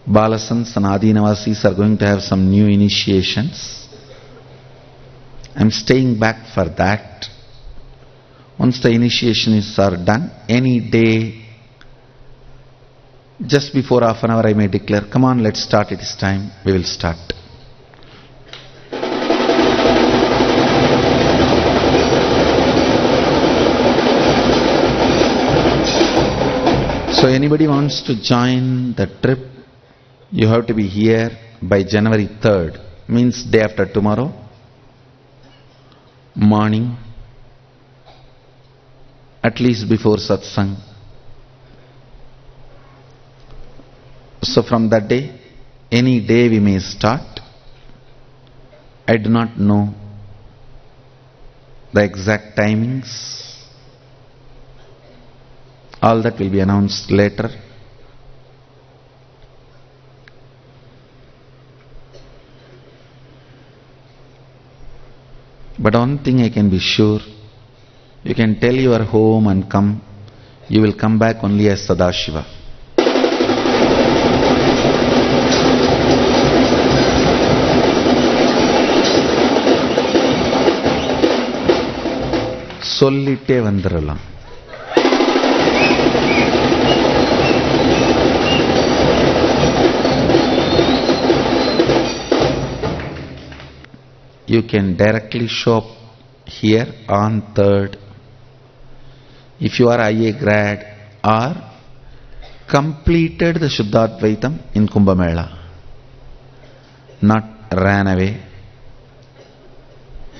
Balasans and Adinavasis are going to have some new initiations. I'm staying back for that. Once the initiations are done, any day, just before half an hour I may declare, come on, let's start, it is time, we will start. So anybody wants to join the trip, you have to be here by January 3rd, means day after tomorrow, morning, at least before satsang. So from that day, any day we may start. I do not know the exact timings. All that will be announced later. But one thing I can be sure, you can tell you are home and come, you will come back only as Sadashiva. சொல்லிட்டே வந்துடலாம். You can directly show up here on 3rd. If you are IA grad or completed the Shuddhadvaitam in Kumbh Mela, not ran away.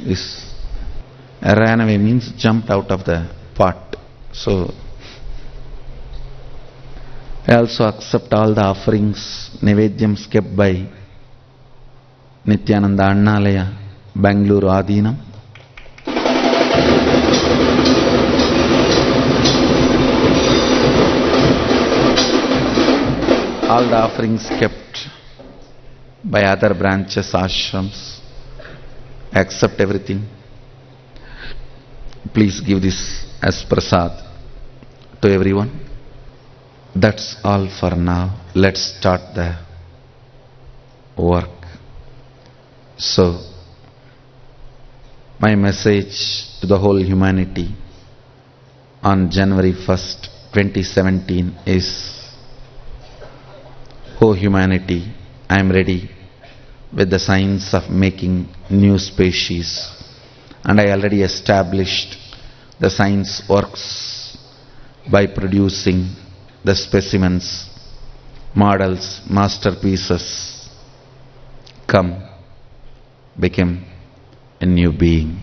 This ran away means jumped out of the pot. So I also accept all the offerings, Nivedyams kept by Nithyananda Annalaya, Bangalore Adinam. All the offerings kept by other branches, ashrams. I accept everything. Please give this as prasad to everyone. That's all for now. Let's start the work. So, my message to the whole humanity on January 1st, 2017 is, oh humanity, I am ready with the science of making new species, and I already established the science works by producing the specimens, models, masterpieces. Come, become a new being.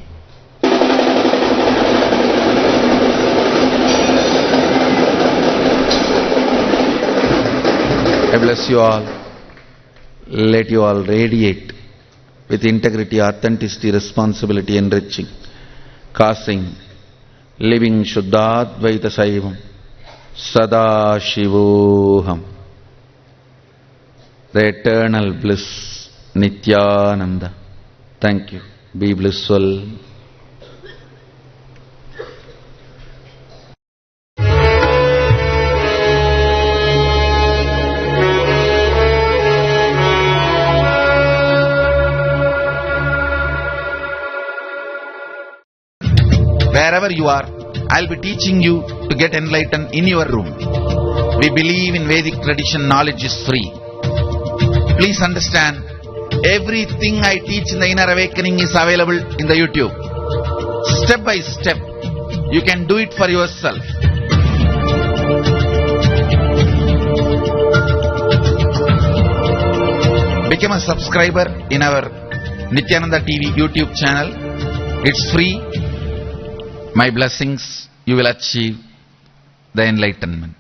I bless you all. Let you all radiate with integrity, authenticity, responsibility, enriching, causing, living Shuddhadvaita Saivam, Sadashivoham, the eternal bliss, Nithyananda. Thank you. Be blissful. Wherever you are, I'll be teaching you to get enlightened in your room. We believe in Vedic tradition, knowledge is free. Please understand, everything I teach in the inner awakening is available in the YouTube. Step by step, you can do it for yourself. Become a subscriber in our Nithyananda TV YouTube channel. It's free. My blessings, you will achieve the enlightenment.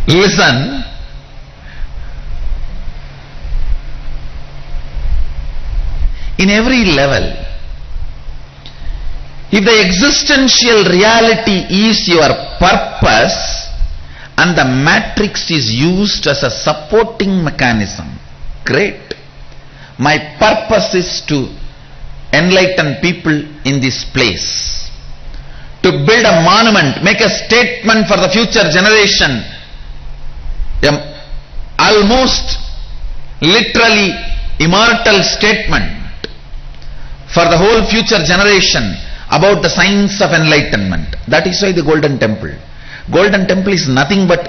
Listen. In every level, if the existential reality is your purpose and the matrix is used as a supporting mechanism, Great. My purpose is to enlighten people in this place. To build a monument, make a statement for the future generation. Almost literally immortal statement for the whole future generation about the science of enlightenment. That is why the Golden Temple. Golden Temple is nothing but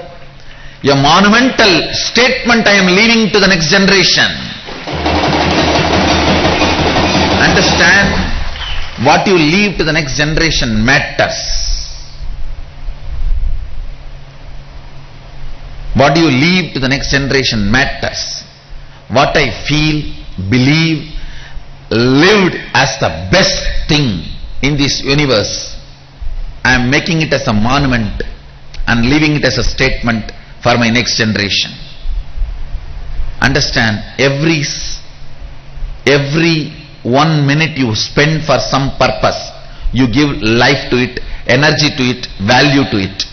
a monumental statement I am leaving to the next generation. Understand, what you leave to the next generation matters. What you leave to the next generation matters. What I feel, believe, lived as the best thing in this universe, I am making it as a monument and leaving it as a statement for my next generation. Understand, every 1 minute you spend for some purpose, you give life to it, energy to it, value to it.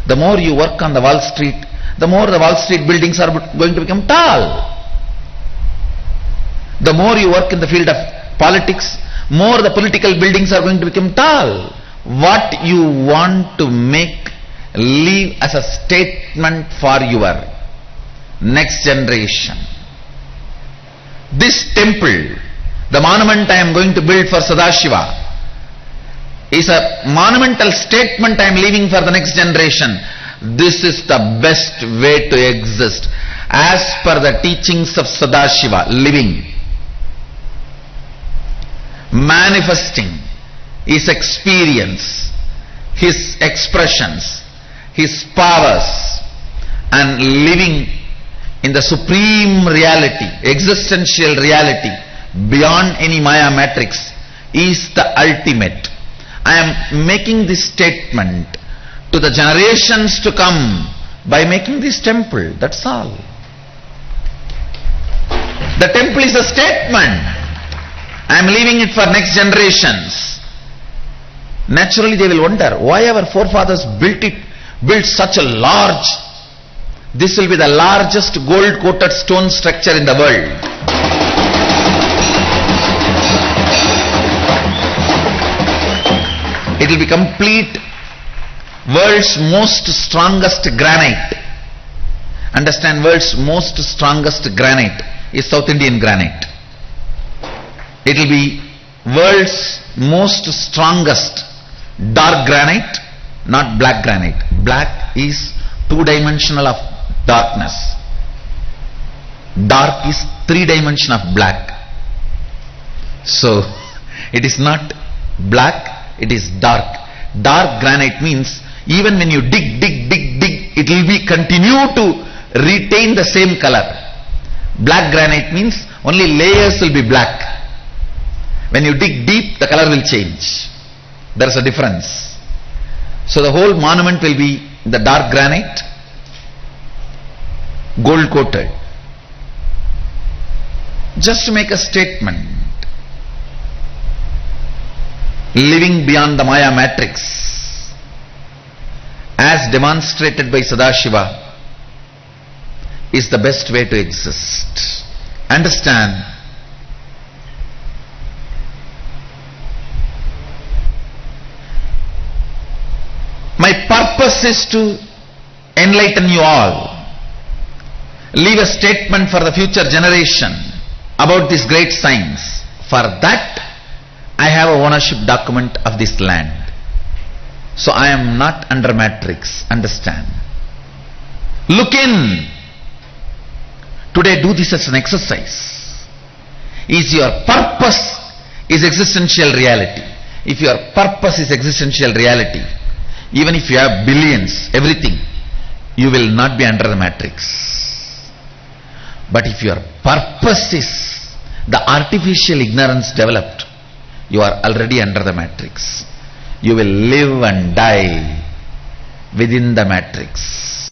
The more you work on the Wall Street, the more the Wall Street buildings are going to become tall. The more you work in the field of politics, more the political buildings are going to become tall. What you want to make, leave as a statement for your next generation. This temple, the monument I am going to build for Sadashiva, is a monumental statement I am leaving for the next generation. This is the best way to exist as per the teachings of Sadashiva, living, manifesting his experience, his expressions, his powers, and living in the supreme reality, existential reality, beyond any Maya matrix, is the ultimate. I am making this statement to the generations to come by making this temple. That's all. The temple is a statement. I am leaving it for next generations. Naturally they will wonder why our forefathers built such a large. This will be the largest gold coated stone structure in the world. It will be complete world's most strongest granite. Understand, world's most strongest granite is South Indian granite. It will be world's most strongest dark granite, not black granite. Black is two-dimensional of darkness. Dark is three-dimensional of black. So, it is not black, it is dark. Dark granite means even when you dig, it will be continue to retain the same color. Black granite means only layers will be black. When you dig deep, the color will change. There is a difference. So the whole monument will be the dark granite, gold coated. Just to make a statement. Living beyond the Maya matrix, as demonstrated by Sadashiva, is the best way to exist. Understand? My purpose is to enlighten you all. Leave a statement for the future generation about this great science. For that, I have a ownership document of this land. So I am not under matrix. Understand? Look in. Today do this as an exercise. Is your purpose is existential reality? If your purpose is existential reality, even if you have billions, everything, you will not be under the matrix. But if your purpose is the artificial ignorance developed, you are already under the matrix. You will live and die within the matrix.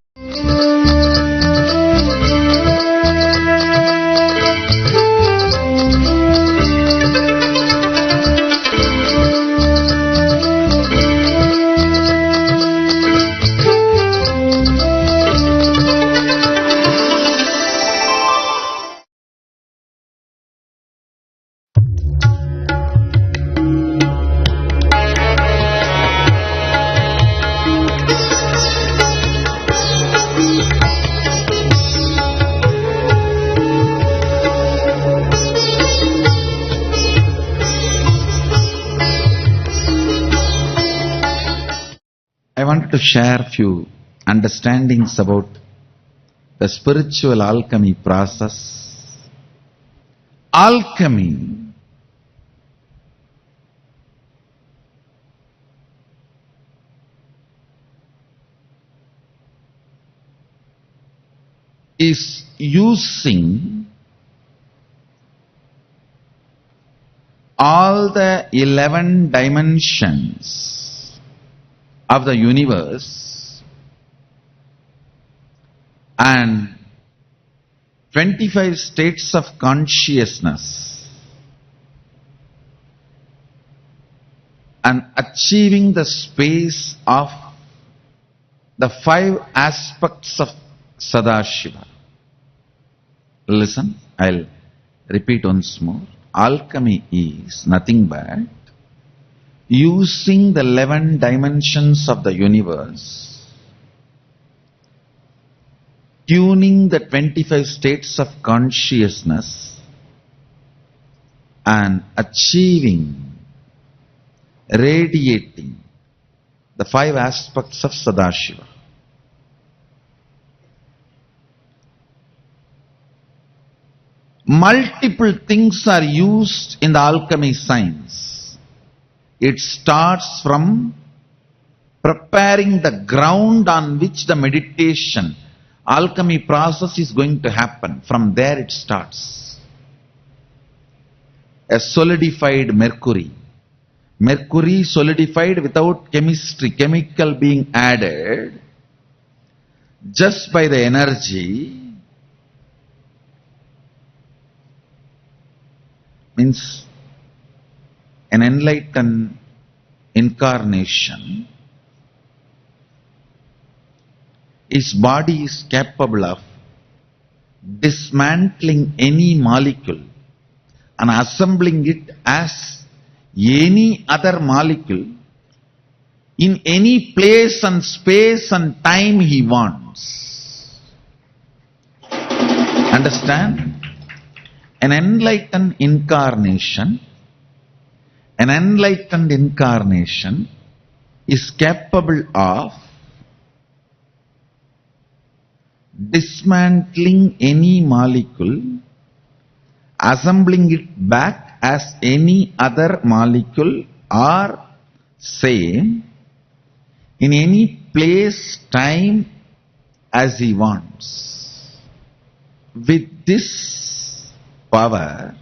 to share few understandings about the spiritual alchemy process. Alchemy is using all the 11 dimensions of the universe and 25 states of consciousness and achieving the space of the 5 aspects of Sadashiva. Listen, I'll repeat once more. Alchemy is nothing but using the 11 dimensions of the universe, tuning the 25 states of consciousness and achieving, radiating the 5 aspects of Sadashiva. Multiple things are used in the alchemy science. It starts from preparing the ground on which the meditation, alchemy process is going to happen. From there it starts. A solidified mercury. Mercury solidified without chemistry, chemical being added, just by the energy, means an enlightened incarnation, his body is capable of dismantling any molecule and assembling it as any other molecule in any place and space and time he wants. Understand? An enlightened incarnation is capable of dismantling any molecule, assembling it back as any other molecule or same in any place, time as he wants. With this power,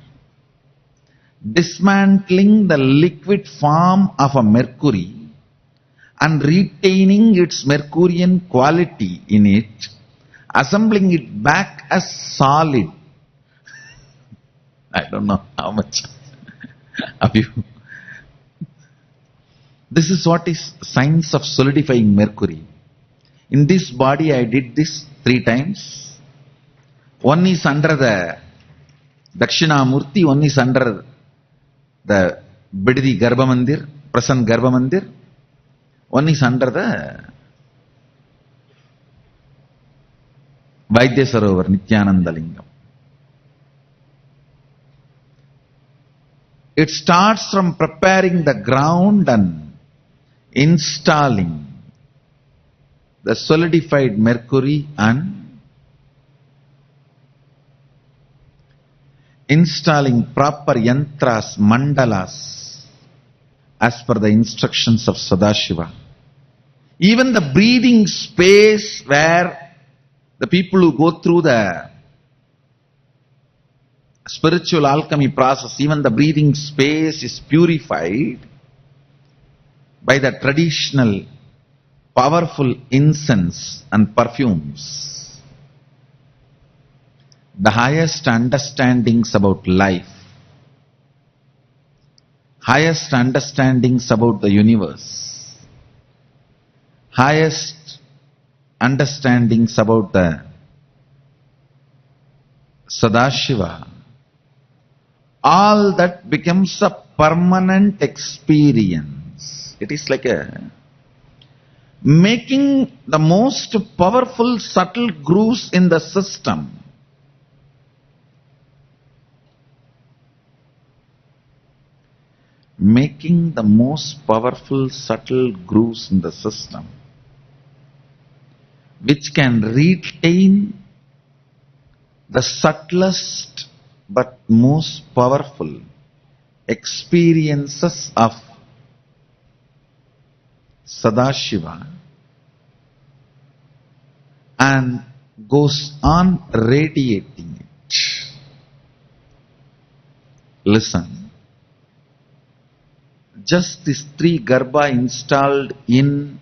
dismantling the liquid form of a mercury and retaining its Mercurian quality in it, assembling it back as solid. I don't know how much of you. This is what is science of solidifying mercury. In this body I did this 3 times. One is under the Dakshinamurti, one is under the Bididi Garbhamandir, present Garbhamandir, one is under the Vaidyasarovar, Nithyananda Lingam. It starts from preparing the ground and installing the solidified mercury and installing proper yantras, mandalas, as per the instructions of Sadashiva. Even the breathing space where the people who go through the spiritual alchemy process, even the breathing space is purified by the traditional powerful incense and perfumes. The highest understandings about life, highest understandings about the universe, highest understandings about the Sadashiva, all that becomes a permanent experience. It is like making the most powerful subtle grooves in the system. Making the most powerful subtle grooves in the system. which can retain the subtlest but most powerful experiences of Sadashiva and goes on radiating it. Listen. Just this 3 Garbha installed in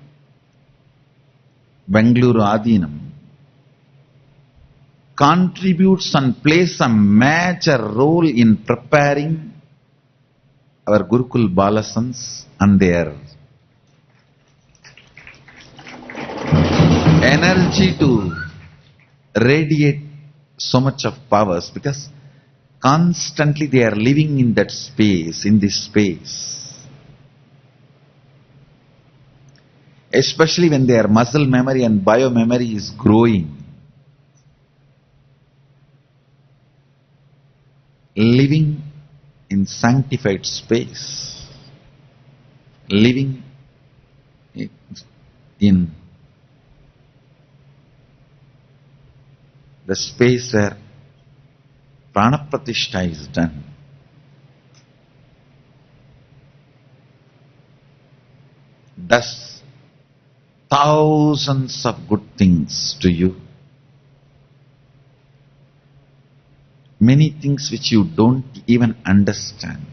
Bengaluru Adinam contributes and plays a major role in preparing our Gurukul Balasans and their energy to radiate so much of powers, because constantly they are living in that space, in this space. Especially when their muscle memory and bio memory is growing. Living in sanctified space. Living in the space where Pranapratishtha is done. Does thousands of good things to you. Many things which you don't even understand.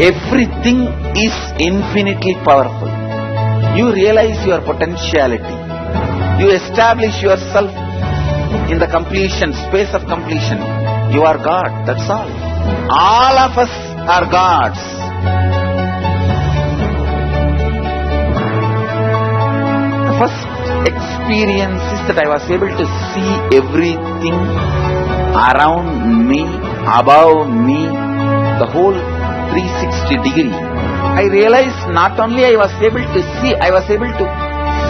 Everything is infinitely powerful. You realize your potentiality. You establish yourself in the completion, space of completion. You are God, that's all. All of us are gods. The first experience is that I was able to see everything around me, above me, the whole 360 degree. I realized not only I was able to see, I was able to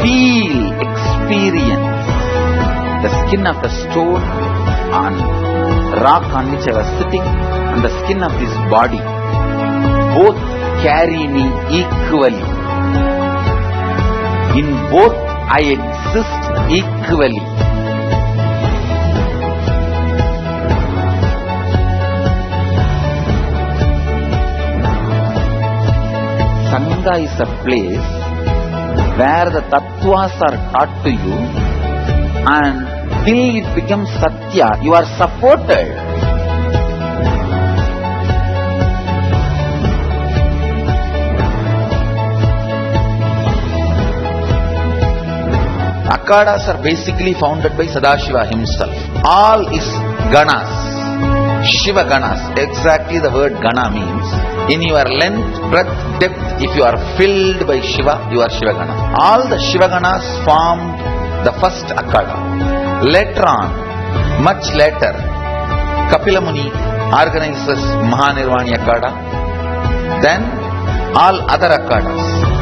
feel, experience the skin of the stone on rock on which I was sitting and the skin of this body. Both carry me equally. In both I exist equally. Sangha is a place where the tattvas are taught to you, and till it becomes satya, you are supported. Akhadas are basically founded by Sadashiva himself. All is ganas. Shiva ganas. Exactly the word gana means. In your length, breadth, depth, if you are filled by Shiva, you are Shiva gana. All the Shiva ganas formed the first Akhada. Later on, much later, Kapila Muni organizes Mahanirvani Akhada. Then all other Akhadas.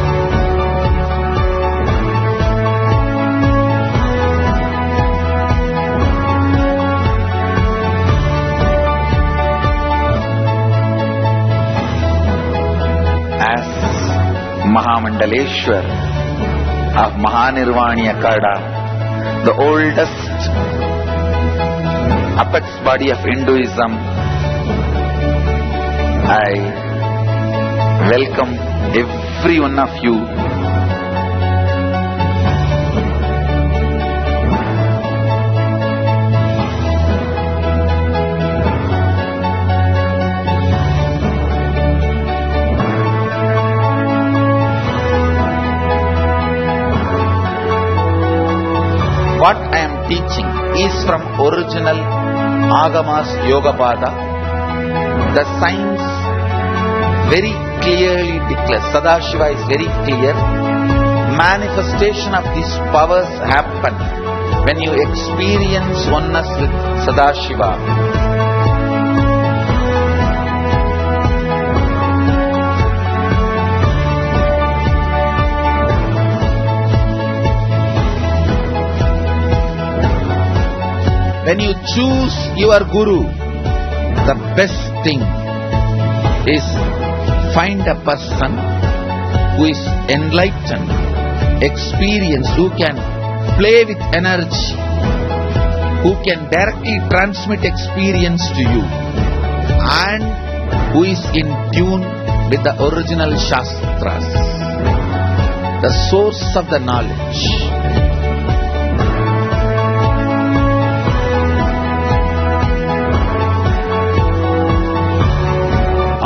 Mahamandaleshwar of Mahanirvani Akhada, the oldest apex body of Hinduism, I welcome every one of you . What I am teaching is from original Agamas Yogapada. The science very clearly declares, Sadashiva is very clear, manifestation of these powers happen when you experience oneness with Sadashiva. when you choose your guru, the best thing is find a person who is enlightened, experienced, who can play with energy, who can directly transmit experience to you, and who is in tune with the original Shastras, the source of the knowledge.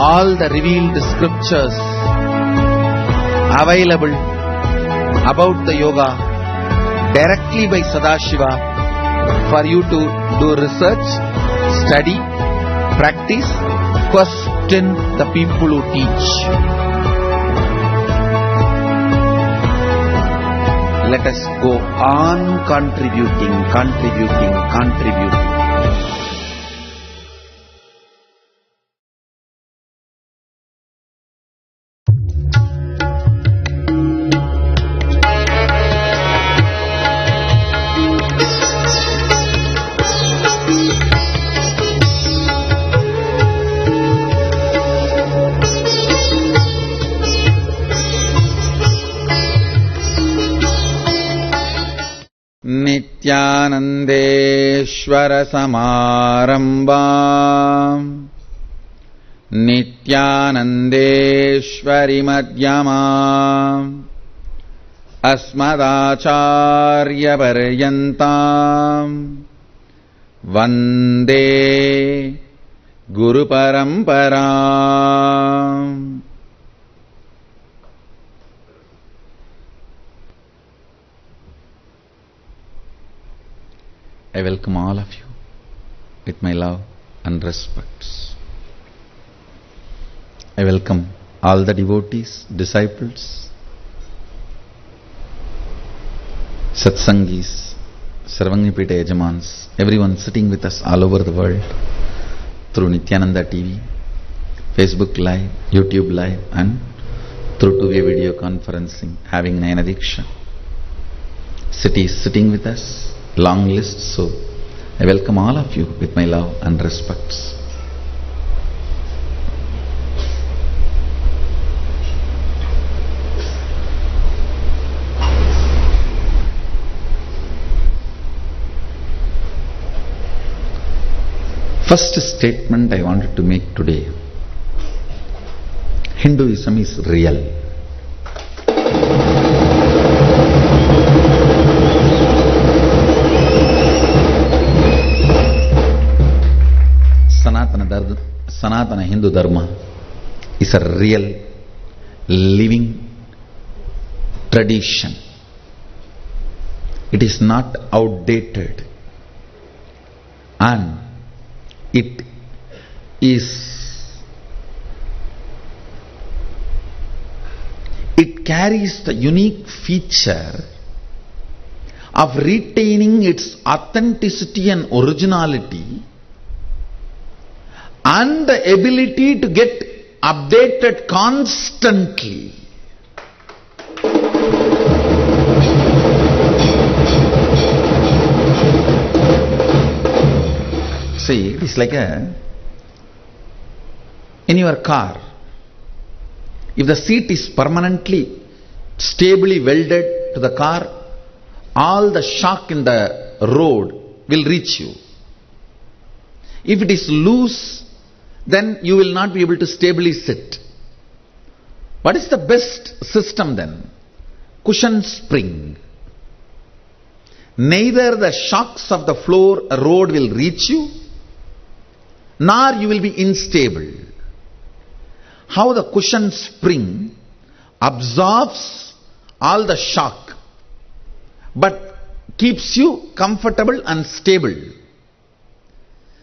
All the revealed scriptures available about the yoga directly by Sadashiva for you to do research, study, practice, question the people who teach. Let us go on contributing. Nithyanandeshwara Samarambam Nithyanandeshwari Madhyamam Asmadacharya Paryantam Vande Guru Paramparam. I welcome all of you with my love and respects. I welcome all the devotees, disciples, Satsangis, Sarvangipita Yajamans, everyone sitting with us all over the world through Nithyananda TV, Facebook Live, YouTube Live, and through two-way video conferencing, having Nayana Diksha. Cities sitting with us, long list, so I welcome all of you with my love and respects. First statement I wanted to make today: Hinduism is real. Sanatana Hindu Dharma is a real, living tradition. It is not outdated, and it carries the unique feature of retaining its authenticity and originality, and the ability to get updated constantly. See, it is like in your car, if the seat is permanently, stably welded to the car, all the shock in the road will reach you. If it is loose, then you will not be able to stably sit. What is the best system then? Cushion spring. Neither the shocks of the floor road will reach you, nor you will be unstable. How the cushion spring absorbs all the shock, but keeps you comfortable and stable.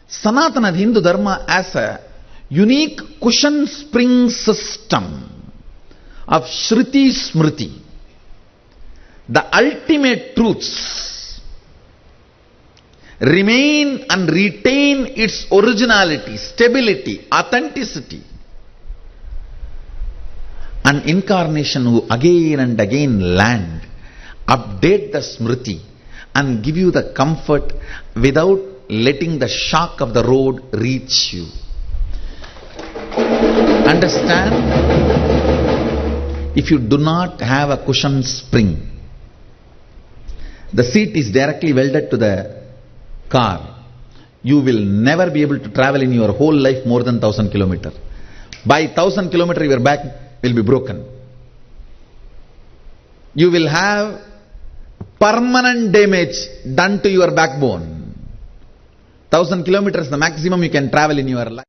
Sanatana Hindu Dharma as a unique cushion spring system of Shruti Smriti, the ultimate truths, remain and retain its originality, stability, authenticity. An incarnation who again and again land, update the Smriti and give you the comfort without letting the shock of the road reach you. Understand? If you do not have a cushion spring, the seat is directly welded to the car, you will never be able to travel in your whole life more than 1000 kilometers. By 1000 kilometers your back will be broken. You will have permanent damage done to your backbone. 1000 kilometers the maximum you can travel in your life.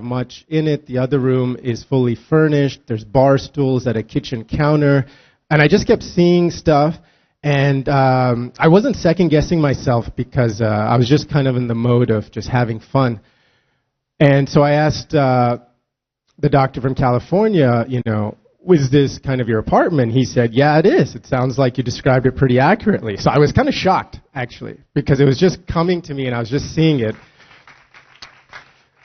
Much in it. The other room is fully furnished. There's bar stools at a kitchen counter. And I just kept seeing stuff. And I wasn't second guessing myself because I was just kind of in the mode of just having fun. And so I asked the doctor from California, was this kind of your apartment? He said, yeah, it is. It sounds like you described it pretty accurately. So I was kind of shocked, actually, because it was just coming to me and I was just seeing it.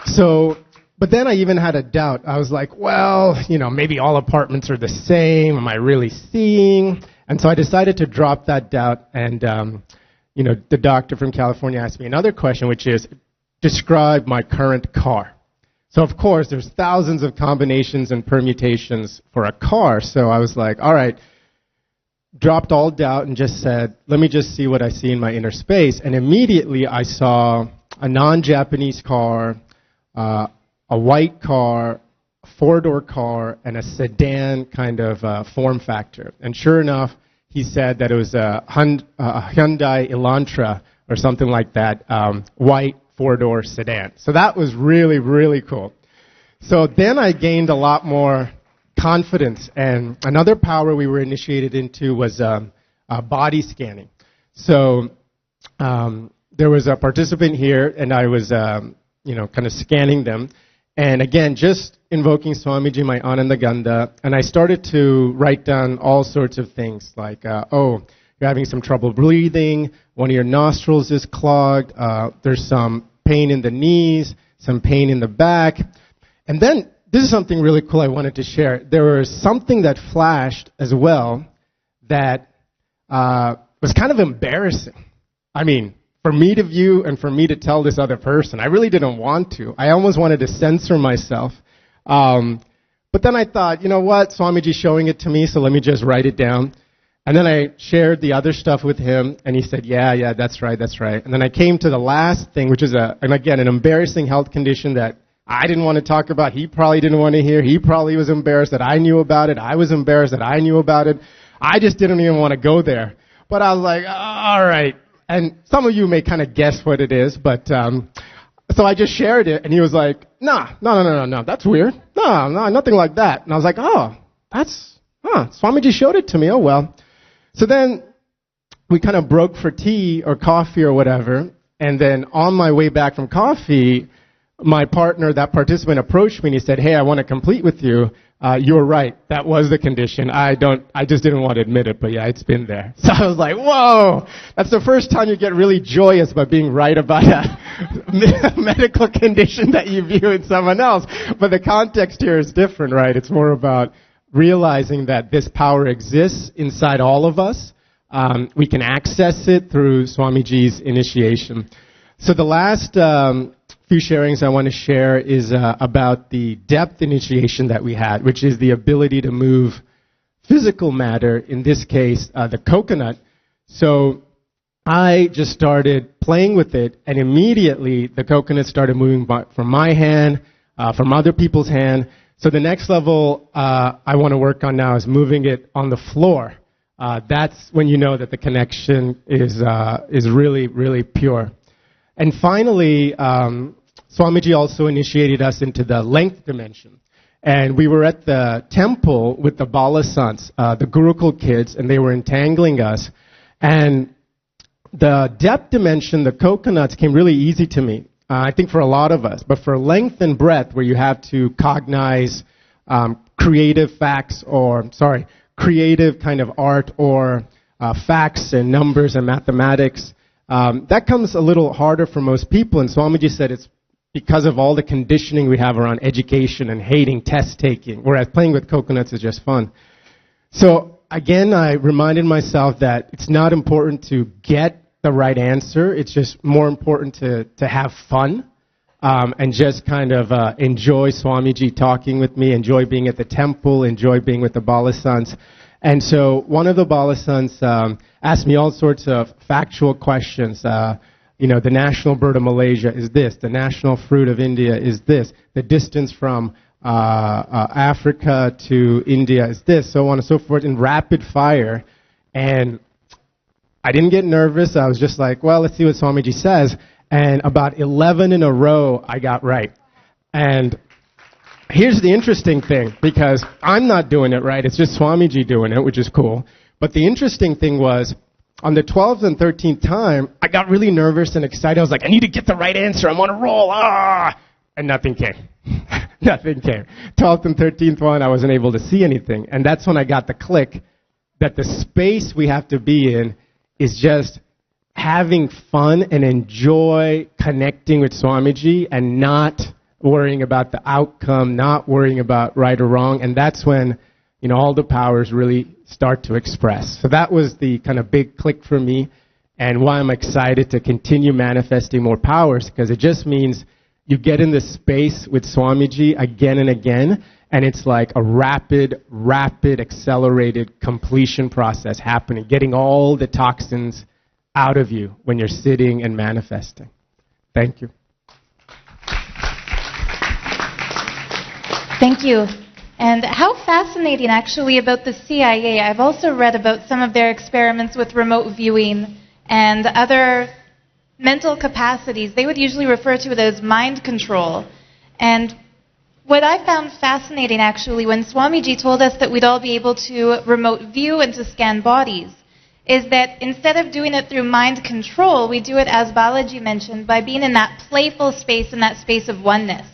So, but then I even had a doubt. I was like, well, maybe all apartments are the same. Am I really seeing? And so I decided to drop that doubt. And, the doctor from California asked me another question, which is, describe my current car. So, of course, there's thousands of combinations and permutations for a car. So I was like, all right, dropped all doubt and just said, let me just see what I see in my inner space. And immediately I saw a non-Japanese car, a white car, four-door car and a sedan kind of form factor. And sure enough, he said that it was a Hyundai Elantra or something like that, white four-door sedan. So that was really, really cool. So then I gained a lot more confidence. And another power we were initiated into was body scanning. So there was a participant here, and I was, kind of scanning them. And again, just invoking Swamiji, my Anandagandha, and I started to write down all sorts of things like, you're having some trouble breathing, one of your nostrils is clogged, there's some pain in the knees, some pain in the back. And then, this is something really cool I wanted to share. There was something that flashed as well that was kind of embarrassing. I mean, for me to view and for me to tell this other person. I really didn't want to. I almost wanted to censor myself. But then I thought, you know what, Swamiji's showing it to me, so let me just write it down. And then I shared the other stuff with him, and he said, yeah, that's right. And then I came to the last thing, which is, an embarrassing health condition that I didn't want to talk about. He probably didn't want to hear. He probably was embarrassed that I knew about it. I was embarrassed that I knew about it. I just didn't even want to go there. But I was like, all right. And some of you may kind of guess what it is, but so I just shared it, and he was like, no, that's weird. No, nothing like that. And I was like, Swamiji showed it to me, oh well. So then we kind of broke for tea or coffee or whatever, and then on my way back from coffee, my partner, that participant, approached me and he said, hey, I want to complete with you. You're right. That was the condition. I just didn't want to admit it, but yeah, it's been there. So I was like, whoa, that's the first time you get really joyous about being right about a medical condition that you view in someone else. But the context here is different, right? It's more about realizing that this power exists inside all of us. We can access it through Swamiji's initiation. So the last few sharings I want to share is about the depth initiation that we had, which is the ability to move physical matter, in this case, the coconut. So I just started playing with it, and immediately the coconut started moving from my hand, from other people's hand. So the next level I want to work on now is moving it on the floor. That's when you know that the connection is really, really pure. And finally, Swamiji also initiated us into the length dimension. And we were at the temple with the Balasants, the Gurukul kids, and they were entangling us. And the depth dimension, the coconuts, came really easy to me, I think for a lot of us. But for length and breadth, where you have to cognize creative kind of art or facts and numbers and mathematics, that comes a little harder for most people, and Swamiji said it's because of all the conditioning we have around education and hating test taking, whereas playing with coconuts is just fun. So again, I reminded myself that it's not important to get the right answer, it's just more important to have fun and just kind of enjoy Swamiji talking with me, enjoy being at the temple, enjoy being with the Balasants. And so one of the Balasants asked me all sorts of factual questions. The national bird of Malaysia is this. The national fruit of India is this. The distance from Africa to India is this, so on and so forth, in rapid fire. And I didn't get nervous. I was just like, well, let's see what Swamiji says. And about 11 in a row, I got right. And here's the interesting thing, because I'm not doing it right. It's just Swamiji doing it, which is cool. But the interesting thing was, on the 12th and 13th time, I got really nervous and excited. I was like, I need to get the right answer. I'm on a roll. And nothing came. Nothing came. 12th and 13th one, I wasn't able to see anything. And that's when I got the click that the space we have to be in is just having fun and enjoy connecting with Swamiji and not worrying about the outcome, not worrying about right or wrong. And that's when, all the powers really start to express. So that was the kind of big click for me, and why I'm excited to continue manifesting more powers, because it just means you get in this space with Swamiji again and again, and it's like a rapid, accelerated completion process happening, getting all the toxins out of you when you're sitting and manifesting. Thank you. Thank you. And how fascinating, actually, about the CIA. I've also read about some of their experiments with remote viewing and other mental capacities. They would usually refer to it as mind control. And what I found fascinating, actually, when Swamiji told us that we'd all be able to remote view and to scan bodies, is that instead of doing it through mind control, we do it, as Balaji mentioned, by being in that playful space, in that space of oneness.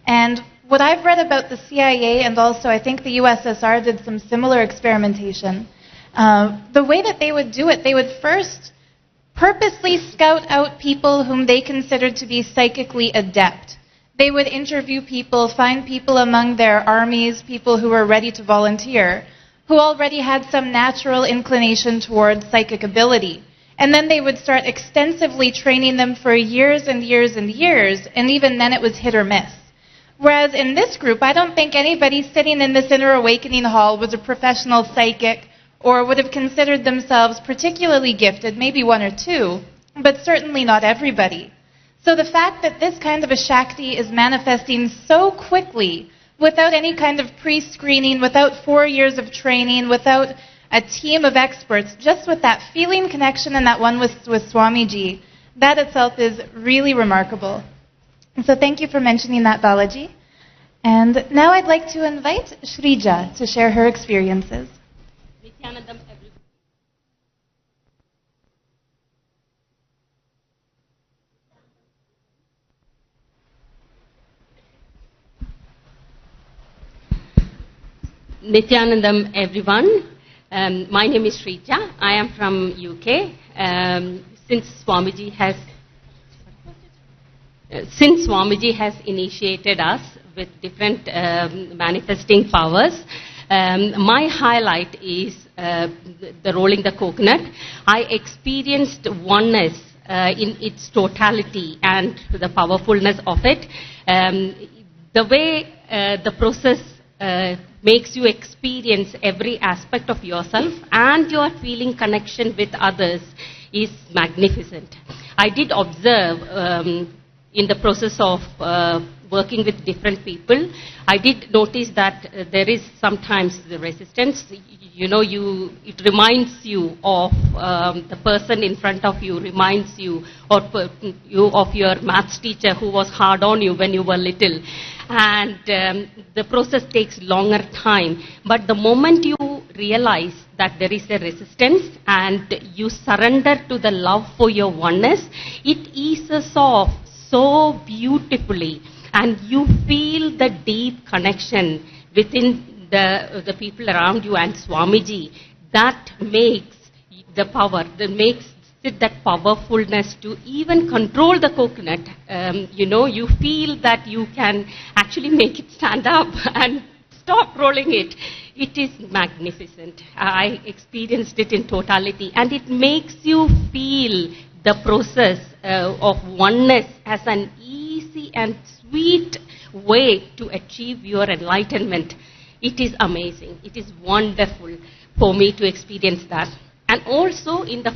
And what I've read about the CIA, and also I think the USSR did some similar experimentation, the way that they would do it, they would first purposely scout out people whom they considered to be psychically adept. They would interview people, find people among their armies, people who were ready to volunteer, who already had some natural inclination towards psychic ability. And then they would start extensively training them for years and years and years, and even then it was hit or miss. Whereas in this group, I don't think anybody sitting in this inner awakening hall was a professional psychic or would have considered themselves particularly gifted, maybe one or two, but certainly not everybody. So the fact that this kind of a Shakti is manifesting so quickly, without any kind of pre-screening, without 4 years of training, without a team of experts, just with that feeling connection and that one with Swamiji, that itself is really remarkable. And so thank you for mentioning that, Balaji. And now I'd like to invite Shrija to share her experiences. Nithyananda, Nithyanandam, everyone. My name is Shrija. I am from UK. Since Swamiji has initiated us with different manifesting powers, my highlight is the rolling the coconut. I experienced oneness in its totality and the powerfulness of it. The way the process makes you experience every aspect of yourself and your feeling connection with others is magnificent. I did observe in the process of working with different people, I did notice that there is sometimes the resistance. You know, it reminds you of the person in front of you, reminds you of your maths teacher who was hard on you when you were little. And the process takes longer time. But the moment you realize that there is a resistance and you surrender to the love for your oneness, it eases off so beautifully, and you feel the deep connection within the people around you and Swamiji. That makes the power, that makes it that powerfulness to even control the coconut. You feel that you can actually make it stand up and stop rolling it. It is magnificent. I experienced it in totality, and it makes you feel the process of oneness as an easy and sweet way to achieve your enlightenment. It is amazing. It is wonderful for me to experience that. And also in the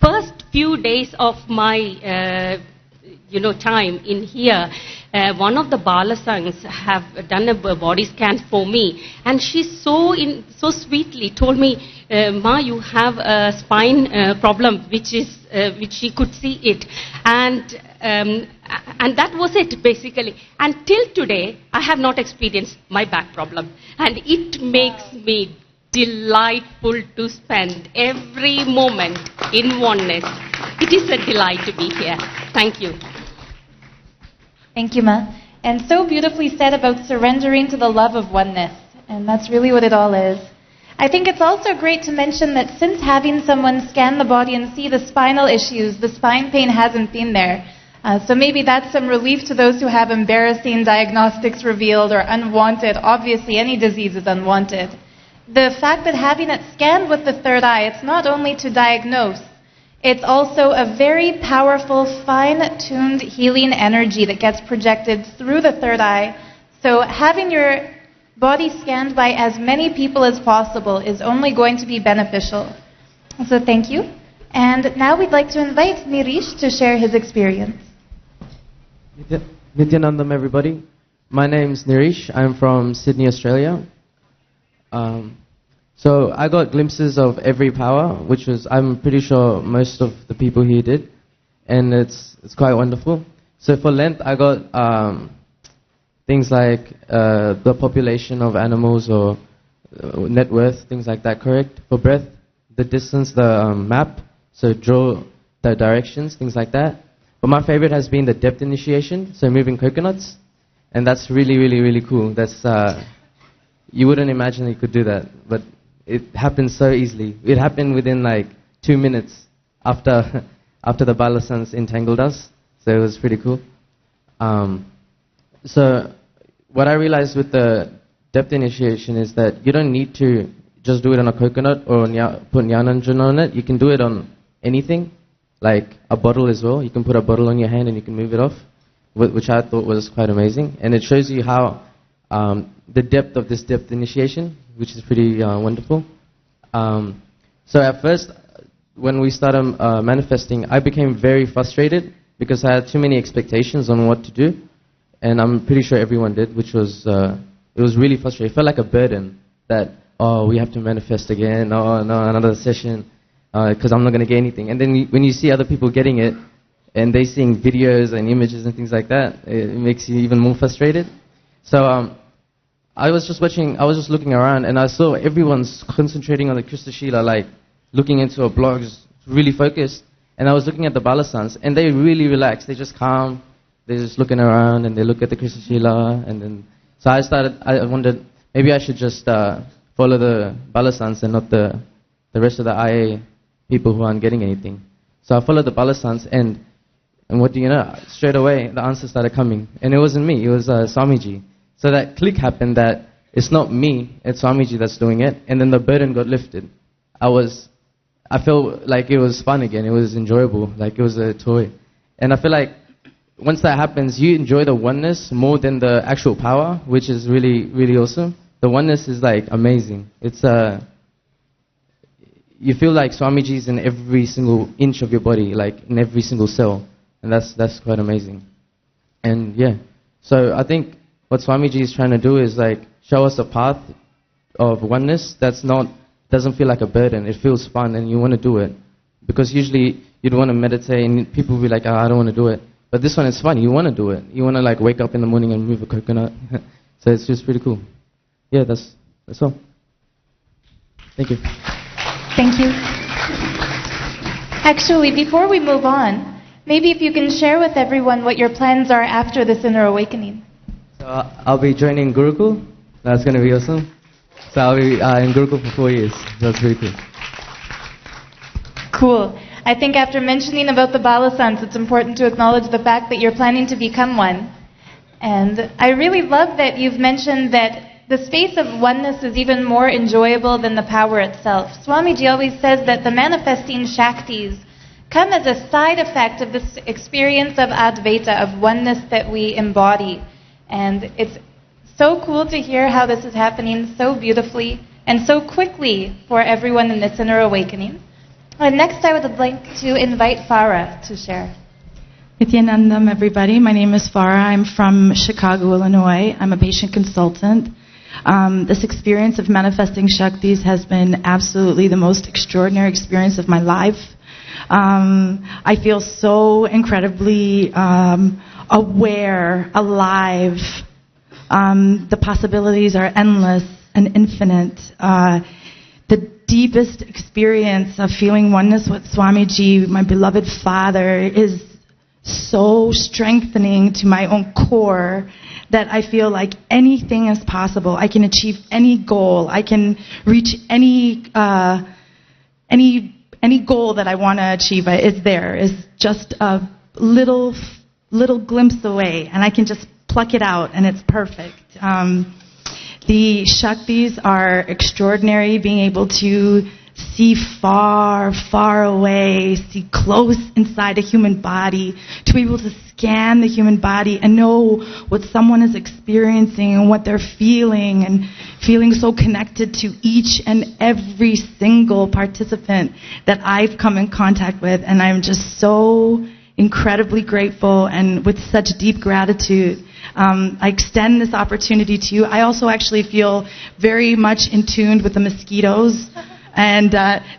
first few days of my time in here, one of the Balasangs have done a body scan for me, and she so sweetly told me, "Ma, you have a spine problem," which she could see it, and that was it basically. Until today, I have not experienced my back problem, and it makes me delightful to spend every moment in oneness. It is a delight to be here. Thank you. Thank you, Ma. And so beautifully said about surrendering to the love of oneness. And that's really what it all is. I think it's also great to mention that since having someone scan the body and see the spinal issues, the spine pain hasn't been there. So maybe that's some relief to those who have embarrassing diagnostics revealed or unwanted. Obviously, any disease is unwanted. The fact that having it scanned with the third eye, it's not only to diagnose, it's also a very powerful, fine-tuned healing energy that gets projected through the third eye. So having your body scanned by as many people as possible is only going to be beneficial. So thank you. And now we'd like to invite Nirish to share his experience. Nithyananda, everybody. My name's Nirish. I'm from Sydney, Australia. So I got glimpses of every power, which was, I'm pretty sure most of the people here did, and it's quite wonderful. So for length, I got things like the population of animals or net worth, things like that, correct? For breadth, the distance, the map, so draw the directions, things like that. But my favorite has been the depth initiation, so moving coconuts, and that's really, really, really cool. That's you wouldn't imagine you could do that, but it happened so easily. It happened within like 2 minutes after the balasans entangled us, so it was pretty cool. So what I realized with the depth initiation is that you don't need to just do it on a coconut or put Nyananjana on it. You can do it on anything, like a bottle as well. You can put a bottle on your hand and you can move it off, which I thought was quite amazing. And it shows you how the depth of this depth initiation, which is pretty wonderful. So at first, when we started manifesting, I became very frustrated because I had too many expectations on what to do. And I'm pretty sure everyone did, which was, it was really frustrating. It felt like a burden that, oh, we have to manifest again, oh, no, another session, because I'm not going to get anything. And then when you see other people getting it, and they seeing videos and images and things like that, it makes you even more frustrated. So I was just looking around, and I saw everyone's concentrating on the Krista Shila, like looking into a blog, just really focused. And I was looking at the balasans, and they really relaxed. They just calm. They're just looking around, and they look at the Krista Shila, and then so I wondered, maybe I should just follow the balasans and not the rest of the IA people who aren't getting anything. So I followed the balasans, and what do you know? Straight away, the answers started coming. And it wasn't me, it was Swamiji. So that click happened that it's not me, it's Swamiji that's doing it, and then the burden got lifted. I felt like it was fun again, it was enjoyable, like it was a toy. And I feel like once that happens, you enjoy the oneness more than the actual power, which is really, really awesome. The oneness is like amazing. It's you feel like Swamiji's in every single inch of your body, like in every single cell, and that's quite amazing. And yeah, so I think what Swamiji is trying to do is like show us a path of oneness that's doesn't feel like a burden. It feels fun, and you want to do it, because usually you'd want to meditate, and people will be like, oh, I don't want to do it. But this one is fun. You want to do it. You want to like wake up in the morning and move a coconut. So it's just pretty cool. Yeah, that's all. Thank you. Thank you. Actually, before we move on, maybe if you can share with everyone what your plans are after this inner awakening. So I'll be joining Gurukul. That's going to be awesome. So I'll be in Gurukul for 4 years. That's really cool. Cool. I think after mentioning about the balasans, it's important to acknowledge the fact that you're planning to become one. And I really love that you've mentioned that the space of oneness is even more enjoyable than the power itself. Swamiji always says that the manifesting Shaktis come as a side effect of this experience of Advaita, of oneness that we embody. And it's so cool to hear how this is happening so beautifully and so quickly for everyone in this inner awakening. And next I would like to invite Farah to share. Nithyanandam, everybody. My name is Farah. I'm from Chicago, Illinois. I'm a patient consultant. This experience of manifesting Shaktis has been absolutely the most extraordinary experience of my life. I feel so incredibly aware, alive. The possibilities are endless and infinite. The deepest experience of feeling oneness with Swamiji, my beloved Father, is so strengthening to my own core that I feel like anything is possible. I can achieve any goal. I can reach any goal that I want to achieve. It's there. It's just a little glimpse away, and I can just pluck it out, and it's perfect. The Shaktis are extraordinary, being able to see far, far away, see close inside a human body, to be able to scan the human body and know what someone is experiencing and what they're feeling, and feeling so connected to each and every single participant that I've come in contact with. And I'm just so incredibly grateful and with such deep gratitude. I extend this opportunity to you. I also actually feel very much in tune with the mosquitoes, and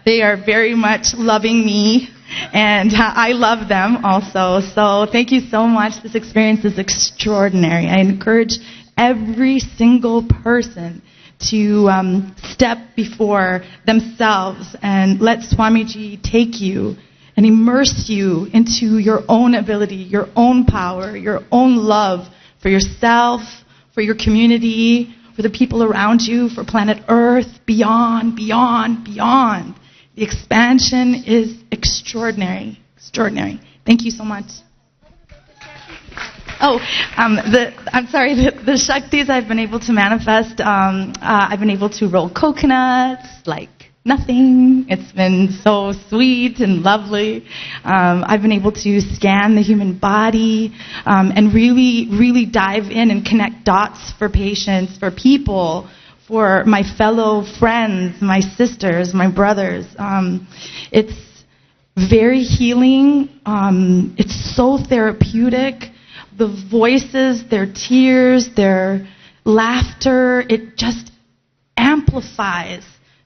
they are very much loving me, and I love them also. So thank you so much. This experience is extraordinary. I encourage every single person to step before themselves and let Swamiji take you and immerse you into your own ability, your own power, your own love for yourself, for your community, for the people around you, for planet Earth, beyond, beyond, beyond. The expansion is extraordinary, extraordinary. Thank you so much. I'm sorry, the Shaktis I've been able to manifest, I've been able to roll coconuts like nothing. It's been so sweet and lovely. I've been able to scan the human body and really, really dive in and connect dots for patients, for people, for my fellow friends, my sisters, my brothers. It's very healing. It's so therapeutic. The voices, their tears, their laughter, it just amplifies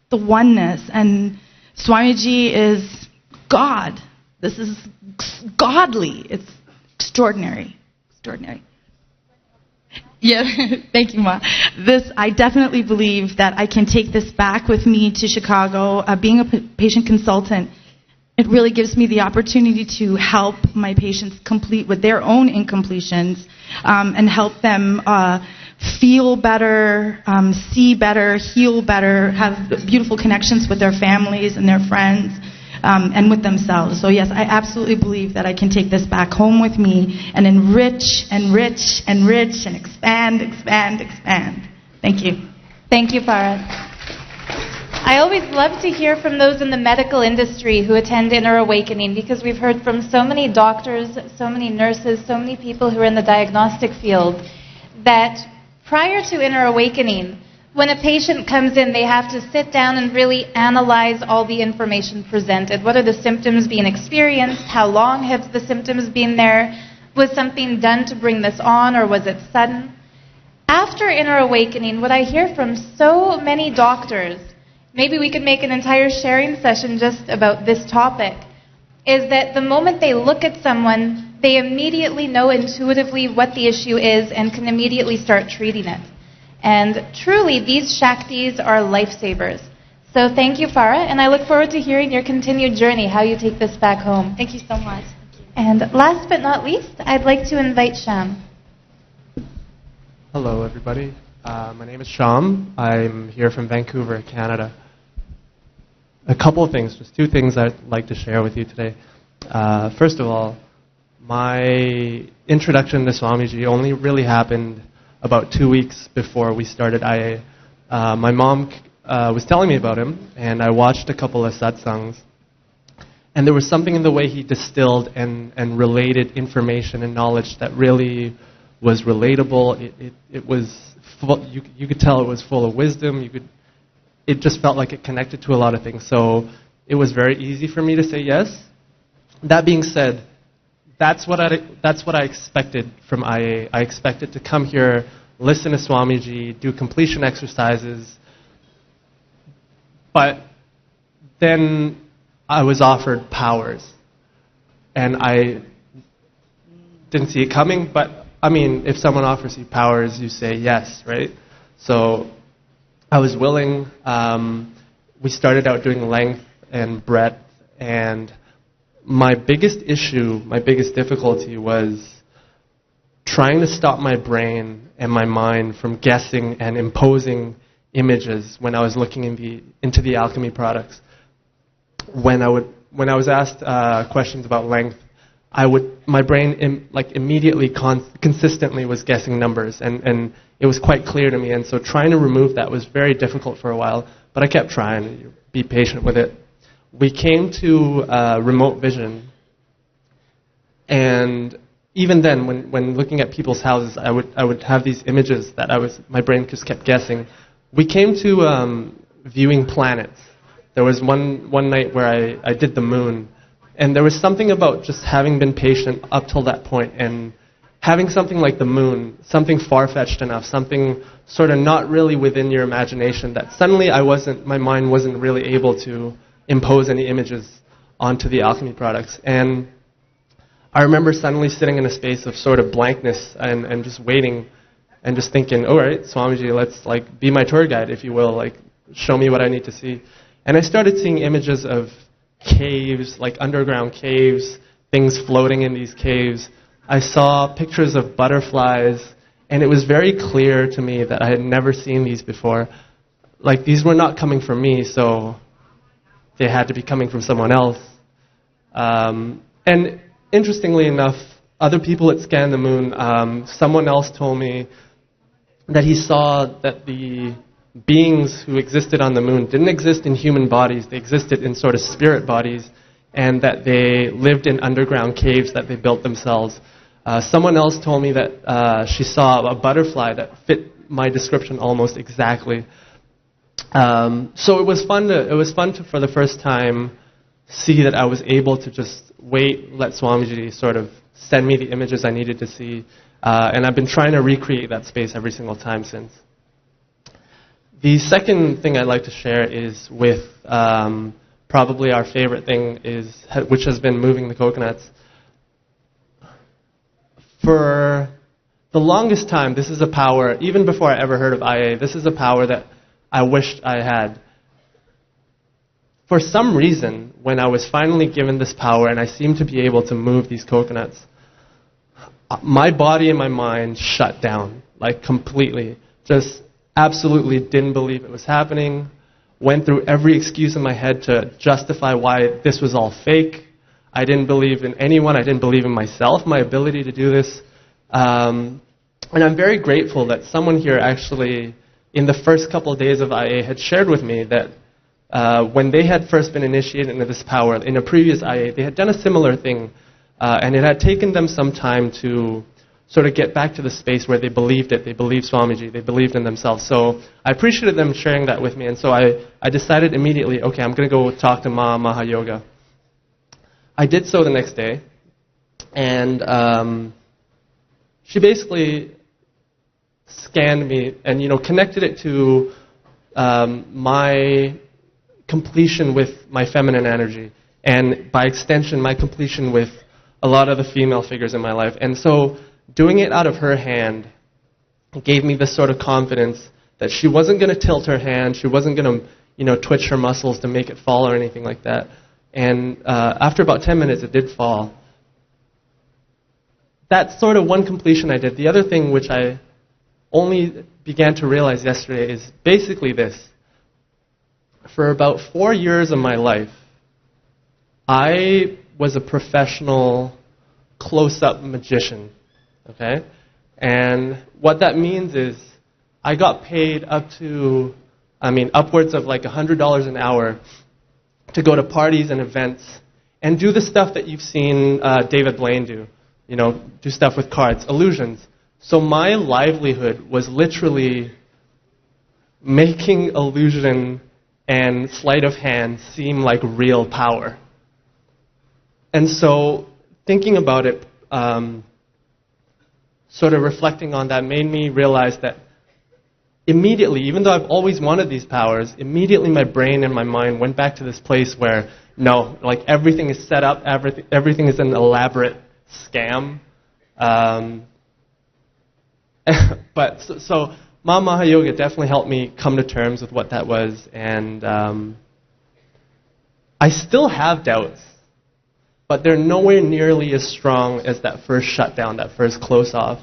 the oneness. And Swamiji is God. This is godly. It's extraordinary. Extraordinary. Yeah, thank you, Ma. I definitely believe that I can take this back with me to Chicago. Being a patient consultant, it really gives me the opportunity to help my patients complete with their own incompletions and help them feel better, see better, heal better, have beautiful connections with their families and their friends and with themselves. So yes, I absolutely believe that I can take this back home with me and enrich, enrich, enrich, and expand, expand, expand. Thank you. Thank you, Farah. I always love to hear from those in the medical industry who attend Inner Awakening, because we've heard from so many doctors, so many nurses, so many people who are in the diagnostic field, that prior to Inner Awakening, when a patient comes in, they have to sit down and really analyze all the information presented. What are the symptoms being experienced? How long have the symptoms been there? Was something done to bring this on, or was it sudden? After Inner Awakening, what I hear from so many doctors, maybe we could make an entire sharing session just about this topic, is that the moment they look at someone, they immediately know intuitively what the issue is and can immediately start treating it. And truly, these Shaktis are lifesavers. So thank you, Farah, and I look forward to hearing your continued journey, how you take this back home. Thank you so much. And last but not least, I'd like to invite Sham. Hello, everybody. My name is Sham. I'm here from Vancouver, Canada. A couple of things, just two things I'd like to share with you today. First of all, my introduction to Swamiji only really happened about 2 weeks before we started IA. My mom was telling me about him, and I watched a couple of satsangs. And there was something in the way he distilled and related information and knowledge that really was relatable. It was full, you could tell it was full of wisdom. It just felt like it connected to a lot of things. So it was very easy for me to say yes. That being said, that's what I expected from IA. I expected to come here, listen to Swamiji, do completion exercises. But then I was offered powers. And I didn't see it coming, but I mean, if someone offers you powers, you say yes, right? So I was willing. We started out doing length and breadth, and my biggest issue, my biggest difficulty was trying to stop my brain and my mind from guessing and imposing images when I was looking into the alchemy products. When I was asked questions about length, my brain immediately consistently was guessing numbers, and it was quite clear to me, and so trying to remove that was very difficult for a while, but I kept trying. Be patient with it. We came to remote vision, and even then, when looking at people's houses, I would have these images that my brain just kept guessing. We came to viewing planets. There was one night where I did the moon, And there was something about just having been patient up till that point and having something like the moon, something far-fetched enough, something sort of not really within your imagination, that suddenly my mind wasn't really able to impose any images onto the alchemy products. And I remember suddenly sitting in a space of sort of blankness and just waiting and just thinking, all right, Swamiji, let's like be my tour guide, if you will, like show me what I need to see. And I started seeing images of caves, like underground caves, things floating in these caves. I saw pictures of butterflies, and it was very clear to me that I had never seen these before. Like, these were not coming from me, so they had to be coming from someone else. And interestingly enough, other people that scanned the moon, someone else told me that he saw that the beings who existed on the moon didn't exist in human bodies. They existed in sort of spirit bodies, and that they lived in underground caves that they built themselves. Someone else told me that she saw a butterfly that fit my description almost exactly. So it was fun to, for the first time, see that I was able to just wait, let Swamiji sort of send me the images I needed to see. And I've been trying to recreate that space every single time since. The second thing I'd like to share is with probably our favorite thing, which has been moving the coconuts. For the longest time, this is a power, even before I ever heard of IA, this is a power that I wished I had. For some reason, when I was finally given this power and I seemed to be able to move these coconuts, my body and my mind shut down, like completely. Just absolutely didn't believe it was happening. Went through every excuse in my head to justify why this was all fake. I didn't believe in anyone. I didn't believe in myself, my ability to do this. And I'm very grateful that someone here actually, in the first couple of days of IA, had shared with me that when they had first been initiated into this power, in a previous IA, they had done a similar thing. And it had taken them some time to sort of get back to the space where they believed it. They believed Swamiji. They believed in themselves. So I appreciated them sharing that with me. And so I decided immediately, okay, I'm going to go talk to Ma Mahayoga. I did so the next day. And she basically scanned me and, connected it to my completion with my feminine energy. And by extension, my completion with a lot of the female figures in my life. And so doing it out of her hand gave me this sort of confidence that she wasn't going to tilt her hand, she wasn't going to, twitch her muscles to make it fall or anything like that. And after about 10 minutes, it did fall. That's sort of one completion I did. The other thing, which I only began to realize yesterday, is basically this. For about 4 years of my life, I was a professional close-up magician, okay? And what that means is I got paid upwards of like $100 an hour to go to parties and events and do the stuff that you've seen David Blaine do, do stuff with cards, illusions. So my livelihood was literally making illusion and sleight of hand seem like real power. And so thinking about it, sort of reflecting on that, made me realize that immediately, even though I've always wanted these powers, immediately my brain and my mind went back to this place where, no, like everything is set up, everything is an elaborate scam. But so Ma Mahayoga definitely helped me come to terms with what that was, and I still have doubts, but they're nowhere nearly as strong as that first shutdown, that first close-off.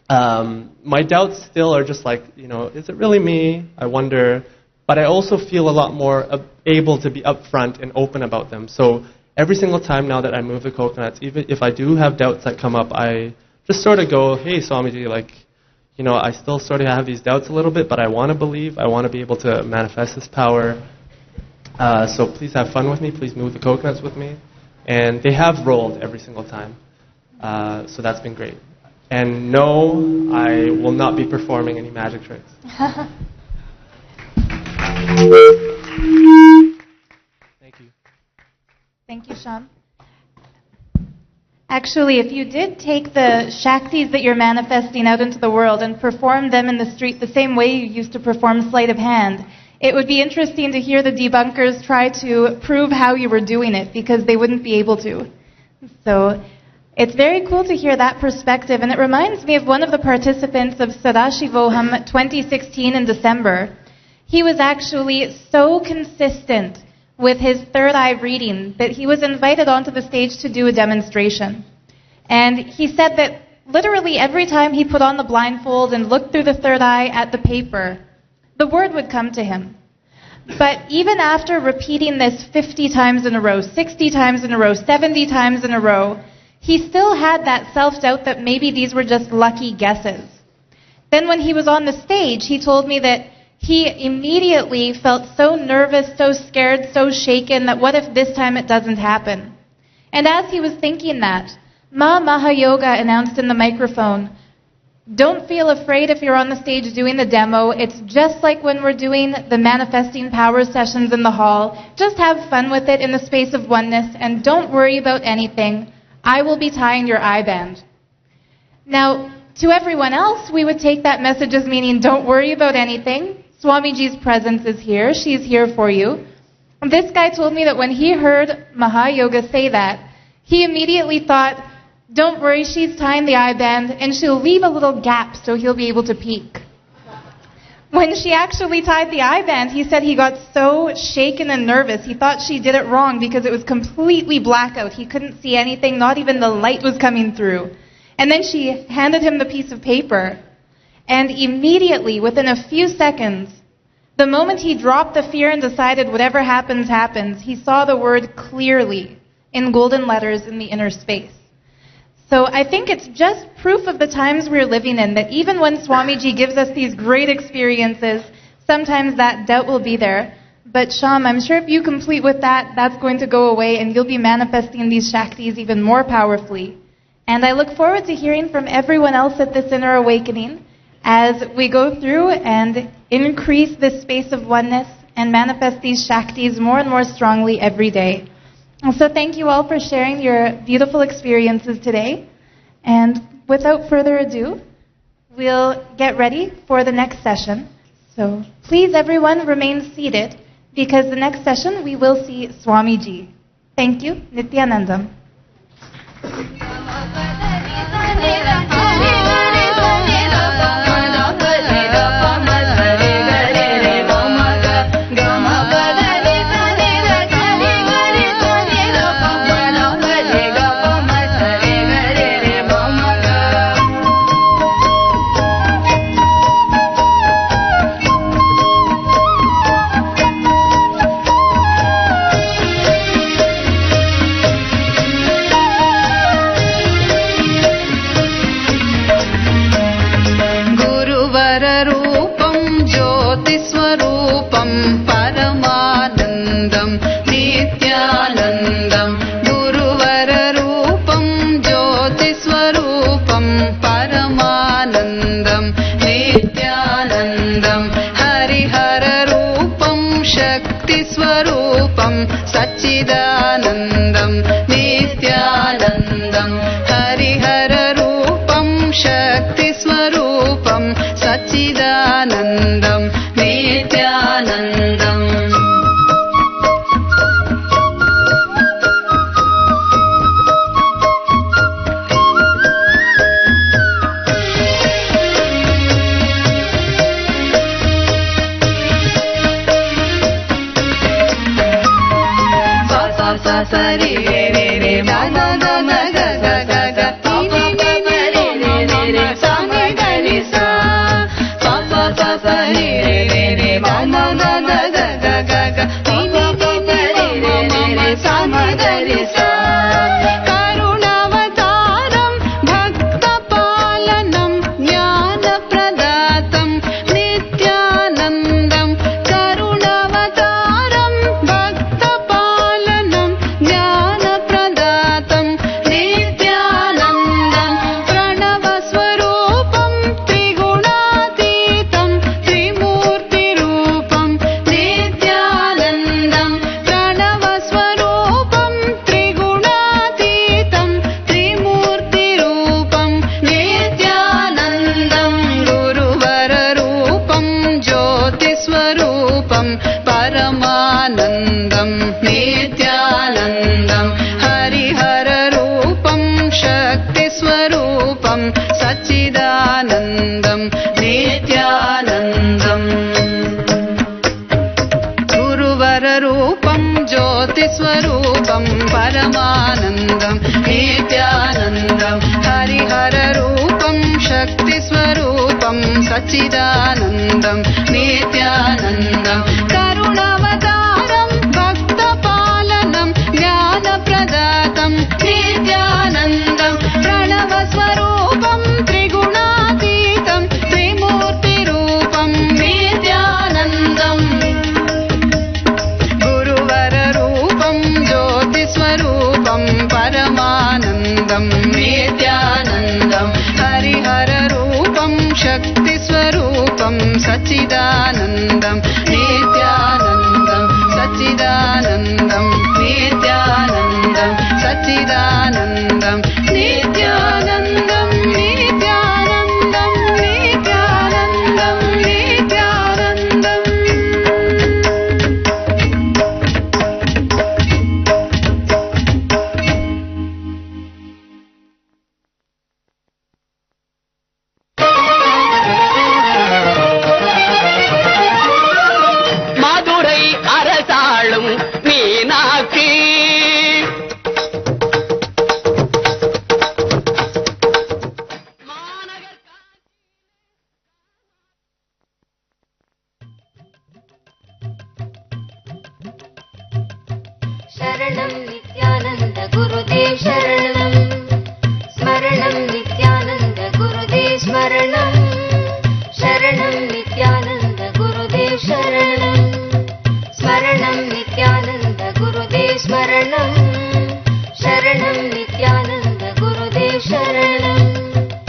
My doubts still are just like, is it really me? I wonder. But I also feel a lot more able to be upfront and open about them. So every single time now that I move the coconuts, even if I do have doubts that come up, I just sort of go, hey, Swamiji, I still sort of have these doubts a little bit, but I want to believe. I want to be able to manifest this power. So please have fun with me. Please move the coconuts with me. And they have rolled every single time. So that's been great. And no, I will not be performing any magic tricks. Thank you. Thank you, Sham. Actually, if you did take the Shaktis that you're manifesting out into the world and perform them in the street the same way you used to perform sleight of hand, it would be interesting to hear the debunkers try to prove how you were doing it, because they wouldn't be able to. So it's very cool to hear that perspective, and it reminds me of one of the participants of Sadashivoham 2016 in December. He was actually so consistent with his third eye reading that he was invited onto the stage to do a demonstration. And he said that literally every time he put on the blindfold and looked through the third eye at the paper, the word would come to him. But even after repeating this 50 times in a row, 60 times in a row, 70 times in a row, he still had that self-doubt that maybe these were just lucky guesses. Then when he was on the stage, he told me that he immediately felt so nervous, so scared, so shaken that what if this time it doesn't happen? And as he was thinking that, Ma Mahayoga announced in the microphone, "Don't feel afraid if you're on the stage doing the demo. It's just like when we're doing the manifesting power sessions in the hall. Just have fun with it in the space of oneness and don't worry about anything. I will be tying your eye band." Now, to everyone else, we would take that message as meaning don't worry about anything. Swamiji's presence is here. She's here for you. And this guy told me that when he heard Mahayoga say that, he immediately thought, don't worry, she's tying the eye band and she'll leave a little gap so he'll be able to peek. When she actually tied the eye band, he said he got so shaken and nervous. He thought she did it wrong because it was completely blackout. He couldn't see anything, not even the light was coming through. And then she handed him the piece of paper. And immediately, within a few seconds, the moment he dropped the fear and decided whatever happens, happens, he saw the word clearly in golden letters in the inner space. So I think it's just proof of the times we're living in, that even when Swamiji gives us these great experiences, sometimes that doubt will be there. But Sham, I'm sure if you complete with that, that's going to go away and you'll be manifesting these Shaktis even more powerfully. And I look forward to hearing from everyone else at this inner awakening as we go through and increase this space of oneness and manifest these Shaktis more and more strongly every day. So thank you all for sharing your beautiful experiences today. And without further ado, we'll get ready for the next session. So please, everyone, remain seated, because the next session we will see Swamiji. Thank you. Nithyananda. Sachidanandam Nithyanandam Harihara Rupam Shakti Swarupam Sachidanandam Nithyanandam. Sari re re re ma na na na ga ga ga ga ni ni ni ni re re re sa ni ga ni sa pa pa नित्यानन्दं नित्यानन्दम् गुरुवररूपं ज्योतिस्वरूपं परमानन्दं नित्यानन्दं हरिहररूपं शक्तिस्वरूपं सच्चिदानन्दं नित्यानन्दं करुणावतारं भक्तपालनं ज्ञानप्रदातं नित्यानन्दं प्रणवस्वरूपं त्रिगुणातीतं त्रिमूर्तिरूपं नित्यानन्दम् गुरुवररूपं ज्योतिस्वरूपं परमानन्दं नित्यानन्दं हरिहररूपं शक्तिस्वरूपं सच्चिदानन्दं नित्यानन्दं सच्चिदानन्दं नित्यानन्दं सच्चिदानन्दं नित्यानन्दं नित्यानन्दं नित्यानन्दं नित्यानन्दम् Madurai அரசாளும் மீனாட்சி शरणं नित्यानन्द गुरुदेव शरणं स्मरणं नित्यानन्द गुरुदेव स्मरणं शरणं नित्यानन्द गुरुदेव शरणं स्मरणं नित्यानन्द गुरुदेव स्मरणं शरणं नित्यानन्द गुरुदेव शरणं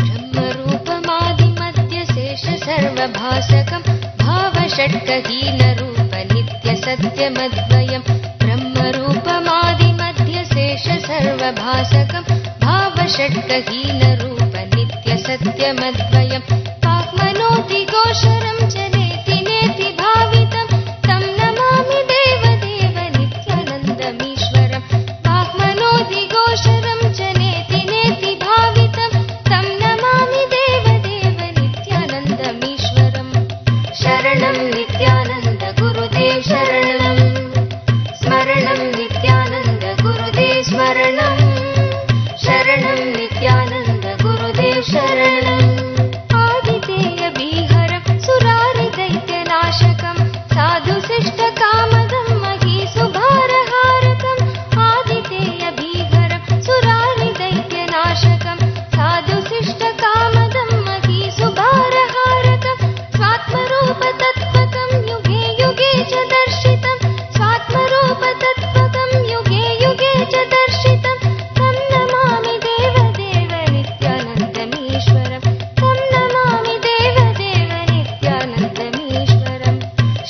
ब्रह्मरूपमादिमध्यशेष सर्वभासकं भावषट्कहीनरूप नित्यसत्यमद्वयं ब्रह्मरूपमादिमध्यशेष सर्वभासकं भावषट्कहीनरूप नित्यसत्यमद्वयं पाक्मनोतिघोषरं च नेति नेति भावितं तं नमामि देवदेव नित्यानन्दमीश्वरं पाक्मनोतिघोषरं च नेति नेति भावितं तं नमामि देवदेव नित्यानन्दमीश्वरं शरणं नित्यानन्द गुरुदेव शरणं स्मरणं नित्यानन्द गुरुदेव स्मरणं शरणं नित्यानन्द गुरुदेव शरणं आदितेय बीहरं सुरारिदैत्यनाशकं साधुशिष्टकामदं महीसुभारहारकम् आदितेय बीहरं सुरारिदैत्यनाशकं साधुशिष्टकामदं महीसुभारहारकं स्वात्मरूपतत्त्वकं युगे युगे च दर्शितं स्वात्मरूपतत्त्वकं युगे युगे च दर्शितं तं नमामि देवदेव नित्यानन्दमीश्वरं तं नमामि देवदेव नित्यानन्दमीश्वरं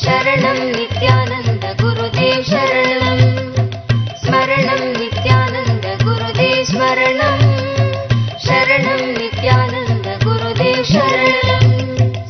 शरणं नित्यानन्द गुरुदेव शरणं स्मरणं नित्यानन्द गुरुदेव स्मरणं शरणं नित्यानन्द गुरुदेव शरणं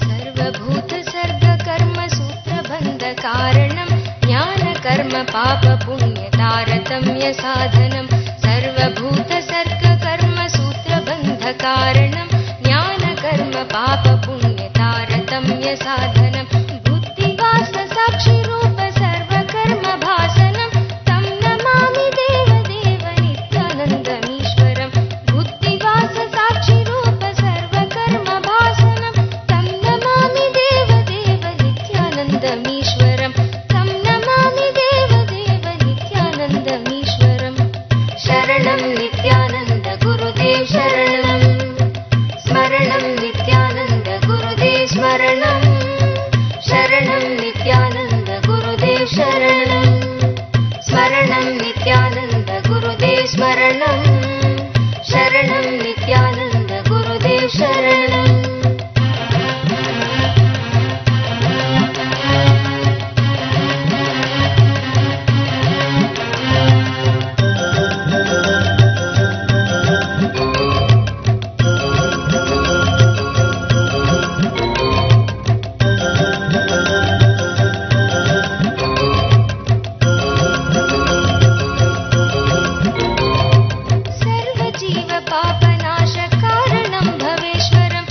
सर्वभूतसर्गकर्मसूत्रबन्धकारणं ज्ञानकर्म पापपुण्यतारतम्यसाधनं सर्वभूतसर्गकर्मसूत्रबन्धकारणं ज्ञानकर्म पापपुण्यतारतम्यसाधनं बुद्धिवाससाक्षिरूप सर्वकर्मभासनं तं नमामि देवदेव नित्यानन्दमीश्वरं बुद्धिवाससाक्षिरूप सर्वकर्मभासनं तं नमामि देवदेव नित्यानन्दमीश्वरं तं नमामि देवदेव नित्यानन्दमीश्वरं शरणं नित्यानन्द गुरुदेव शरणं स्मरणं नित्यानन्द गुरुदेव स्मरणं शरणं नित्यानन्द गुरुदेव शरणं स्मरणं नित्यानन्द गुरुदेव स्मरणं शरणं नित्यानन्द गुरुदेव शरणं सर्वजीवपापनाशकारणं भवेश्वरं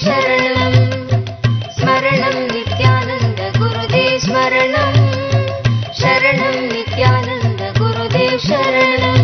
शरणं स्मरणं नित्यानन्द गुरुदेव स्मरणं शरणं नित्यानन्द गुरुदेव शरणं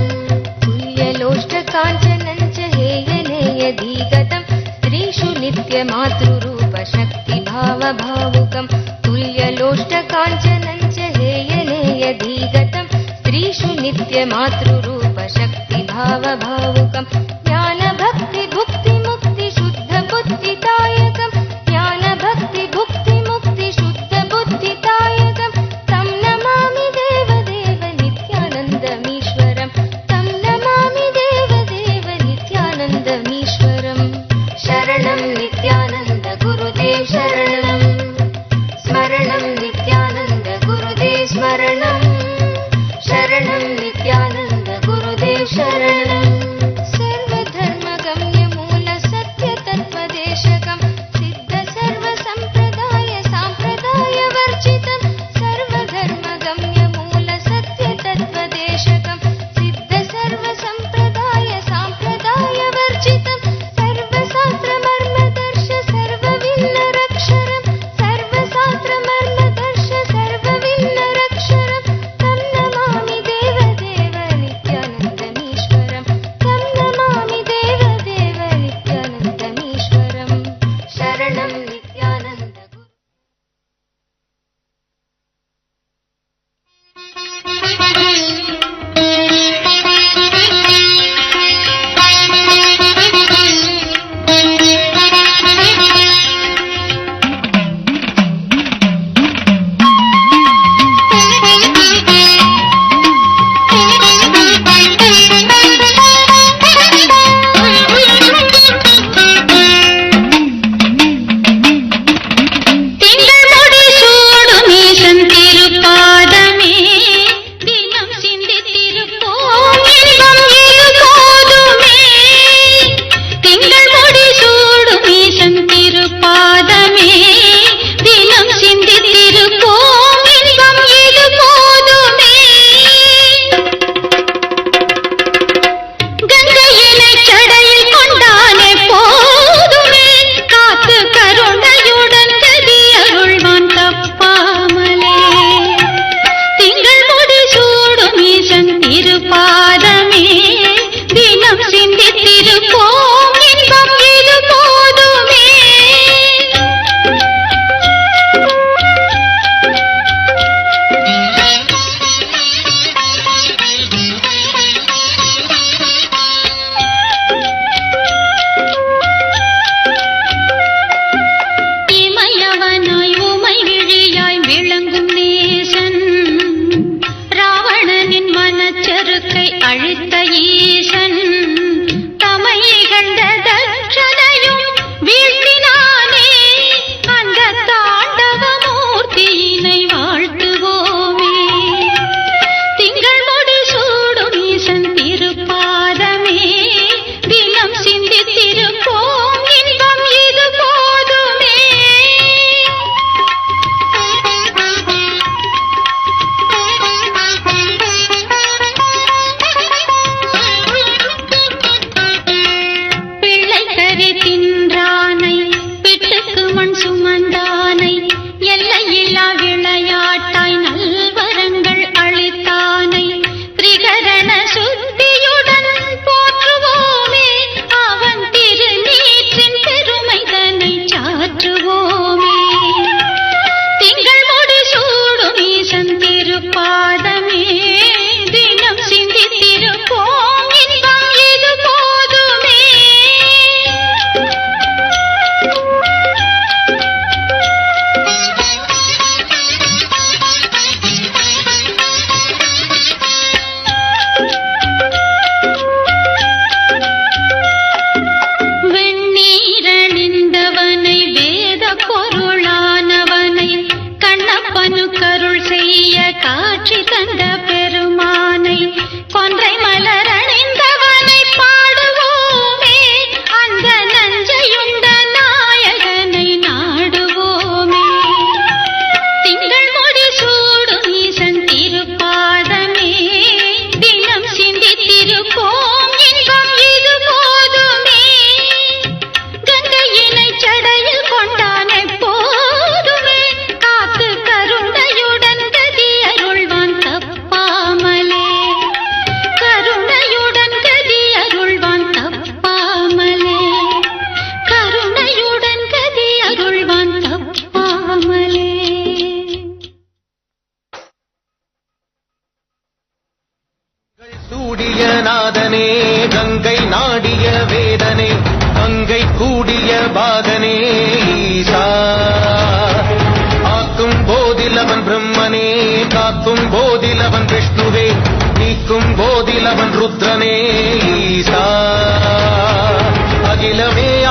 तुल्यलोष्टकाञ्चनं च हेयनेयधीगतं स्त्रीषु नित्यमातृरूप शक्तिभावभावुकं तुल्यलोष्टकाञ्चनं च हेयनेयधीगतं स्त्रीषु नित्यमातृरूप शक्तिभावभावुकं ज्ञानभक्तिभुक्तिमुक्तिशुद्धबुद्धिदायकं ज्ञानभक्तिभुक्तिमुक्तिशुद्धबुद्धिदायकं तं नमामि देवदेव नित्यानन्दमीश्वरं तं नमामि देवदेव नित्यानन्दमीश्वरं शरणं नित्यानन्द गुरुदेव शरणं स्मरणं नित्यानन्द गुरुदेव स्मरणं शरणं नित्यानन्द गुरुदेव शरणं सर्वधर्मगम्यमूलसत्यतत्त्वदेशकं सिद्धसर्वसम्प्रदाय साम्प्रदायवर्जितं सर्वधर्मगम्यमूलसत्यतत्त्वदेशकं सिद्धसर्वसम्प्रदाय साम्प्रदायवर्जितं सर्वशास्त्रमर्मदर्श सर्वविन्नरक्षरं सर्वशास्त्रमर्मदर्श सर्वविन्नरक्षरं तं नमामि देवदेव नित्यानन्दमीश्वरं तं नमामि देवदेव नित्यानन्दमीश्वरं शरणं नित्यानन्द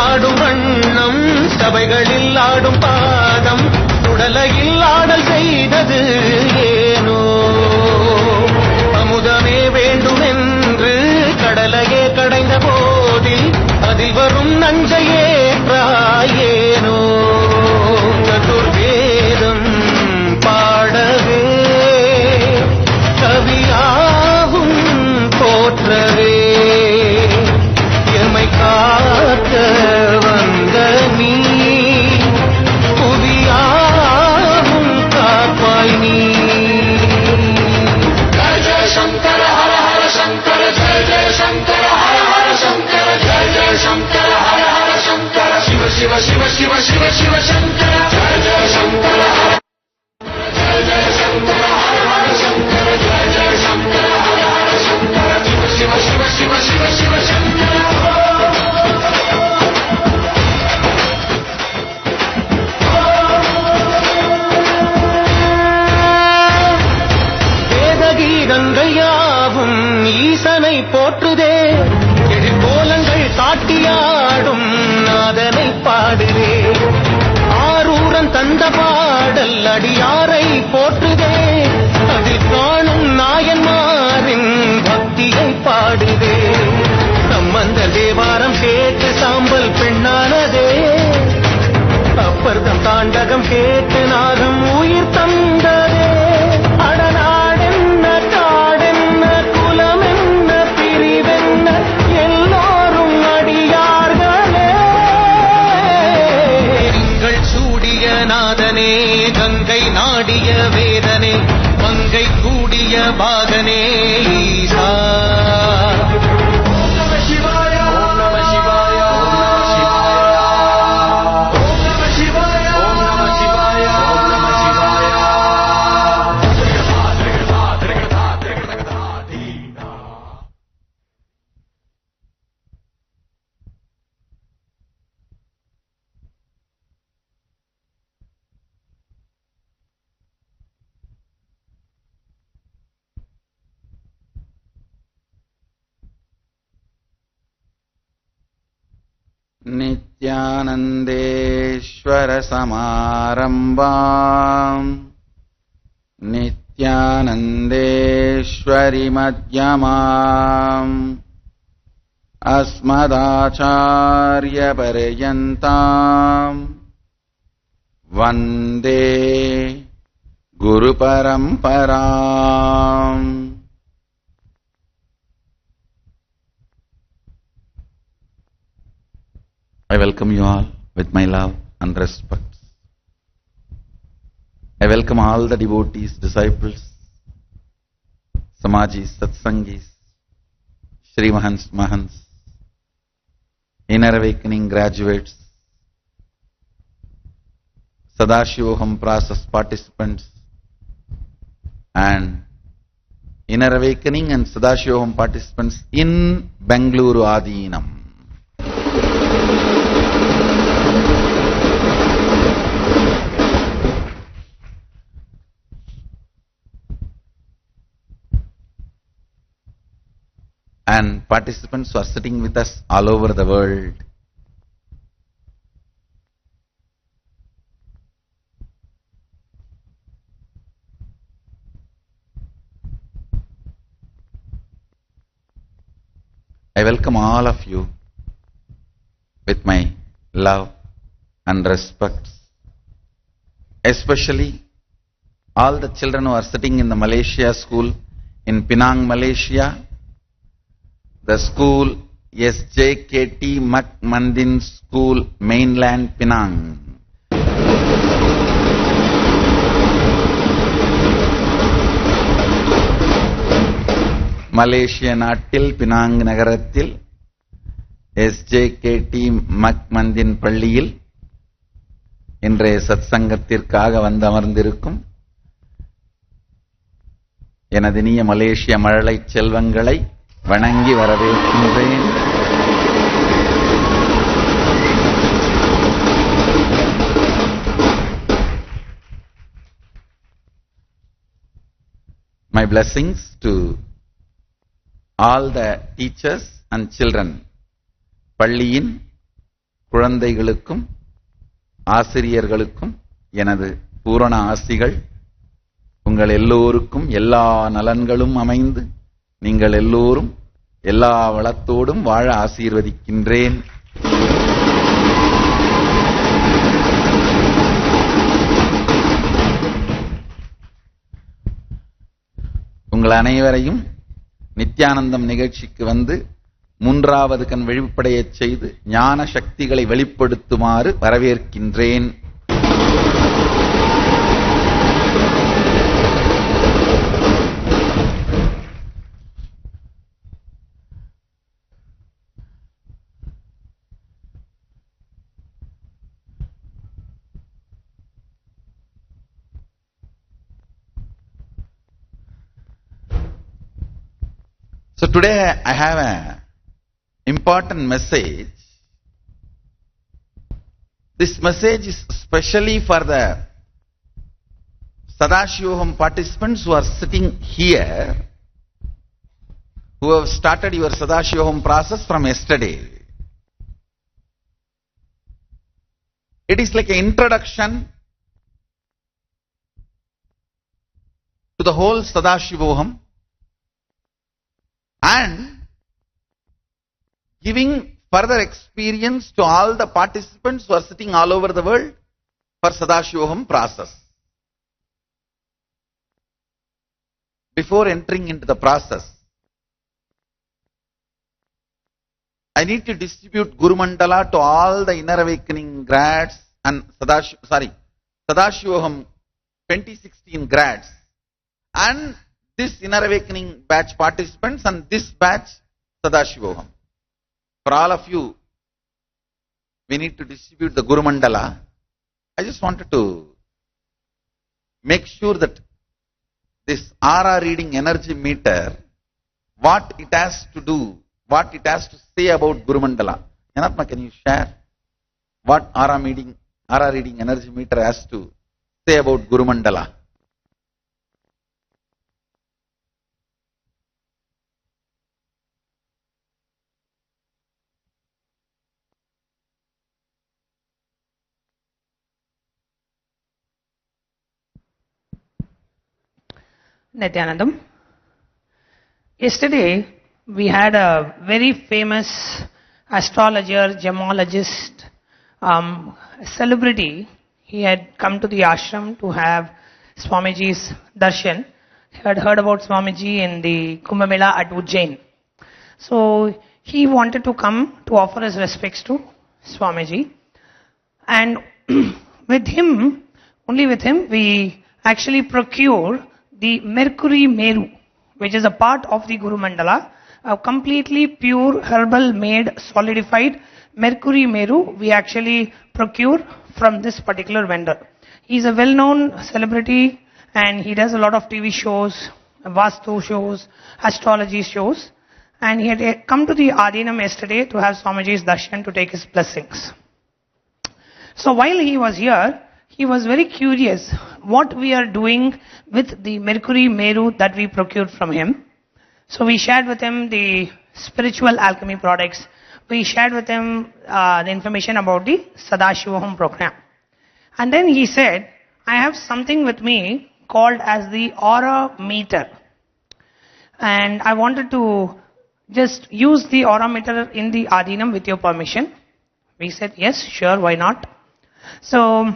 ஆடும் வண்ணம் சபைகளில் ஆடும் பாதம் உடலையில் ஆடல் செய்தது ஏனோ அமுதமே வேண்டுமென்று கடலையே கடைந்த போதில் அதில் வரும் நஞ்சையே ஏனோ சதுர்வேதம் பாடவே கவியாகும் போற்றவே எமை காக்க வந்த நீ புவியாகும் காப்பாய் நீ. ஜெய ஜெய சங்கர ஹர ஹர சங்கர ஜெய ஜெய சங்கர ஹர ஹர சங்கர ஜெய ஜெய சங்கர ஹர ஹர சங்கர சிவ சிவ சிவ சிவ சிவ சிவ சங்கர ஜெய ஜெய சங்கர ஹர ஜெய ஜெய சங்கர ஹர ஹர சங்கர ஜெய ஜெய சங்கர ஹர ஹர சங்கர சிவ சிவ சிவ சிவ சிவ சிவ சங்கர. வேதகீதங்கள் யாவும் ஈசனை போற்றுதே எழிற்கோலங்கள் காட்டியாடும் நாதனை பாடுதே ஆரூரன் தந்த பாடல் அடியாரை போற்றுதே அதில் காணும் நாயன்மாரின் பக்தியை பாடுதே சம்பந்த தேவாரம் கேட்டு சாம்பல் பெண்ணானதே அப்பர்தம் தாண்டகம் கேட்டு நாகம் உயிர் தந்ததே அடநாடென்ன காடென்ன குலமென்ன பிரிவென்ன எல்லோரும் அடியார்களே திங்கள் சூடிய நாதனே கங்கை நாடிய வேதனே மங்கை கூடிய பாகனே ஈசா. नित्यानन्देश्वर समारम्भाम् नित्यानन्देश्वरि मध्यमाम् अस्मदाचार्यपर्यन्ताम् वन्दे गुरुपरम्पराम्. I welcome you all with my love and respect. I welcome all the devotees, disciples, Samajis, Satsangis, Shri Mahants, Mahants, Inner Awakening graduates, Sadashivoham process participants, and Inner Awakening and Sadashivoham participants in Bengaluru Adinam. And participants who are sitting with us all over the world. I welcome all of you with my love and respect. Especially all the children who are sitting in the Malaysia school in Penang, Malaysia. The school SJKT Mak Mandin School, Mainland Penang. Malaysia நாட்டில் Penang நகரத்தில் SJKT Mak Mandin பள்ளியில் இன்றைய சத்சங்கத்திற்காக வந்து அமர்ந்திருக்கும் எனது இனிய மலேசிய மழலை செல்வங்களை வணங்கி வரவேற்கின்றேன். My blessings to all the teachers and children. பள்ளியின் குழந்தைகளுக்கும் ஆசிரியர்களுக்கும் எனது பூரண ஆசிகள். உங்கள் எல்லோருக்கும் எல்லா நலன்களும் அமைந்து நீங்கள் எல்லோரும் எல்லா வளத்தோடும் வாழ ஆசீர்வதிக்கின்றேன். உங்கள் அனைவரையும் நித்யானந்தம் நிகழ்ச்சிக்கு வந்து மூன்றாவது கண் விழிப்படையச் செய்து ஞான சக்திகளை வெளிப்படுத்துமாறு வரவேற்கின்றேன். So today I have an important message. This message is especially for the Sadashivoham participants who are sitting here, who have started your Sadashivoham process from yesterday. It is like an introduction to the whole Sadashivoham and giving further experience to all the participants who are sitting all over the world for Sadashivoham process. Before entering into the process, I need to distribute Guru Mandala to all the inner awakening grads and Sadashivoham 2016 grads and this inner awakening batch participants and this batch Sadashivoham. For all of you, we need to distribute the Guru Mandala. I just wanted to make sure that this aura reading energy meter, what it has to do, what it has to say about Guru Mandala. Yanatma, can you share what aura reading energy meter has to say about Guru Mandala? Nithyanandam. Yesterday, we had a very famous astrologer, gemologist, celebrity. He had come to the ashram to have Swamiji's darshan. He had heard about Swamiji in the Kumbh Mela at Ujjain. So, he wanted to come to offer his respects to Swamiji. And with him, only with him, we actually procure the Mercury Meru, which is a part of the Guru Mandala, a completely pure herbal made solidified Mercury Meru we actually procure from this particular vendor. He is a well-known celebrity and he does a lot of TV shows, Vastu shows, astrology shows, and he had come to the Adinam yesterday to have Swamiji's darshan to take his blessings. So while he was here, he was very curious what we are doing with the Mercury Meru that we procured from him. So we shared with him the spiritual alchemy products. We shared with him the information about the Sadashivoham program. And then he said, I have something with me called as the aura meter. And I wanted to just use the aura meter in the Adinam with your permission. We said, yes, sure, why not? So,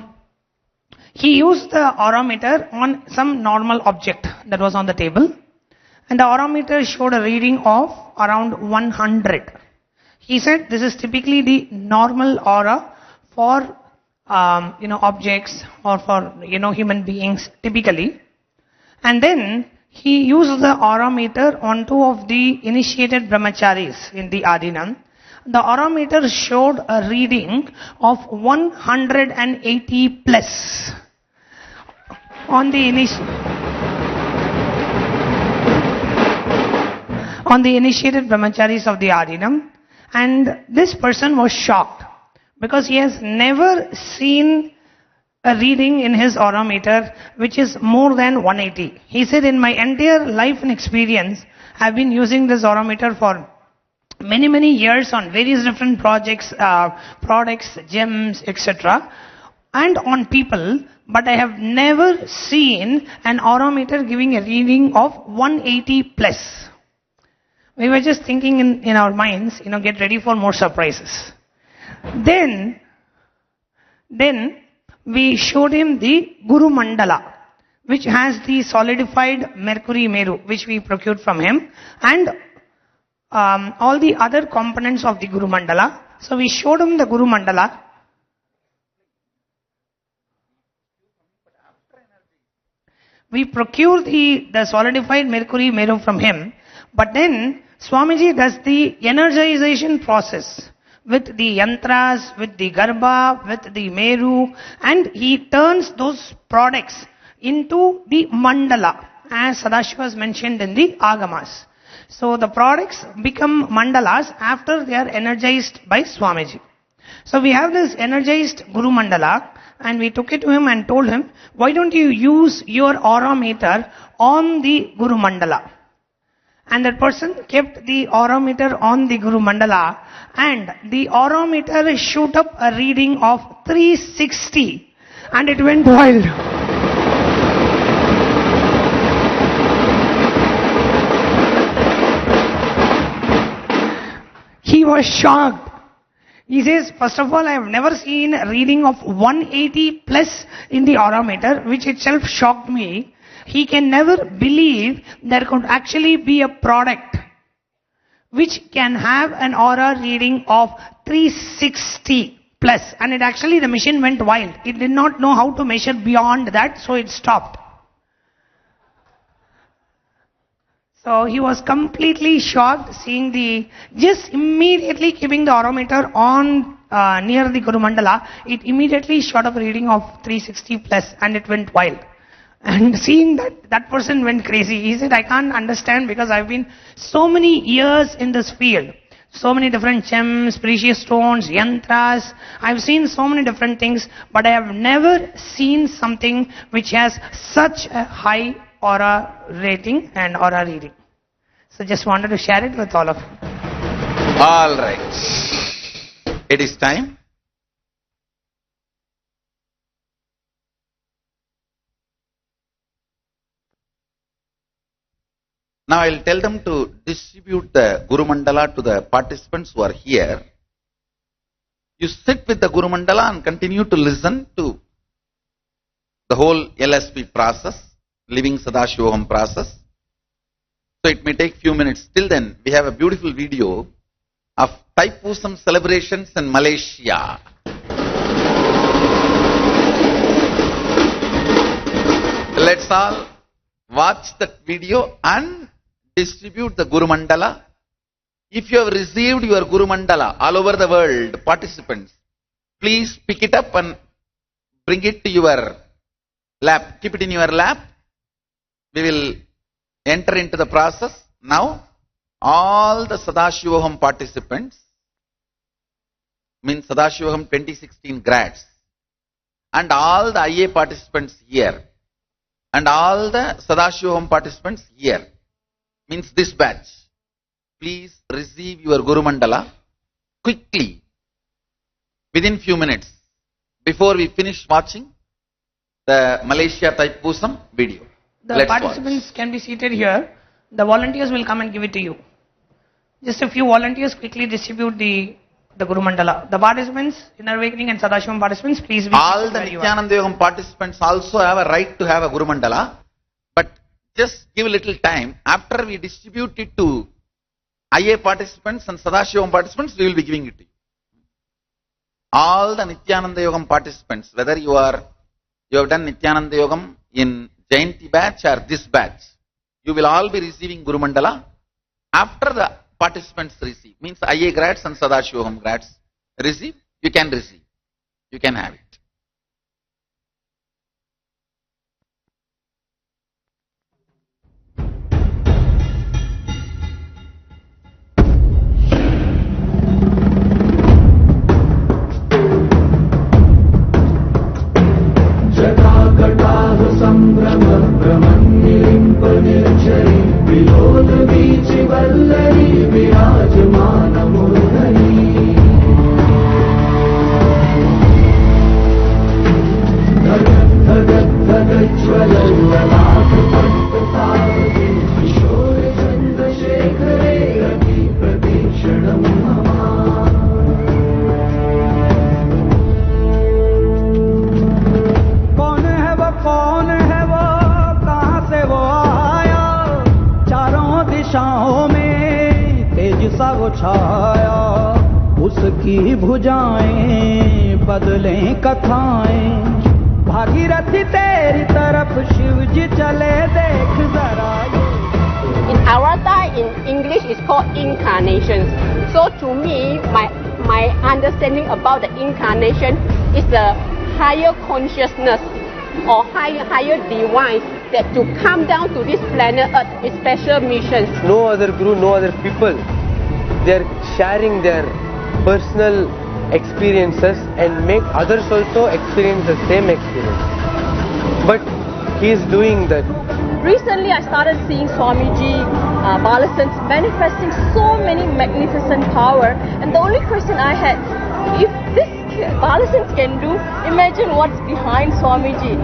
he used the aura meter on some normal object that was on the table. And the aura meter showed a reading of around 100. He said this is typically the normal aura for, objects or for, human beings typically. And then he used the aura meter on two of the initiated brahmacharis in the Adinam. The aura meter showed a reading of 180 plus on the initiated brahmacharis of the Adinam, and this person was shocked because he has never seen a reading in his aura meter which is more than 180. He said, in my entire life and experience, I've been using this aura meter for many years on various different projects, products, gems, etc., and on people, but I have never seen an aurameter giving a reading of 180 plus. We were just thinking in our minds, get ready for more surprises. Then we showed him the Guru Mandala, which has the solidified Mercury Meru, which we procured from him, and all the other components of the Guru Mandala. So we showed him the Guru Mandala. We procured the solidified Mercury Meru from him, but then Swamiji does the energization process with the yantras, with the garba, with the Meru, and he turns those products into the mandala, as Sadashiva has mentioned in the Agamas. So the products become mandalas after they are energized by Swamiji. So we have this energized Guru Mandala, and we took it to him and told him, why don't you use your aurameter on the Guru Mandala? And that person kept the aurameter on the Guru Mandala, and the aurameter shoot up a reading of 360, and it went wild. He was shocked. He says, first of all, I have never seen a reading of 180 plus in the aurameter, which itself shocked me. He can never believe there could actually be a product which can have an aura reading of 360 plus. And it actually, the machine went wild. It did not know how to measure beyond that, so it stopped. So he was completely shocked seeing just immediately keeping the aurameter on near the Guru Mandala, it immediately shot up a reading of 360 plus, and it went wild. And seeing that person went crazy. He said, I can't understand, because I've been so many years in this field. So many different gems, precious stones, yantras. I've seen so many different things, but I have never seen something which has such a high aura rating and aura reading. So just wanted to share it with all of you. All right. It is time. Now I'll tell them to distribute the Guru Mandala to the participants who are here. You sit with the Guru Mandala and continue to listen to the whole LSP process, living Sadashivoham process. So it may take few minutes. Till then, we have a beautiful video of Thaipusam celebrations in Malaysia. Let's all watch that video and distribute the Guru Mandala. If you have received your Guru Mandala all over the world, participants, please pick it up and bring it to your lap. Keep it in your lap. We will enter into the process. Now, all the Sadashivoham participants, means Sadashivoham 2016 grads, and all the IA participants here, and all the Sadashivoham participants here, means this batch, please receive your Guru Mandala quickly, within few minutes, before we finish watching the Malaysia Thaipusam video. The participants can be seated here. The volunteers will come and give it to you. Just a few volunteers quickly distribute the Guru Mandala. The participants, Inner Awakening and Sadashivam participants, please be all the Nithyananda Yogam participants also have a right to have a Guru Mandala, but just give a little time. After we distribute it to IA participants and Sadashivam participants, we will be giving it to you. All the Nithyananda Yogam participants, whether you have done Nithyananda Yogam in Jayanti batch or this batch, you will all be receiving Guru Mandala after the participants receive. Means IA grads and Sadashivoham grads receive, you can receive. You can have it. विलोल बीच वल्लरी विराजमान भुजाएं बदलें कथाएं भागीरथी तेरी तरफ शिव जी चले देख जरा In Avatar, in English, it's called incarnations. So to me, my understanding about the incarnation is the higher consciousness or higher divine that to come down to this planet Earth with special missions. No other guru, no other people. They're sharing their personal experiences and make others also experience the same experience. But he is doing that. Recently, I started seeing Swamiji, Balasants manifesting so many magnificent power. And the only question I had, if this Balasants can do, imagine what's behind Swamiji.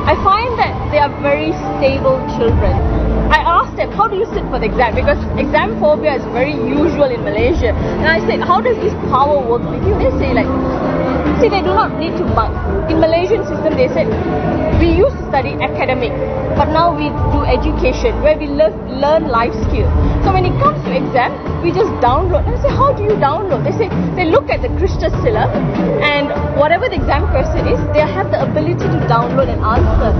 I find that they are very stable children. I asked them, how do you sit for the exam? Because exam phobia is very usual in Malaysia. And I said, how does this power work with you? They say like, see, they do not need to mug. In Malaysian system, they said, we used to study academic, but now we do education, where we learn life skills. So when it comes to exam, we just download. And I say, how do you download? They say, they look at the Krishna Sila, and whatever the exam question is, they have the ability to download and answer.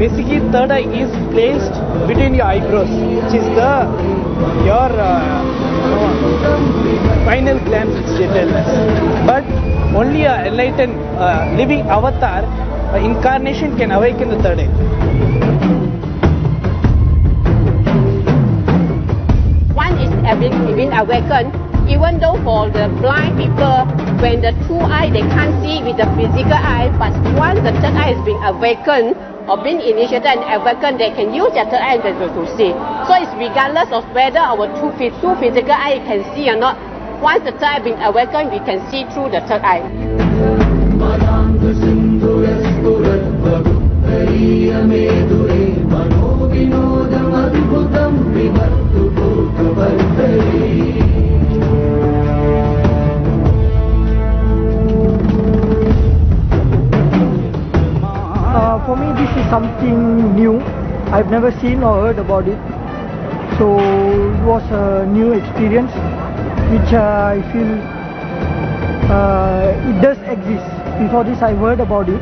Basically, third eye is placed between your eyebrows, which is your final glance, which they tell us. But only a enlightened living avatar incarnation can awaken the third eye. One is being awakened, even though for the blind people, when the two eye they can't see with the physical eye, but once the third eye has been awakened or been initiated and awakened, they can use their third eye to see. So it's regardless of whether our two physical eye can see or not. Once the third eye has been awakened, we can see through the third eye. For me, this is something new. I've never seen or heard about it. So it was a new experience, which I feel it does exist. Before this, I've heard about it,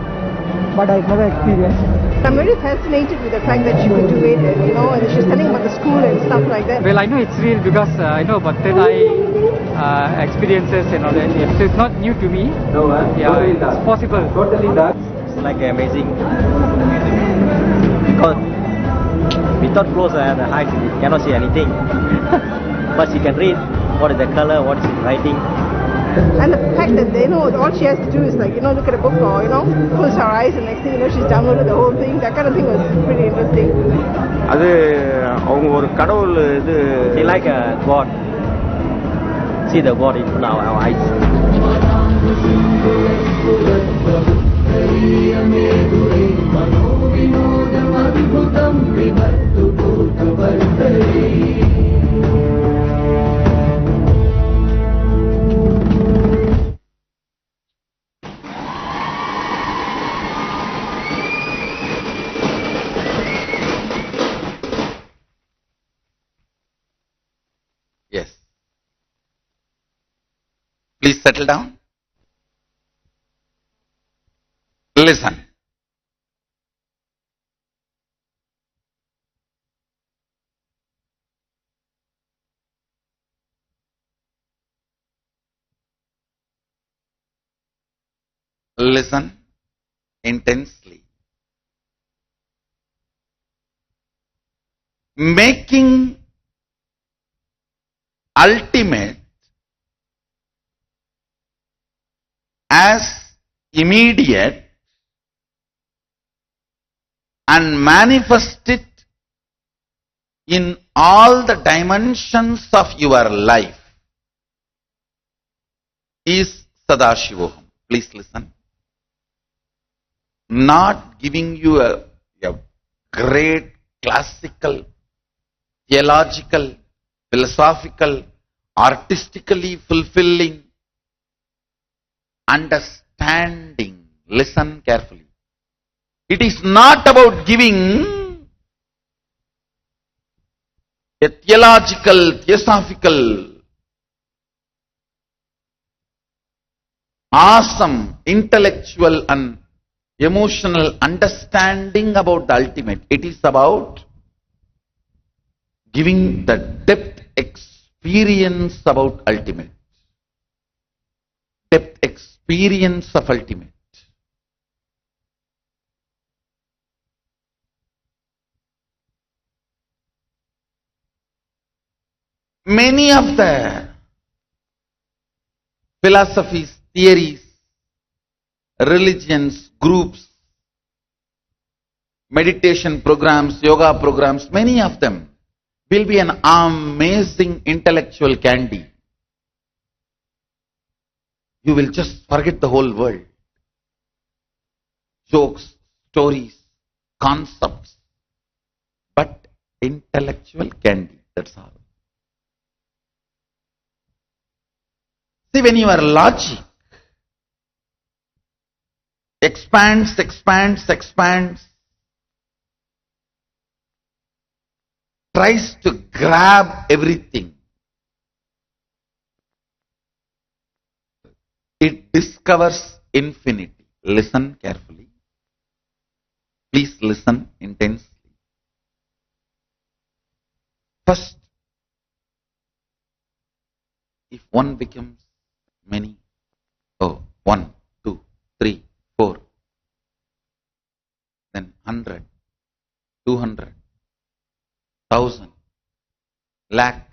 but I've never experienced it. I'm very fascinated with the fact that she could do it, and and she's telling about the school and stuff like that. Well, I know it's real because I know about third eye experiences and all that. So it's not new to me. No, yeah, it's possible. Totally that. It's like amazing. Because without clothes and eyes, you cannot see anything. But she can read what is the color, what is it writing. And the fact that all she has to do is look at a book or close her eyes and next thing she's downloaded the whole thing. That kind of thing was pretty interesting. She like a God. See the God in front of our eyes. Yes. Please settle down. Listen. Listen intensely. Making ultimate as immediate and manifest it in all the dimensions of your life is Sadashivoham. Please listen. Not giving you a great classical, theological, philosophical, artistically fulfilling understanding. Listen carefully. It is not about giving a theological, theosophical, awesome, intellectual and emotional understanding about the ultimate. It is about giving the depth experience about ultimate. Depth experience of ultimate. Many of the philosophies, theories, religions, groups, meditation programs, yoga programs, many of them will be an amazing intellectual candy. You will just forget the whole world. Jokes, stories, concepts, but intellectual candy, that's all. See, when your logic expands, tries to grab everything, it discovers infinity. Listen carefully. Please listen intensely. First, if one becomes many, 1, 2, 3, 4, then 100, 200, 1,000, lakh,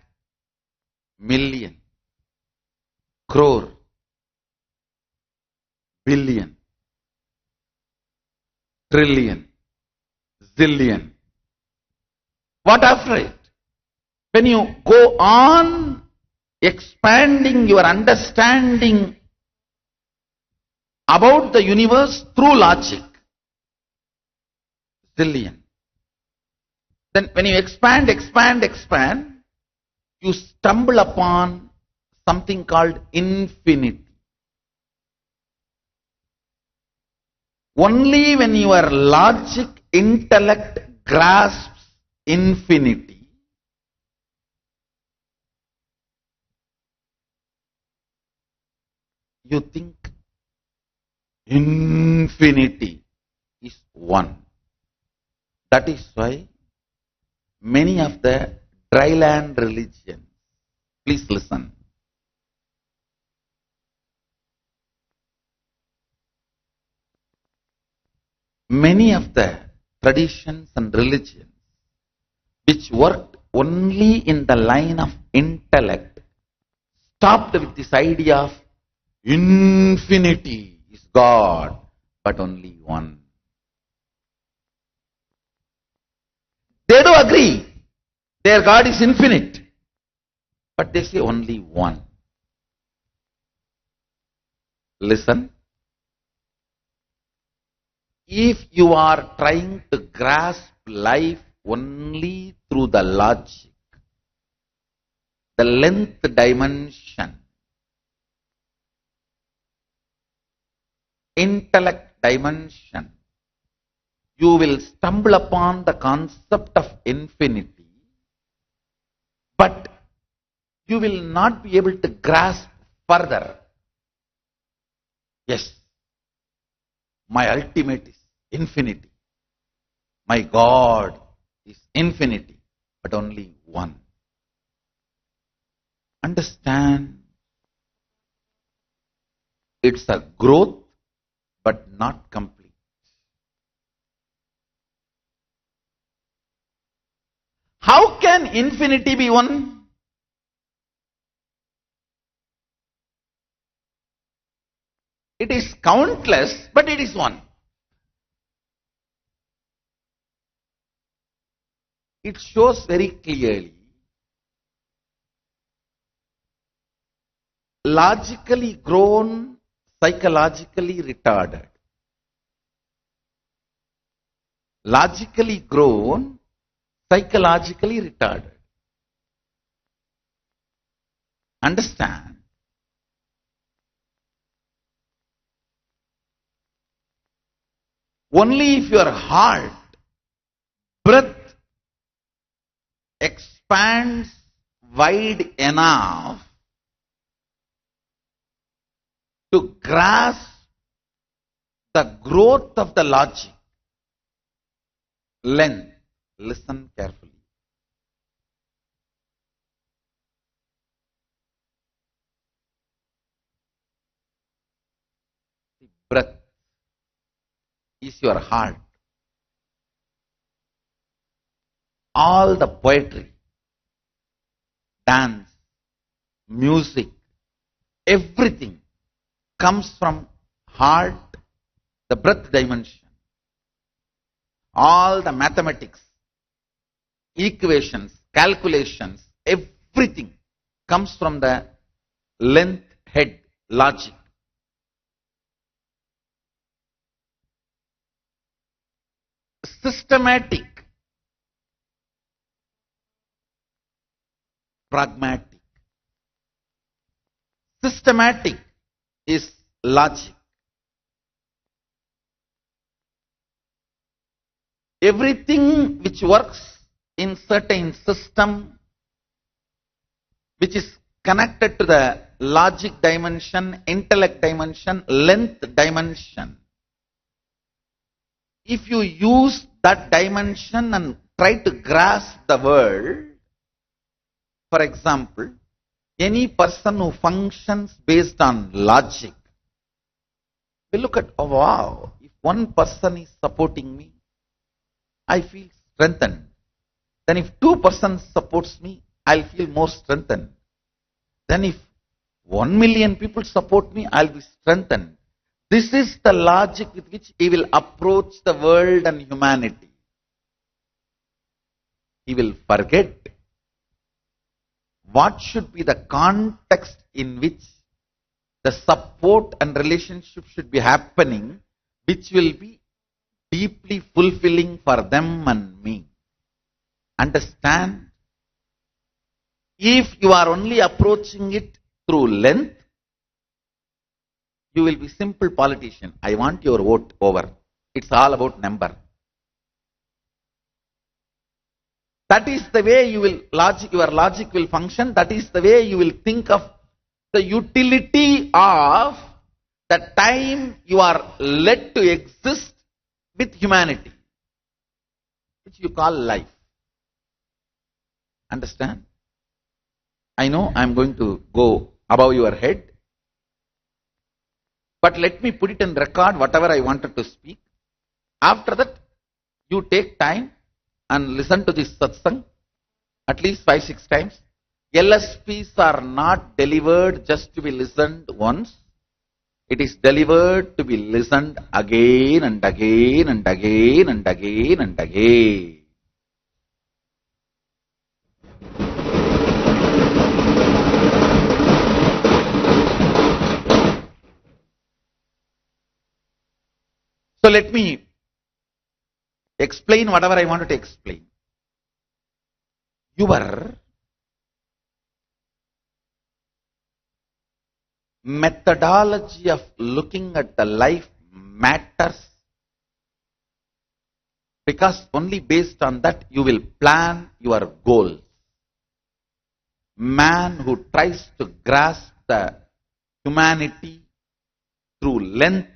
million, crore, billion, trillion, zillion. What after it? When you go on expanding your understanding about the universe through logic, zillion. Then when you expand, you stumble upon something called infinity. Only when your logic, intellect grasps infinity, you think infinity is one. That is why many of the dryland religions, please listen, many of the traditions and religions which worked only in the line of intellect stopped with this idea of infinity is God, but only one. They do agree their God is infinite, but they say only one. Listen. If you are trying to grasp life only through the logic, the length dimension, intellect dimension, you will stumble upon the concept of infinity, but you will not be able to grasp further. Yes, my ultimate is infinity. My God is infinity, but only one. Understand? It's a growth, but not complete. How can infinity be one? It is countless, but it is one. It shows very clearly, logically grown psychologically retarded. Logically grown, psychologically retarded. Understand? Only if your heart, breath expands wide enough to grasp the growth of the logic, length. Listen carefully. The breath is your heart. All the poetry, dance, music, everything comes from heart, the breath dimension. All the mathematics, equations, calculations, everything comes from the length head logic. Systematic, pragmatic. Systematic is logic. Everything which works in certain system, which is connected to the logic dimension, intellect dimension, length dimension, if you use that dimension and try to grasp the world, for example, any person who functions based on logic will look at, oh wow, if one person is supporting me, I feel strengthened. Then if 2 persons supports me, I'll feel more strengthened. Then if 1 million people support me, I'll be strengthened. This is the logic with which he will approach the world and humanity. He will forget what should be the context in which the support and relationship should be happening, which will be deeply fulfilling for them and me. Understand? If you are only approaching it through length, you will be simple politician. I want your vote over. It's all about number. That is the way you will your logic will function. That is the way you will think of the utility of the time you are led to exist with humanity, which you call life. Understand? I know I am going to go above your head, but let me put it in record, whatever I wanted to speak. After that, you take time and listen to this satsang at least 5-6 times. LSPs are not delivered just to be listened once. It is delivered to be listened again and again and again and again and again. So let me explain whatever I wanted to explain. Your methodology of looking at the life matters, because only based on that you will plan your goals. Man who tries to grasp the humanity through length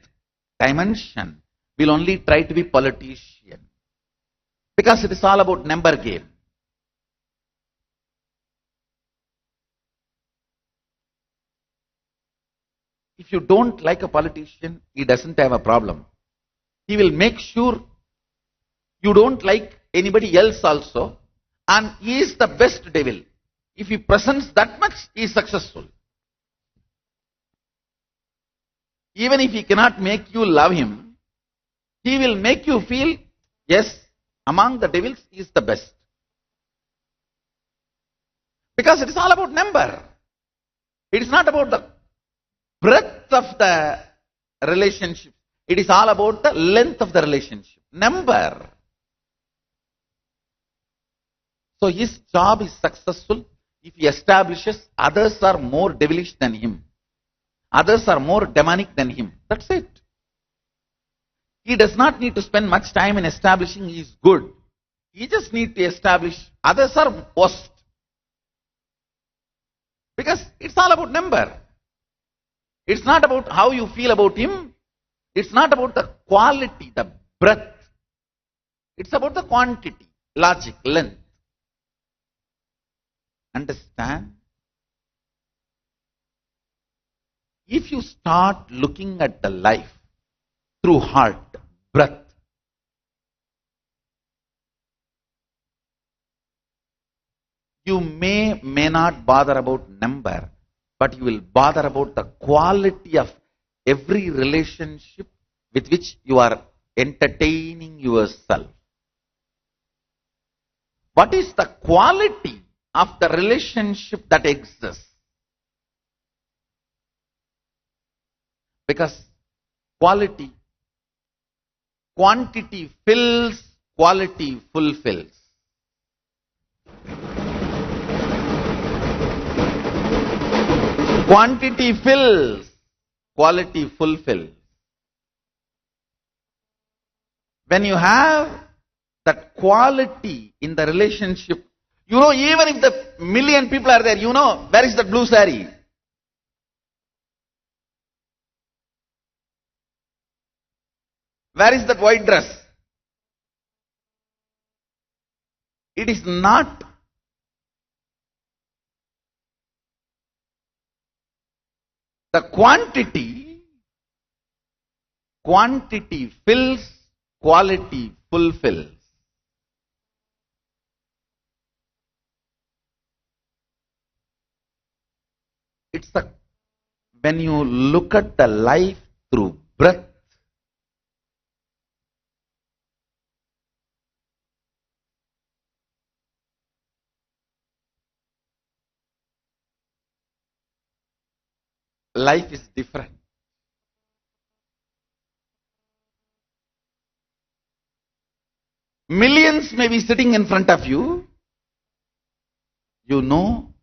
dimension will only try to be politician, because it is all about number game. If you don't like a politician, he doesn't have a problem. He will make sure you don't like anybody else also, and he is the best devil. If he presents that much, he is successful. Even if he cannot make you love him, he will make you feel, yes, among the devils, he is the best. Because it is all about number. It is not about the breadth of the relationship. It is all about the length of the relationship. Number. So his job is successful if he establishes others are more devilish than him. Others are more demonic than him. That's it. He does not need to spend much time in establishing he is good. He just needs to establish others are worst. Because it's all about number. It's not about how you feel about him. It's not about the quality, the breadth. It's about the quantity, logic, length. Understand? If you start looking at the life through heart, breath, you may not bother about number, but you will bother about the quality of every relationship with which you are entertaining yourself. What is the quality of the relationship that exists? Because quantity fills, quality fulfills. Quantity fills, quality fulfills. When you have that quality in the relationship, even if the million people are there, where is that blue saree? Where is that white dress? It is not the quantity. Quantity fills, quality fulfills. It's when you look at the life through breath, life is different. Millions may be sitting in front of you. You know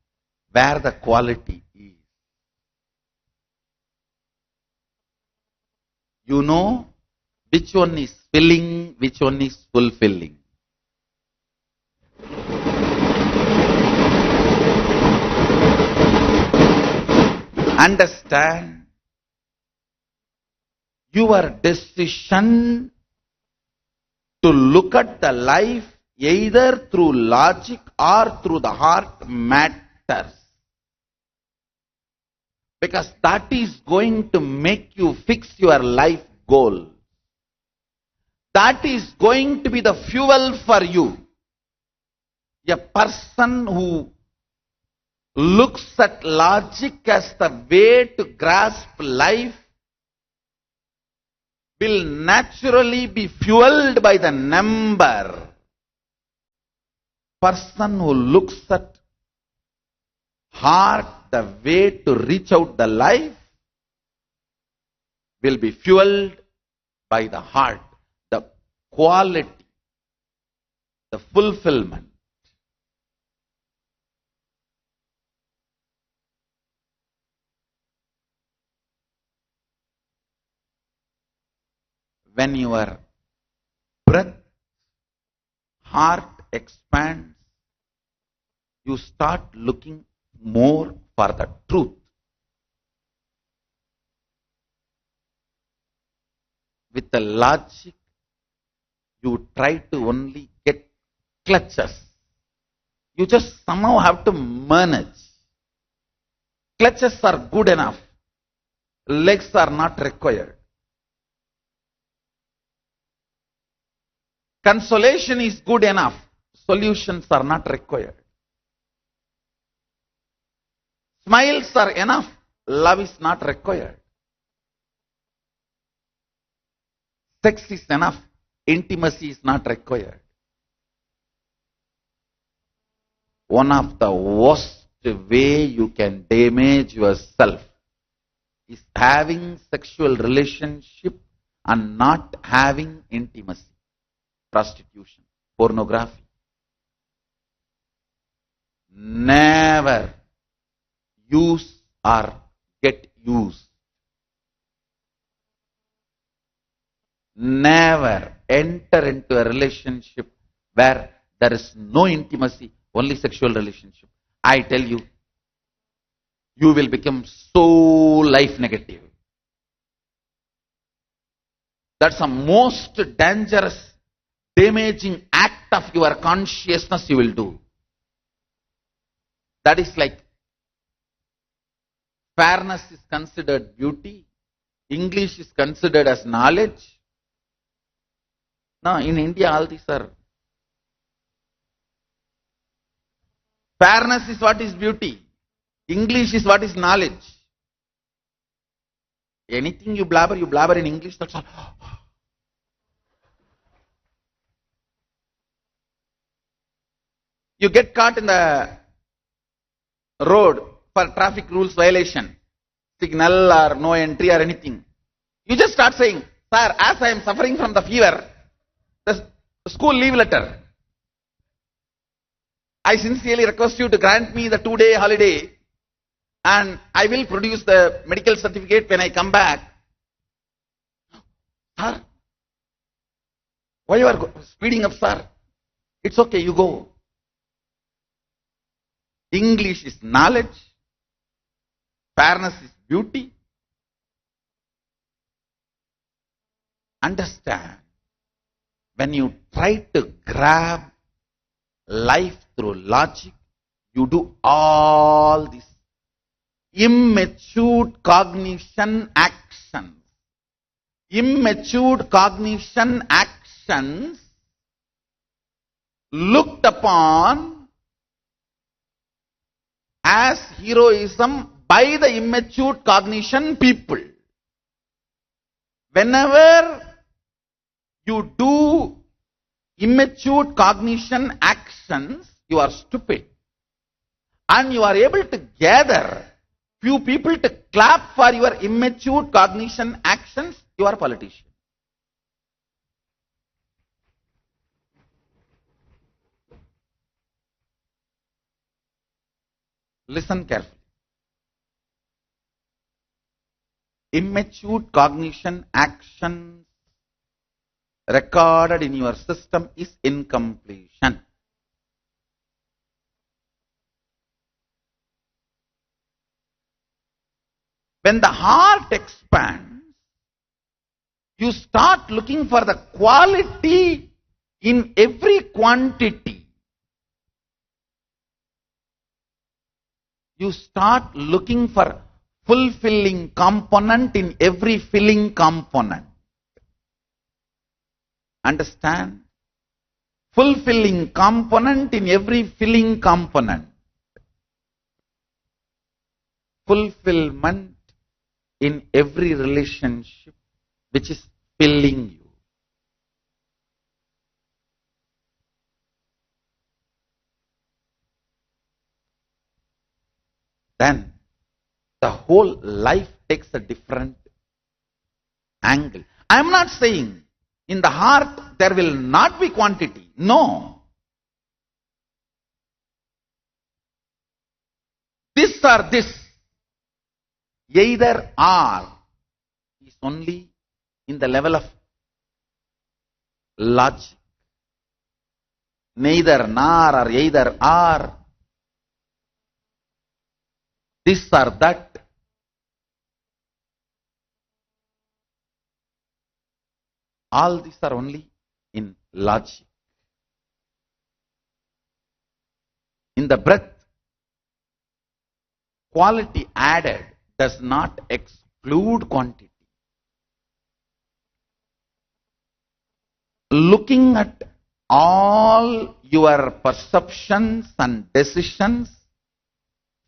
where the quality is. You know which one is filling, which one is fulfilling. Understand, your decision to look at the life either through logic or through the heart matters. Because that is going to make you fix your life goal. That is going to be the fuel for you. A person who looks at logic as the way to grasp life will naturally be fueled by the number. Person who looks at heart, the way to reach out the life, will be fueled by the heart, the quality, the fulfillment. When your breath, heart expands, you start looking more for the truth. With the logic, you try to only get clutches. You just somehow have to manage. Clutches are good enough. Legs are not required. Consolation is good enough. Solutions are not required. Smiles are enough. Love is not required. Sex is enough. Intimacy is not required. One of the worst way you can damage yourself is having sexual relationship and not having intimacy. Prostitution, pornography. Never use or get used. Never enter into a relationship where there is no intimacy, only sexual relationship. I tell you, you will become so life negative. That's the most dangerous, damaging act of your consciousness you will do. That is like fairness is considered beauty, English is considered as knowledge. No, in India all these are. Fairness is what is beauty. English is what is knowledge. Anything you blabber in English, that's all. You get caught in the road for traffic rules violation, signal or no entry or anything. You just start saying, sir, as I am suffering from the fever, the school leave letter. I sincerely request you to grant me the 2-day holiday and I will produce the medical certificate when I come back. Sir, why you are speeding up, sir? It's okay, you go. English is knowledge. Fairness is beauty. Understand, when you try to grab life through logic, you do all these immature cognition actions. Immature cognition actions looked upon as heroism by the immature cognition people. Whenever you do immature cognition actions, you are stupid. And you are able to gather few people to clap for your immature cognition actions, you are a politician. Listen carefully. Immature cognition actions recorded in your system is incompletion. When the heart expands, you start looking for the quality in every quantity. You start looking for fulfilling component in every filling component. Understand? Fulfilling component in every filling component. Fulfillment in every relationship which is filling you. Then the whole life takes a different angle. I am not saying in the heart there will not be quantity. No. This or this, either or, is only in the level of logic. Neither nor or either or. This or that. All these are only in logic. In the breath, quality added does not exclude quantity. Looking at all your perceptions and decisions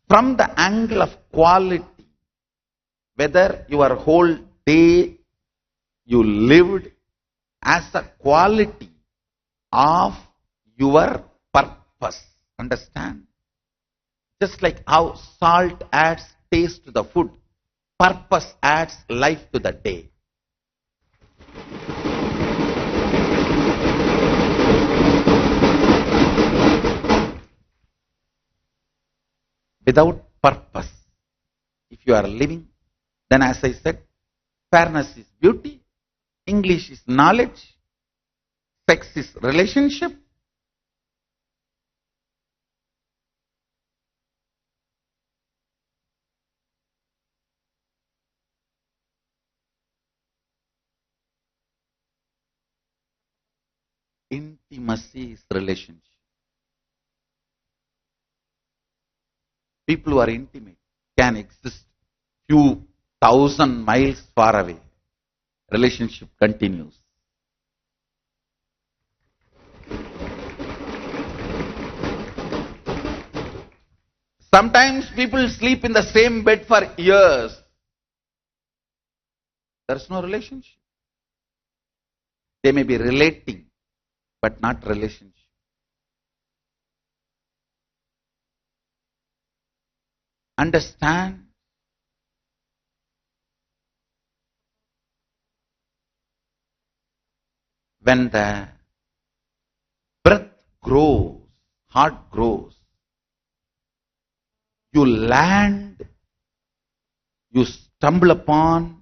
from the angle of quality, whether your whole day you lived as a quality of your purpose. Understand? Just like how salt adds taste to the food. purpose adds life to the day. Without purpose, if you are living, then as I said, fairness is beauty, English is knowledge, sex is relationship, intimacy is relationship. People who are intimate can exist few thousand miles far away. Relationship continues. Sometimes people sleep in the same bed for years. There is no relationship. They may be relating, but not relationship. Understand? When the breath grows, heart grows, you land, you stumble upon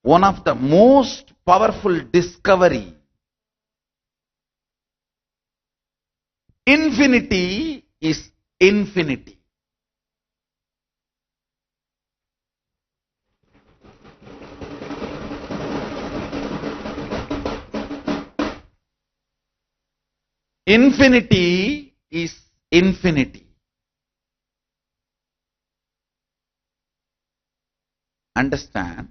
one of the most powerful discovery. Infinity is infinity. Infinity is infinity. Understand?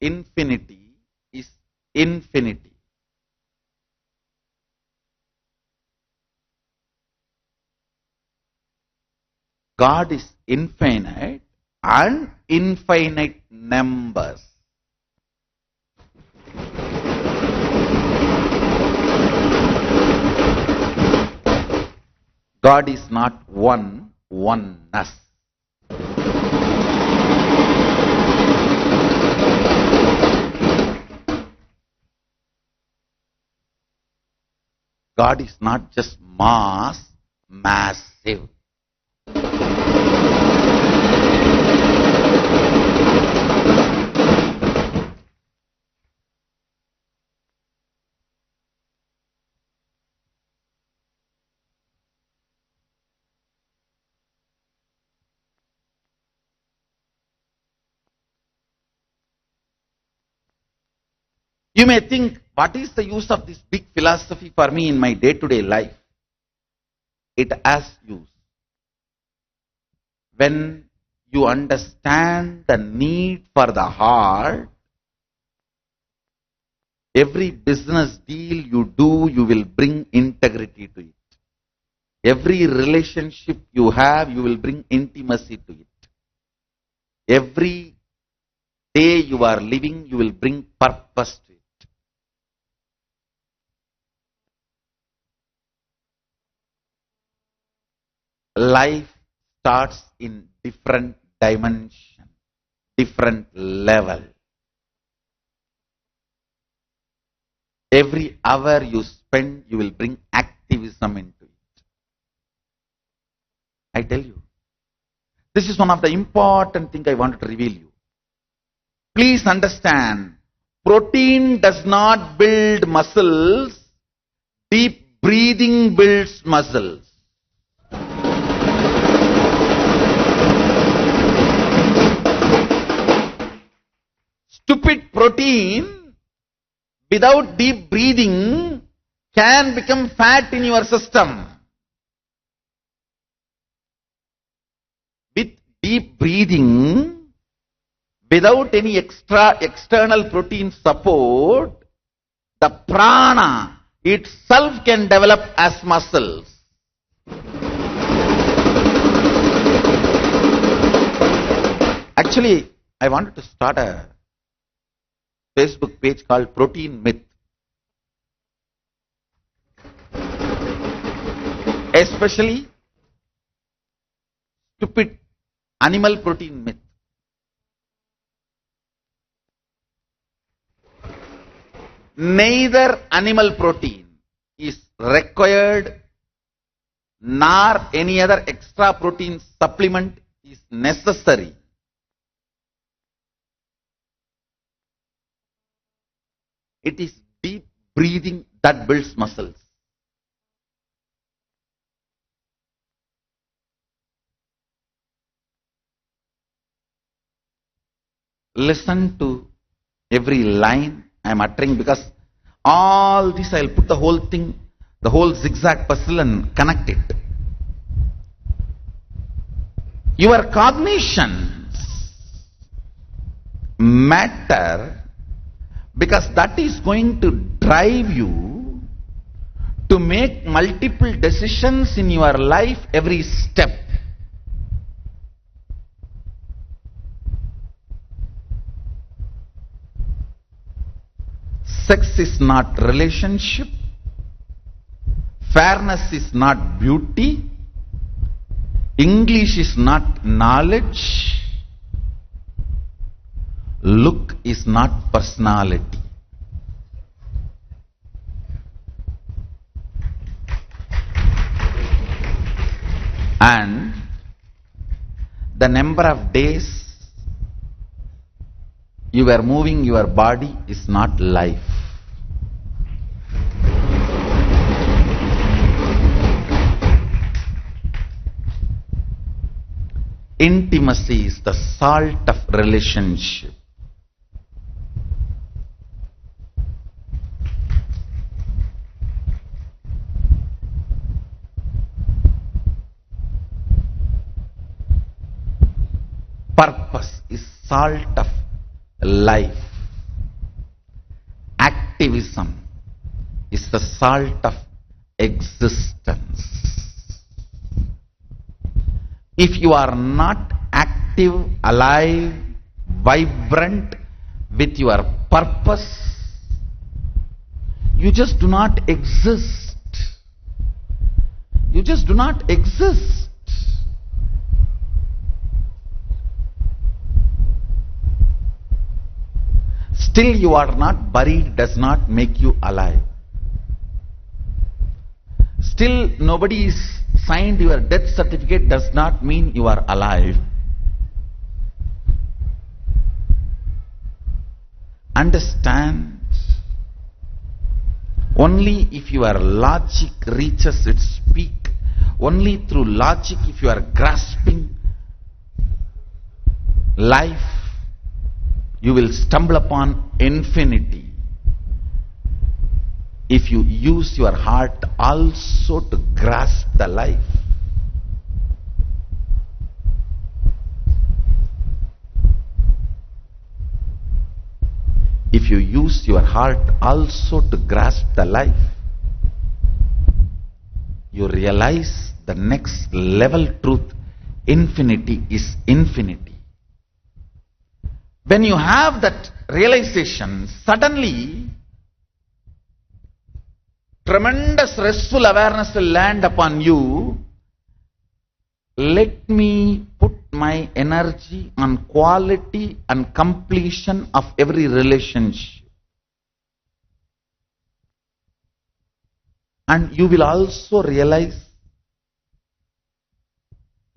Infinity is infinity. God is infinite and infinite numbers. God is not one, oneness. God is not just mass, massive. You may think, what is the use of this big philosophy for me in my day-to-day life? It has use. When you understand the need for the heart, every business deal you do, you will bring integrity to it. Every relationship you have, you will bring intimacy to it. Every day you are living, you will bring purpose to it. Life starts in different dimension, different level. Every hour you spend, you will bring activism into it. I tell you. This is one of the important things I wanted to reveal you. Please understand, protein does not build muscles, deep breathing builds muscles. Stupid protein without deep breathing can become fat in your system. With deep breathing, without any external protein support, the prana itself can develop as muscles. Actually, I wanted to start a Facebook page called Protein Myth. Especially stupid animal protein myth. neither animal protein is required nor any other extra protein supplement is necessary. It is deep breathing that builds muscles. Listen to every line I am uttering, because all this I will put the whole thing, the whole zigzag puzzle, and connect it. Your cognitions matter because that is going to drive you to make multiple decisions in your life every step. Sex is not relationship. Fairness is not beauty. English is not knowledge. Look is not personality. And the number of days you are moving your body is not life. Intimacy is the salt of relationship. Purpose is salt of life. Activism is the salt of existence. If you are not active, alive, vibrant with your purpose, you just do not exist. You just do not exist. Still you are not buried does not make you alive. Still nobody is signed your death certificate does not mean you are alive. Understand, only if your logic reaches its peak, only through logic, if you are grasping life, you will stumble upon infinity. If you use your heart also to grasp the life. If you use your heart also to grasp the life, you realize the next level truth, infinity is infinity. When you have that realization, suddenly tremendous restful awareness will land upon you. Let me put my energy on quality and completion of every relationship. And you will also realize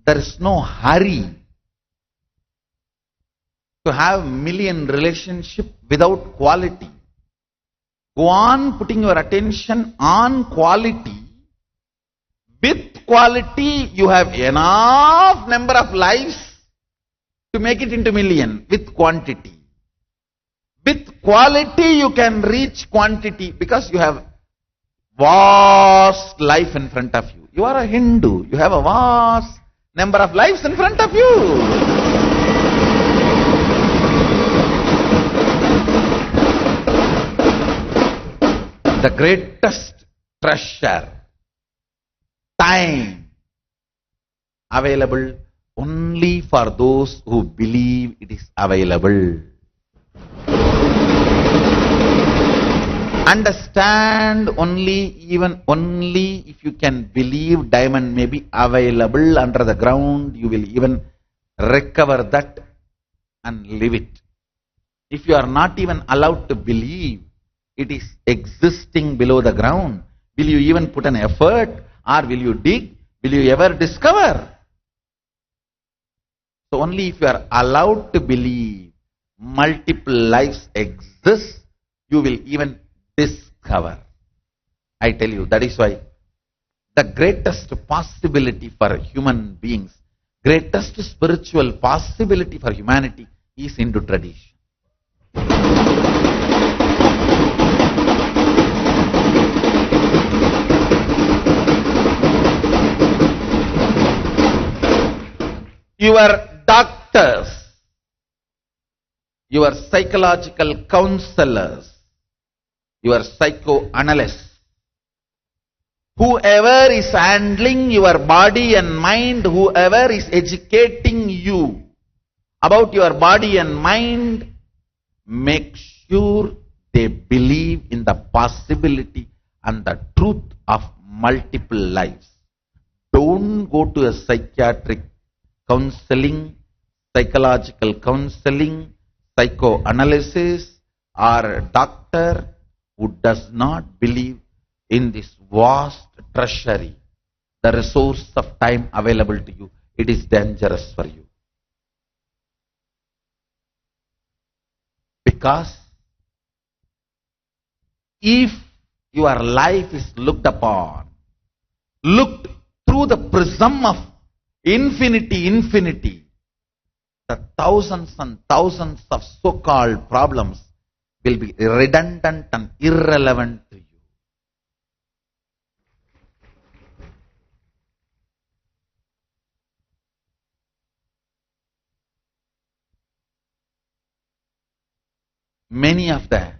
there is no hurry to have million relationship without quality. Go on putting your attention on quality. With quality, you have enough number of lives to make it into million. With quantity. With quality, you can reach quantity because you have vast life in front of you. You are a Hindu. You have a vast number of lives in front of you. The greatest treasure, time, available only for those who believe it is available. Understand, only if you can believe diamond may be available under the ground, you will even recover that and live it. If you are not even allowed to believe, it is existing below the ground. Will you even put an effort, or will you dig? Will you ever discover? So only if you are allowed to believe multiple lives exist, you will even discover. I tell you, that is why the greatest possibility for human beings, greatest spiritual possibility for humanity is Hindu tradition. Your doctors, your psychological counselors, your psychoanalysts, whoever is handling your body and mind, whoever is educating you about your body and mind, make sure they believe in the possibility and the truth of multiple lives. Don't go to a psychiatric counseling, psychological counseling, psychoanalysis, or a doctor who does not believe in this vast treasury, the resource of time available to you. It is dangerous for you. Because if your life is looked upon, looked through the prism of infinity, the thousands and thousands of so-called problems will be redundant and irrelevant to you. Many of the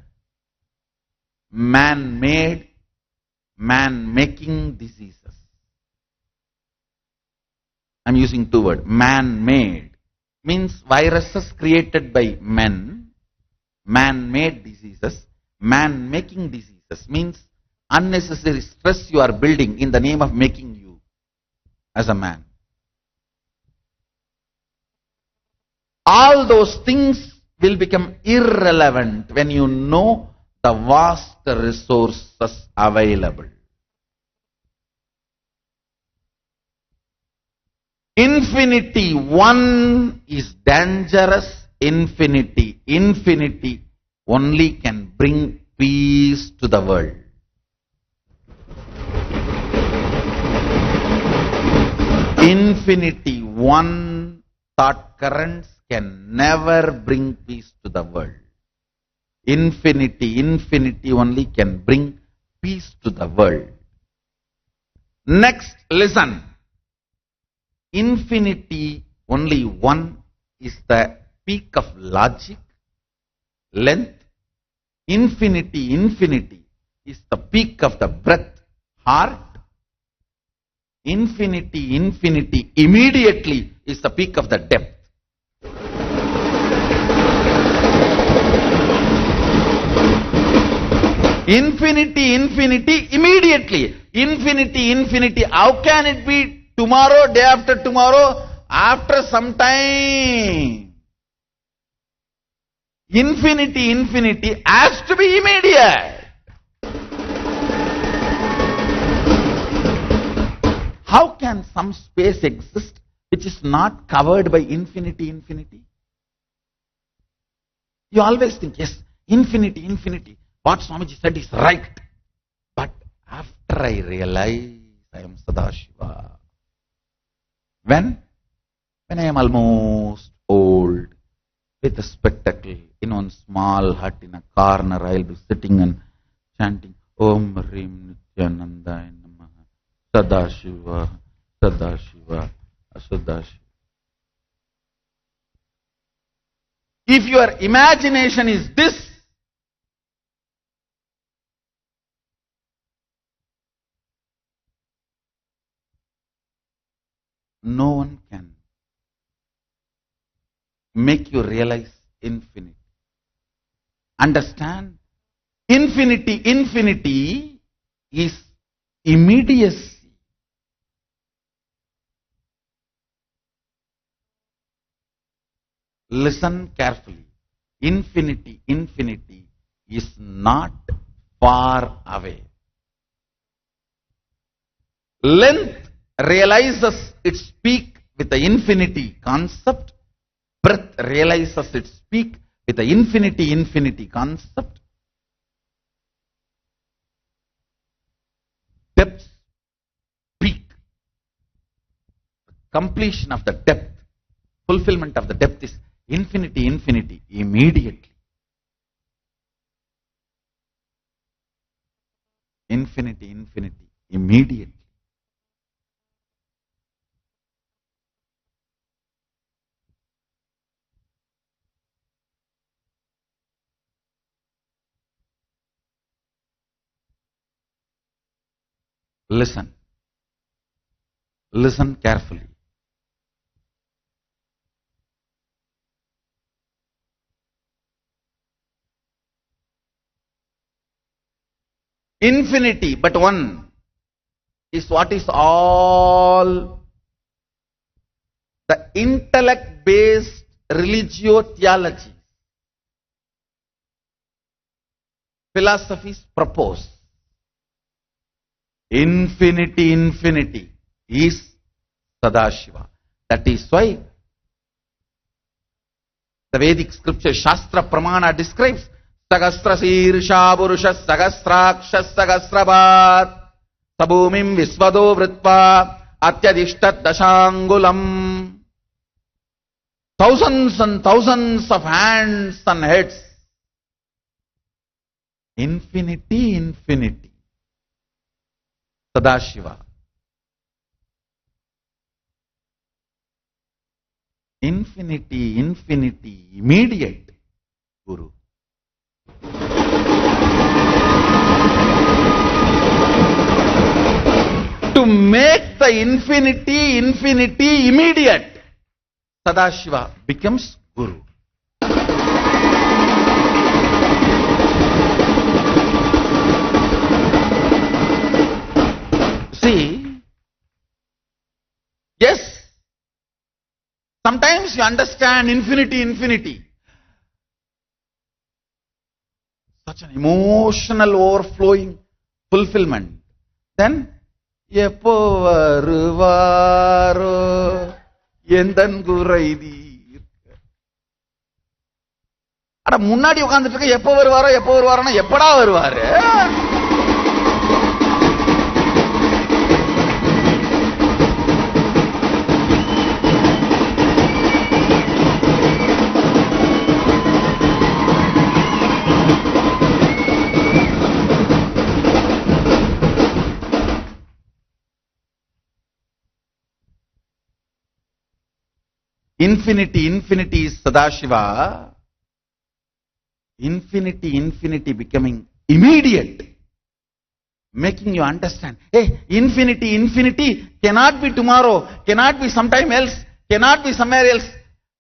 man-made, man-making diseases. I'm using two words. Man-made means viruses created by men. Man-made diseases. Man-making diseases means unnecessary stress you are building in the name of making you as a man. All those things will become irrelevant when you know the vast resources available. Infinity one is dangerous. Infinity only can bring peace to the world. Infinity one thought currents can never bring peace to the world. Infinity only can bring peace to the world. Next, listen. Infinity only one is the peak of logic, length. Infinity is the peak of the breadth, heart. Infinity immediately is the peak of the depth. Infinity immediately. Infinity, how can it be tomorrow, day after tomorrow, after some time? Infinity has to be immediate. How can some space exist which is not covered by infinity? You always think, yes, infinity. What Swamiji said is right. But after I realize I am Sadashiva, when I am almost old, with a spectacle, in one small hut in a corner, I will be sitting and chanting, Om Rim Nithyananda Namaha, Sadashiva, Sadashiva. If your imagination is this, no one can make you realize infinity. Understand? Infinity is immediacy. Listen carefully. Infinity is not far away. Length realizes its peak with the infinity concept. Breadth realizes its peak with the infinity concept. Depth, peak, completion of the depth, fulfillment of the depth is infinity, immediately. Infinity, immediately. Listen. Listen carefully. Infinity but one is what is all the intellect-based religio-theology philosophies propose. Infinity is Sadashiva. That is why the Vedic scripture Shastra Pramana describes Sagastra Sirsha Purusha Sagastraksha Sagasrabat Sabhumim Visvado Vritva Atyadishtat Dashangulam. Thousands and thousands of hands and heads. Infinity. Sadashiva. Infinity, immediate Guru. To make the infinity immediate, Sadashiva becomes Guru. See, yes, sometimes you understand infinity. Such an emotional overflowing fulfillment. Then, எப்போ வருவாரோ எந்தன் குறை தீர்க்க. அட முன்னாடி உட்கார்ந்துட்டு இருக்க எப்போ வருவாரோன்னா எப்படா வருவாரு? Infinity is Sadashiva. Infinity becoming immediate. Making you understand. Hey, infinity cannot be tomorrow, cannot be sometime else, cannot be somewhere else.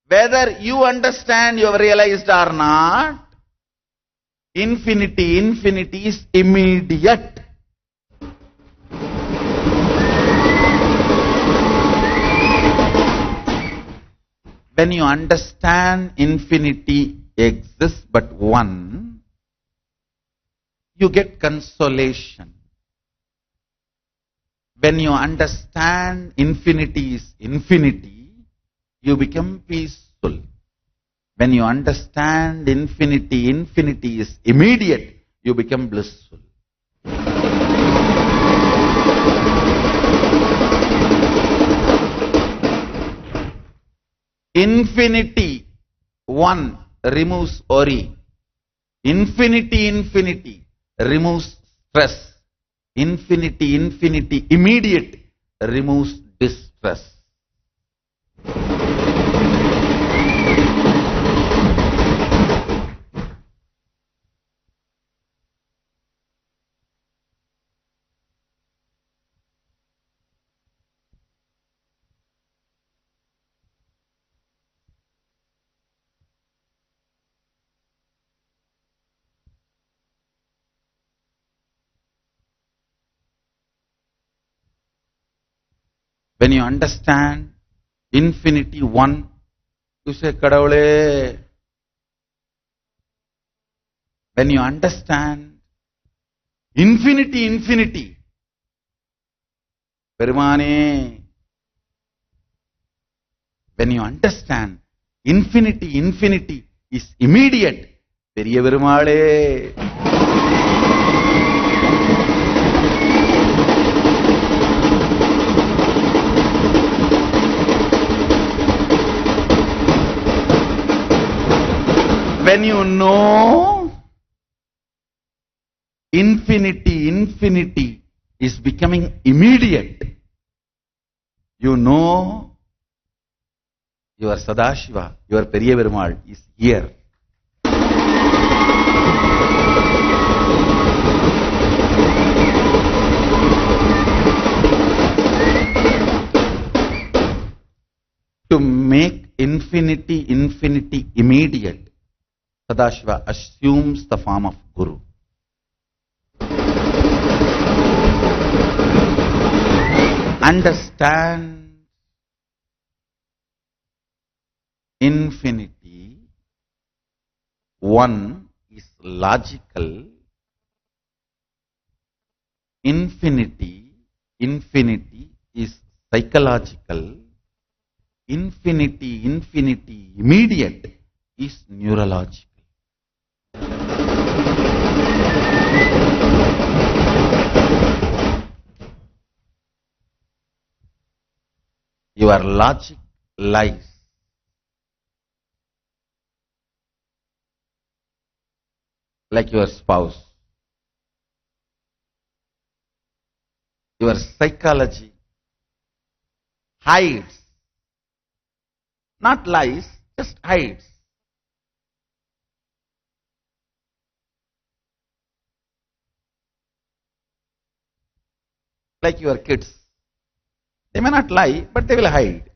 Whether you understand, you have realized or not, infinity is immediate. When you understand infinity exists but one, you get consolation. When you understand infinity is infinity, you become peaceful. When you understand infinity is immediate, you become blissful. Infinity, one, removes worry. Infinity, removes stress. Infinity, immediate, removes distress. When you understand infinity one, you say, Kadavale. When you understand Infinity, infinity. Perumane. When you understand, infinity, infinity is immediate. Periya Perumale. When you know infinity, infinity is becoming immediate, you know your Sadashiva, your Periya Perumal is here. To make infinity, infinity immediate, Sadashiva assumes the form of Guru. Understand infinity. One is logical. Infinity, infinity is psychological. Infinity, infinity, immediate is neurological. Your logic lies. Like your spouse. Your psychology hides. Not lies, just hides. Like your kids. They may not lie, but they will hide.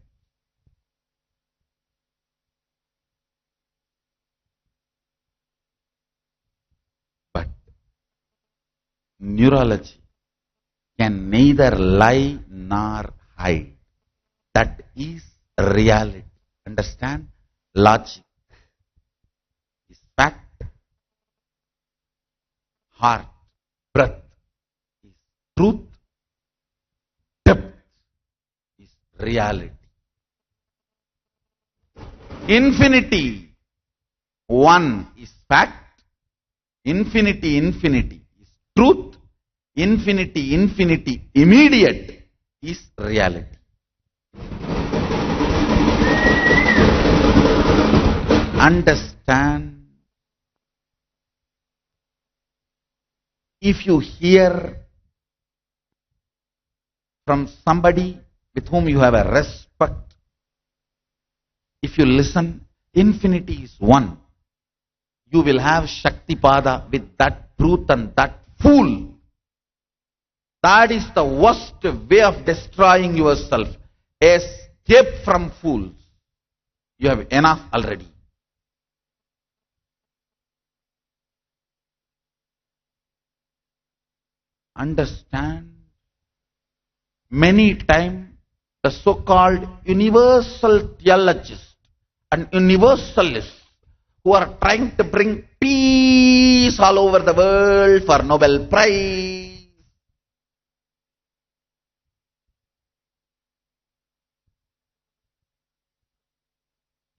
But neurology can neither lie nor hide. That is reality. Understand? Logic is fact. Heart, breath is truth. Depth is reality. Infinity, one is fact. Infinity, infinity is truth. Infinity, infinity, immediate is reality. Understand. If you hear from somebody with whom you have a respect, if you listen, infinity is one. You will have Shaktipada with that truth and that fool. That is the worst way of destroying yourself. Escape from fools. You have enough already. Understand? Many times the so-called universal theologists and universalists who are trying to bring peace all over the world for Nobel Prize,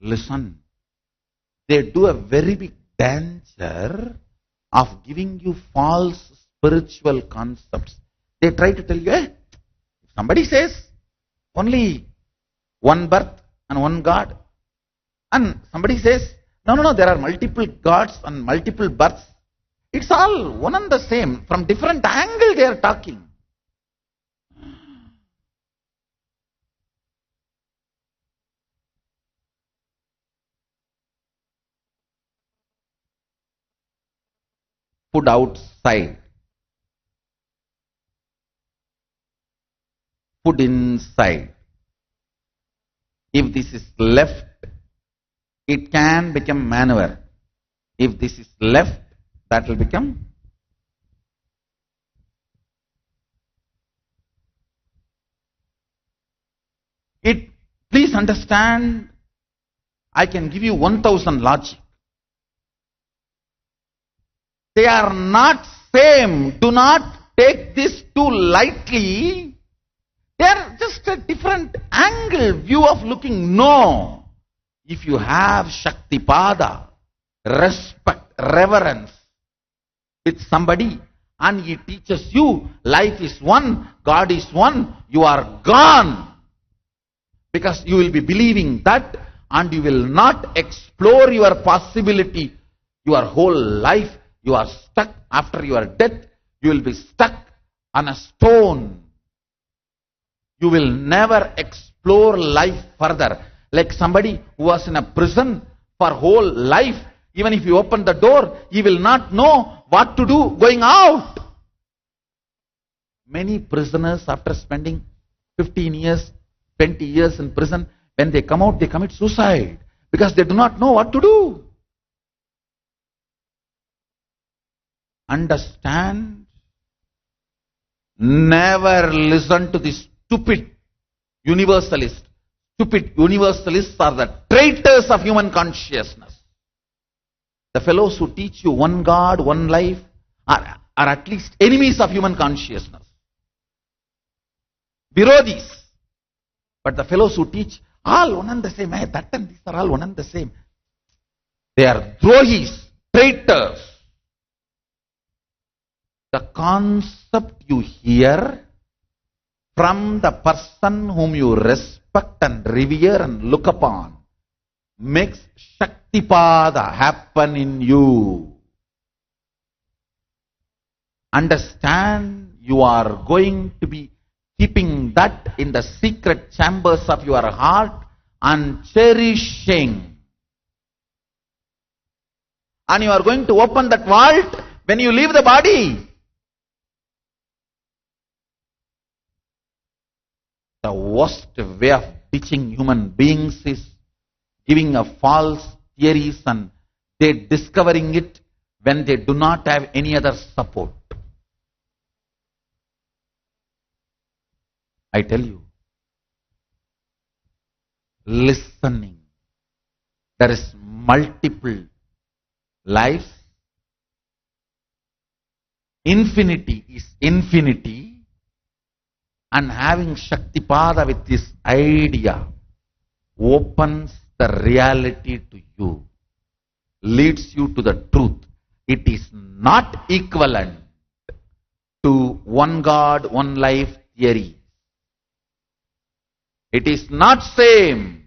listen, they do a very big danger of giving you false spiritual concepts. They try to tell you, if somebody says only one birth and one God, and somebody says, no, there are multiple gods and multiple births, it's all one and the same. From different angle they are talking. Food outside, food inside. If this is left, it can become manure. If this is left, that will become it. Please understand, I can give you 1000 logic. They are not fame. Do not take this too lightly. They are just a different angle, view of looking. No. If you have Shaktipada, respect, reverence with somebody, and he teaches you life is one, God is one, you are gone. Because you will be believing that, and you will not explore your possibility. Your whole life, you are stuck. After your death, you will be stuck on a stone. You will never explore life further. Like somebody who was in a prison for whole life, even if you open the door, he will not know what to do going out. Many prisoners, after spending 15 years, 20 years in prison, when they come out, they commit suicide because they do not know what to do. Understand? Never listen to the stupid universalists. Stupid universalists are the traitors of human consciousness. The fellows who teach you one God, one life are at least enemies of human consciousness. Virodhis. But the fellows who teach all one and the same, that and these are all one and the same, they are drohis, traitors. The concept you hear from the person whom you respect and revere and look upon makes Shaktipada happen in you. Understand, you are going to be keeping that in the secret chambers of your heart and cherishing. And you are going to open that vault when you leave the body. The worst way of teaching human beings is giving a false theories and they discovering it when they do not have any other support. I tell you, listening. There is multiple lives. Infinity is infinity. And having Shaktipada with this idea opens the reality to you, leads you to the truth. It is not equivalent to one God, one life theory. It is not same.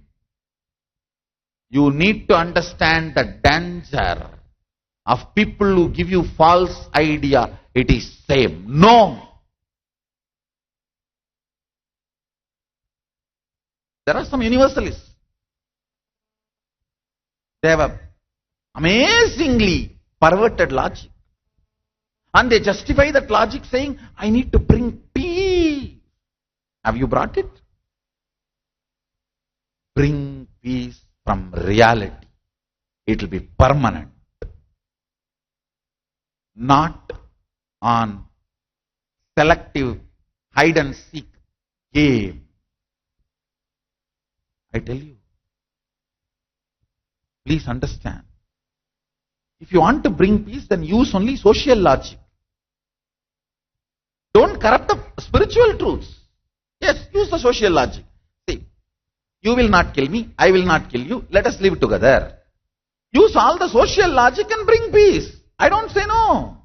You need to understand the danger of people who give you false idea. It is same. No. There are some universalists. They have a amazingly perverted logic. And they justify that logic saying, I need to bring peace. Have you brought it? Bring peace from reality. It will be permanent. Not on selective hide and seek game. I tell you. Please understand. If you want to bring peace, then use only social logic. Don't corrupt the spiritual truths. Yes, use the social logic. See, you will not kill me, I will not kill you, let us live together. Use all the social logic and bring peace. I don't say no.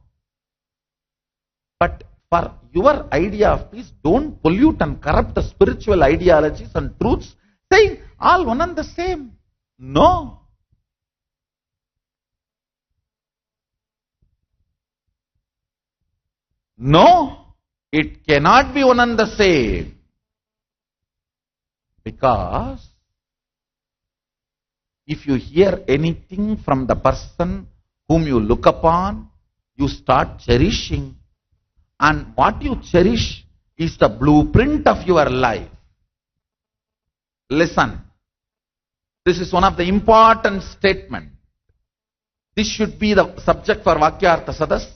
But for your idea of peace, don't pollute and corrupt the spiritual ideologies and truths, saying all one and the same. No. No, it cannot be one and the same. Because if you hear anything from the person whom you look upon, you start cherishing. And what you cherish is the blueprint of your life. Listen. This is one of the important statements. This should be the subject for Vakyartha Sadas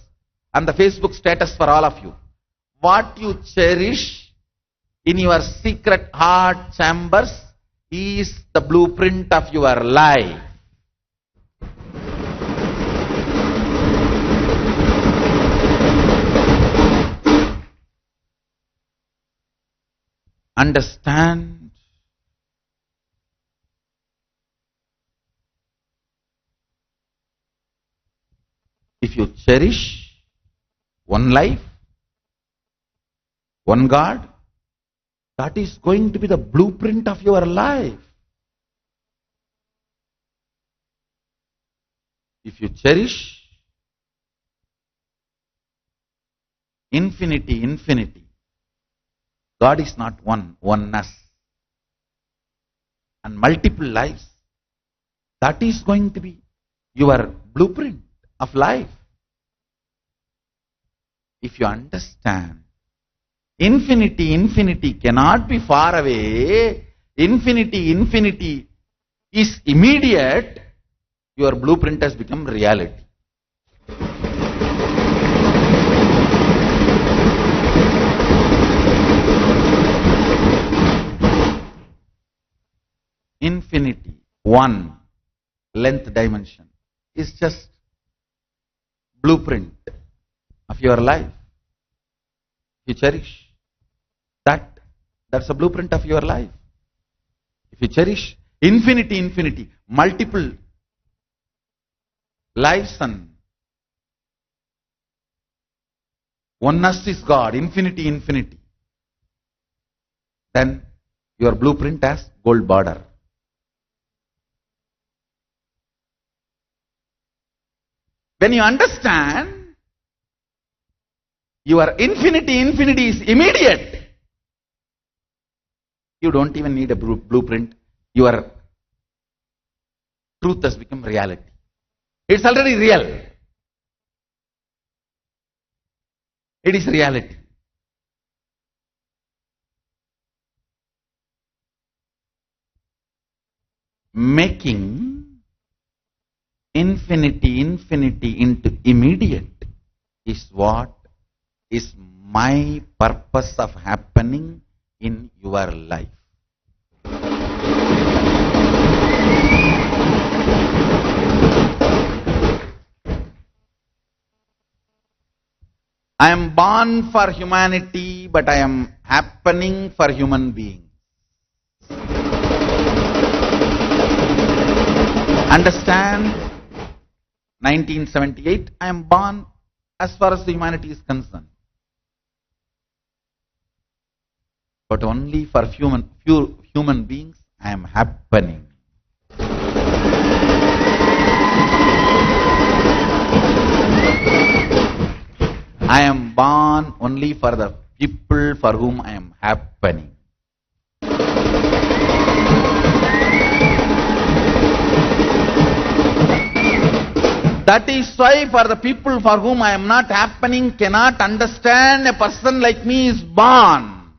and the Facebook status for all of you. What you cherish in your secret heart chambers is the blueprint of your life. understand if you cherish one life, one God, that is going to be the blueprint of your life. If you cherish infinity, God is not one, oneness, and multiple lives, that is going to be your blueprint of life. If you understand infinity cannot be far away, infinity is immediate, your blueprint has become reality. Infinity, one, length dimension, is just blueprint of your life. You cherish that, that's a blueprint of your life. If you cherish infinity, multiple lives and oneness is God, infinity, then your blueprint has gold border. When you understand your infinity is immediate, you don't even need a blueprint. Your truth has become reality. It's already real. It is reality. Making infinity into immediate is what is my purpose of happening in your life. I am born for humanity, but I am happening for human beings. Understand? 1978, I am born as far as the humanity is concerned. But only for few human beings I am happening. I am born only for the people for whom I am happening. That is why for the people for whom I am not happening, cannot understand, a person like me is born.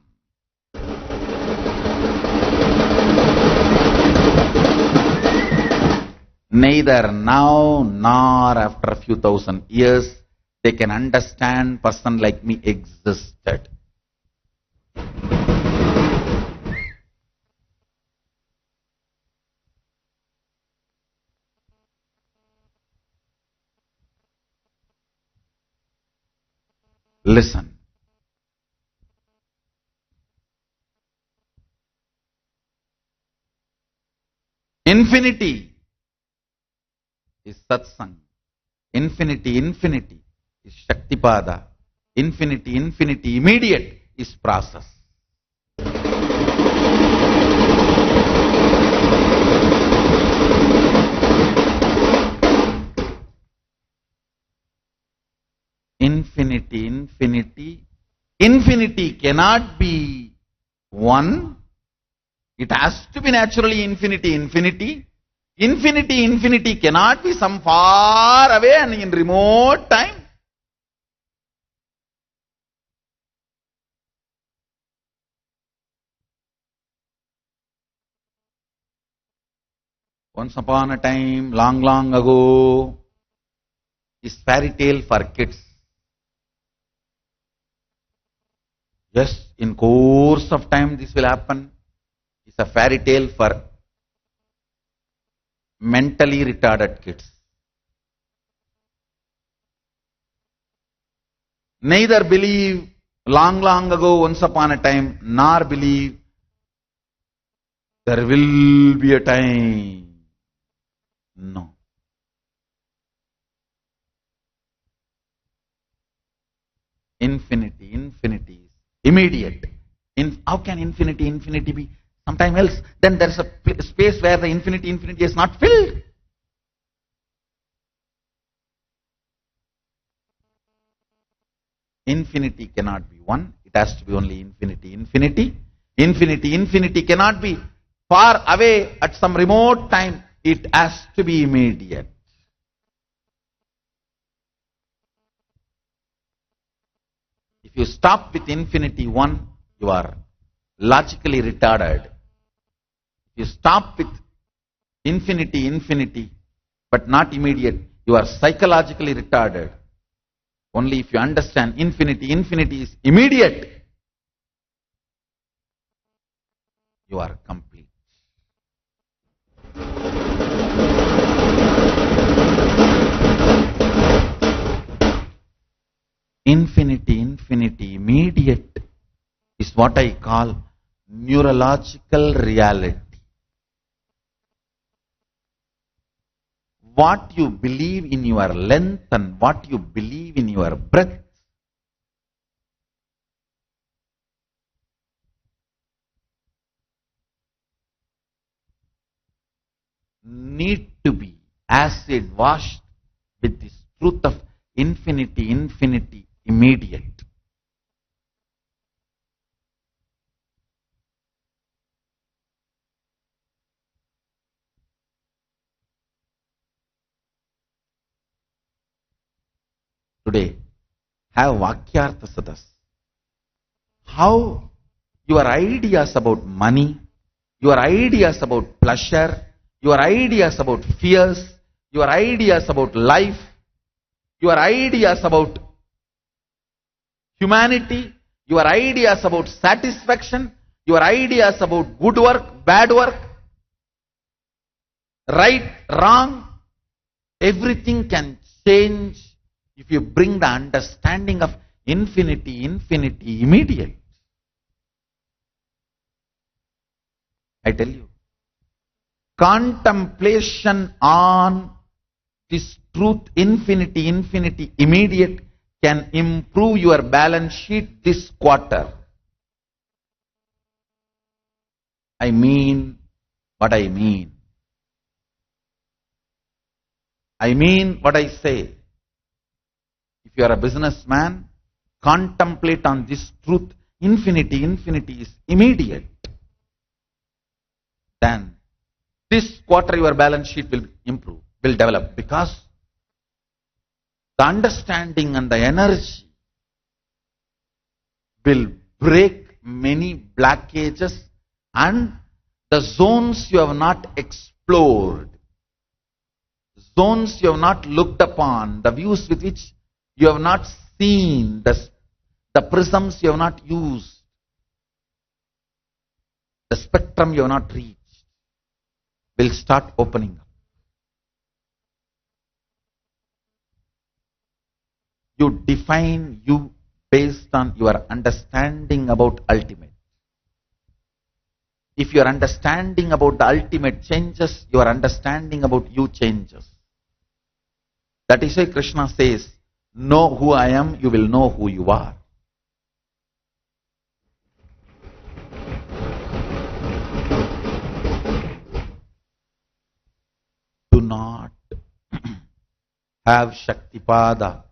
Neither now nor after a few thousand years they can understand person like me existed. Listen. Infinity is satsang. Infinity is Shaktipada. Infinity, immediate is process. Infinity cannot be one. It has to be naturally infinity. Infinity cannot be some far away and in remote time. Once upon a time, long ago, is fairy tale for kids. Yes, in course of time this will happen. It's a fairy tale for mentally retarded kids. Neither believe long ago, once upon a time, nor believe There will be a time. No. Infinity is immediate. How can infinity be sometime else? Then there is a space where the infinity is not filled. Infinity cannot be one. It has to be only infinity. Infinity cannot be far away at some remote time. It has to be immediate. If you stop with infinity one, you are logically retarded. If you stop with infinity, but not immediate, you are psychologically retarded. Only if you understand infinity is immediate, you are complete. Infinity, immediate is what I call neurological reality. What you believe in your length and what you believe in your breadth need to be acid washed with this truth of infinity, immediate. Today, have Vakyartha Sadas. How your ideas about money, your ideas about pleasure, your ideas about fears, your ideas about life, your ideas about humanity, your ideas about satisfaction, your ideas about good work, bad work, right, wrong, everything can change if you bring the understanding of infinity, immediate. I tell you, contemplation on this truth, infinity, immediate, can improve your balance sheet this quarter. I mean what I mean. I mean what I say. If you are a businessman, contemplate on this truth, infinity is immediate. Then this quarter your balance sheet will improve, will develop, because the understanding and the energy will break many blockages and the zones you have not explored, zones you have not looked upon, the views with which you have not seen, the prisms you have not used, the spectrum you have not reached, will start opening up. You define you based on your understanding about ultimate. If your understanding about the ultimate changes, your understanding about you changes. That is why Krishna says, know who I am, you will know who you are. Do not have Shaktipada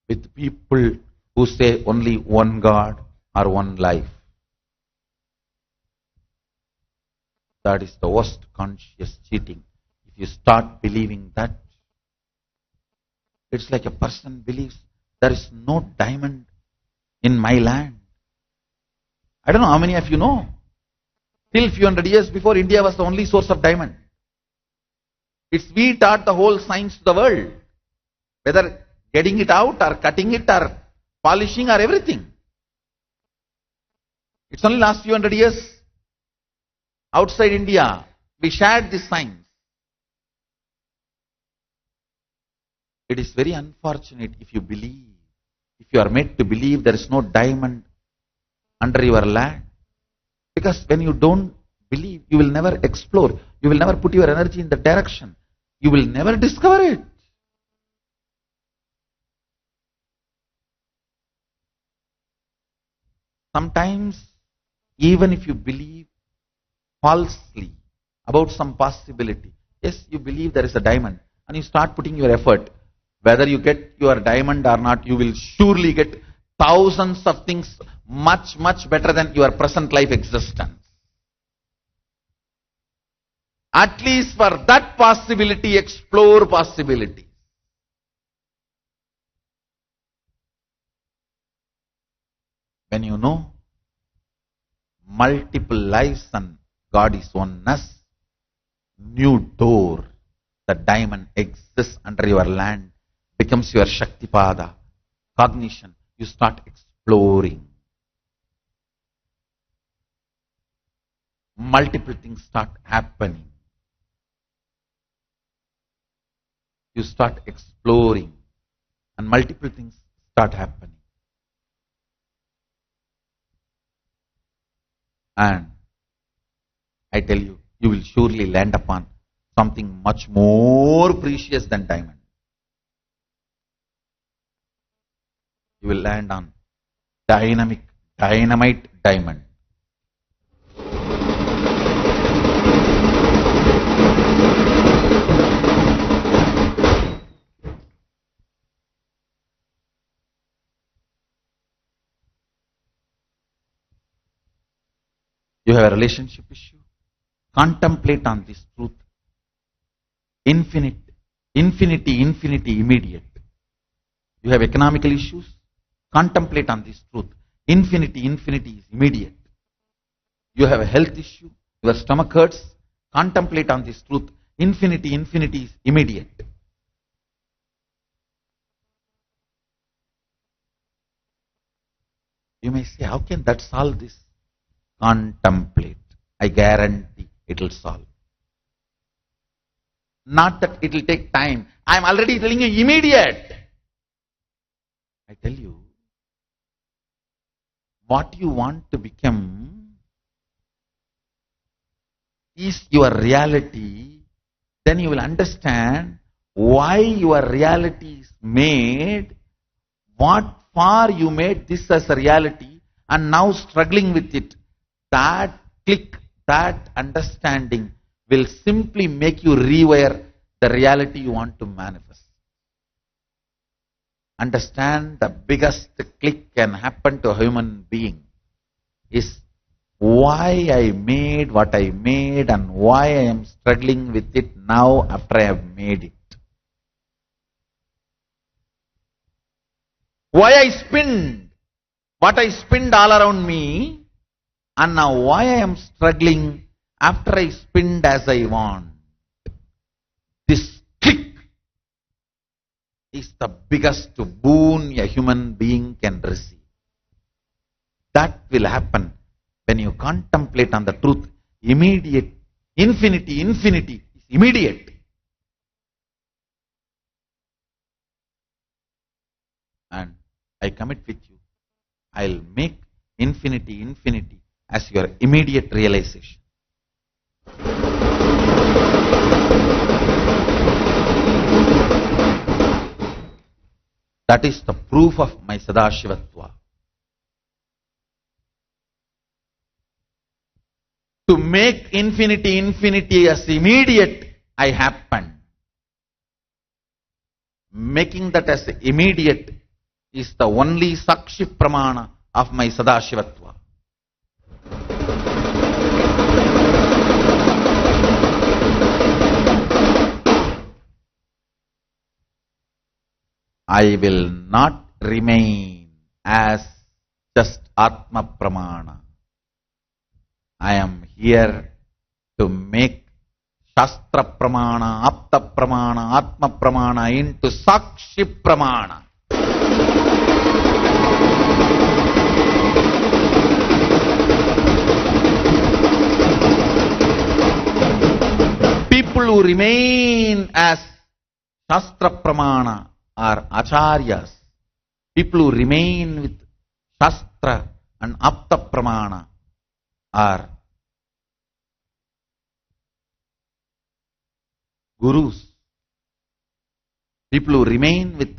with people who say only one God or one life. That is the worst conscious cheating. If you start believing that, it's like a person believes there is no diamond in my land. I don't know how many of you know. Till few hundred years before, India was the only source of diamond. It's we taught the whole science to the world. Whether getting it out or cutting it or polishing or everything. It's only last few hundred years outside India we shared this science. It is very unfortunate if you believe, if you are made to believe there is no diamond under your land. Because when you don't believe, you will never explore. You will never put your energy in the direction. You will never discover it. Sometimes, even if you believe falsely about some possibility, yes, you believe there is a diamond, and you start putting your effort, whether you get your diamond or not, you will surely get thousands of things much, much better than your present life existence. At least for that possibility, explore possibility. When you know multiple lives and God is oneness, new door, the diamond exists under your land, becomes your Shaktipada, cognition, you start exploring. Multiple things start happening. You start exploring and multiple things start happening. And I tell you, you will surely land upon something much more precious than diamond. You will land on dynamite diamond. You have a relationship issue? Contemplate on this truth. Infinity, immediate. You have economical issues? Contemplate on this truth. Infinity is immediate. You have a health issue? Your stomach hurts? Contemplate on this truth. Infinity is immediate. You may say, how can that solve this? Contemplate. I guarantee it will solve. Not that it will take time. I am already telling you immediate. I tell you, what you want to become is your reality. Then you will understand why your reality is made, what for you made this as a reality, and now struggling with it. That click, that understanding will simply make you rewire the reality you want to manifest. Understand the biggest click can happen to a human being is why I made what I made and why I am struggling with it now after I have made it. Why I spinned what I spinned all around me, and now why I am struggling after I spinned as I want. This click is the biggest boon a human being can receive. That will happen when you contemplate on the truth. Immediate, infinity is immediate. And I commit with you, I'll make infinity as your immediate realization. That is the proof of my Sadashivatva. To make infinity as immediate, I happen. Making that as immediate is the only Sakshi Pramana of my Sadashivatva. I will not remain as just Atma Pramana. I am here to make Shastra Pramana, Apta Pramana, Atma Pramana into Sakshi Pramana. People who remain as Shastra Pramana are acharyas. People who remain with Shastra and Apta Pramana are gurus, people who remain with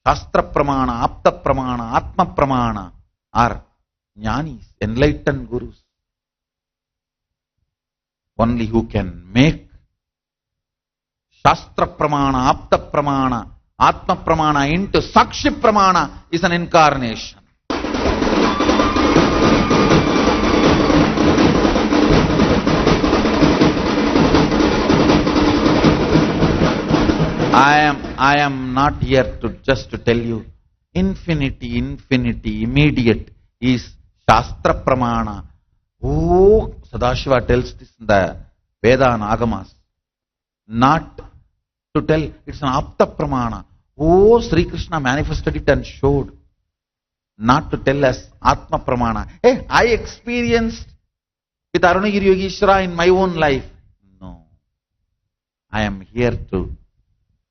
Shastra Pramana, Apta Pramana, Atma Pramana are jnanis, enlightened gurus. Only who can make Shastra Pramana, Apta Pramana, Atma Pramana into Sakshi Pramana is an incarnation. I am not here to just to tell you infinity, immediate is Shastra Pramana. Oh, Sadashiva tells this in the Veda and Agamas. Not to tell, it's an Apta Pramana. Oh, Sri Krishna manifested it and showed. Not to tell us Atma Pramana. Hey, I experienced with Arunagiri Yogeshwara in my own life. No. I am here to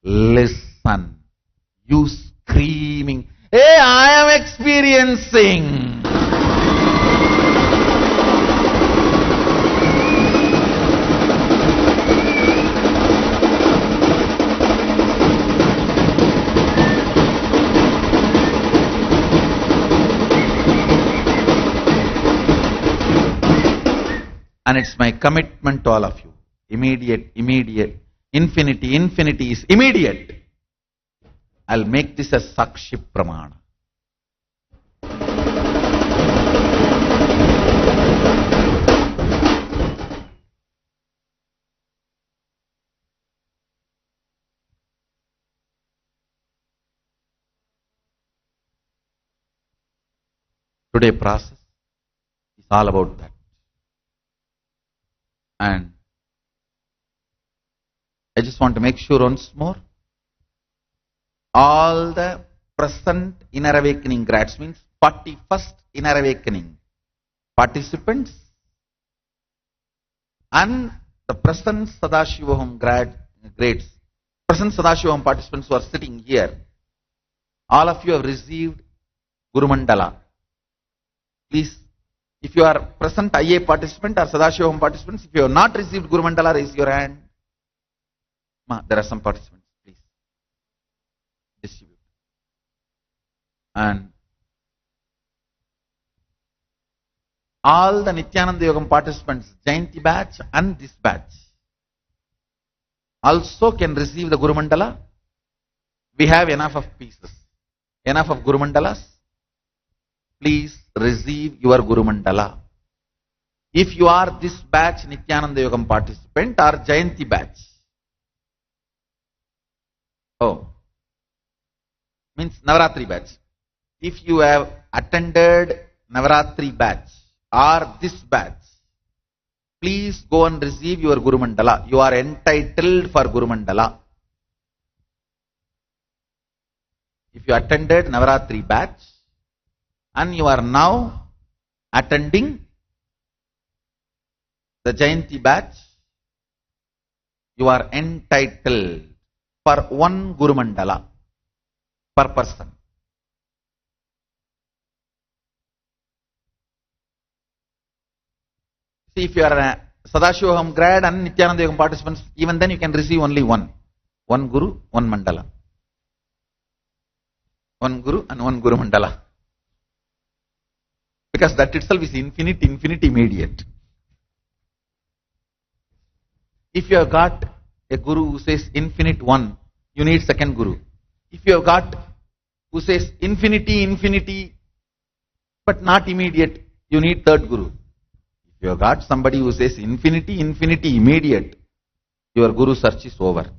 listen. You screaming, hey, I am experiencing. And it's my commitment to all of you. Immediate. Infinity is immediate. I'll make this a Sakshi Pramana. Today process is all about that. And I just want to make sure once more, all the present inner awakening grads, means 41st inner awakening participants and the present Sadashivoham grades, present Sadashivoham participants who are sitting here, all of you have received Guru Mandala. Please, if you are present IA participant or Sadashivoham participants, if you have not received Guru Mandala, raise your hand. There are some participants, please. Distribute. And all the Nithyananda Yogam participants, Jayanti batch and this batch, also can receive the Guru Mandala. We have enough of pieces, enough of Guru Mandalas. Please receive your Guru Mandala. If you are this batch Nithyananda Yogam participant or Jayanti batch, means Navaratri batch. If you have attended Navaratri batch or this batch, please go and receive your Guru Mandala. You are entitled for Guru Mandala. If you attended Navaratri batch and you are now attending the Jayanti batch, you are entitled for one Guru Mandala per person. See, if you are a Sadashivoham grad and Nithyananda Yogam participants, even then you can receive only one. One Guru, one Mandala. One Guru and one Guru Mandala. Because that itself is infinite, immediate. If you have got a Guru who says infinite one, you need second Guru. If you have got who says infinity, but not immediate, you need third Guru. If you have got somebody who says infinity, immediate, your Guru search is over.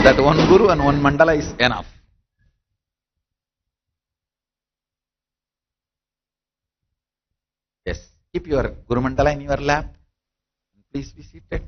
That one Guru and one Mandala is enough. Yes, keep your Guru Mandala in your lap. Please be seated.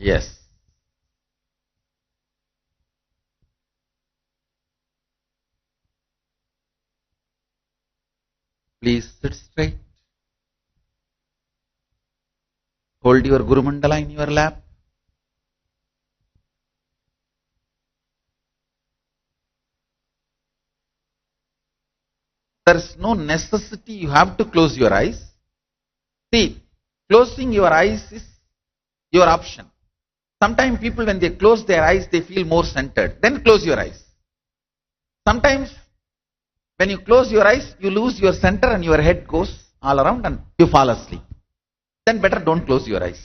Yes. Please sit straight. Hold your Guru Mandala in your lap. There is no necessity you have to close your eyes. See, closing your eyes is your option. Sometimes people, when they close their eyes, they feel more centered. Then close your eyes. Sometimes when you close your eyes, you lose your center and your head goes all around and you fall asleep. Then better don't close your eyes.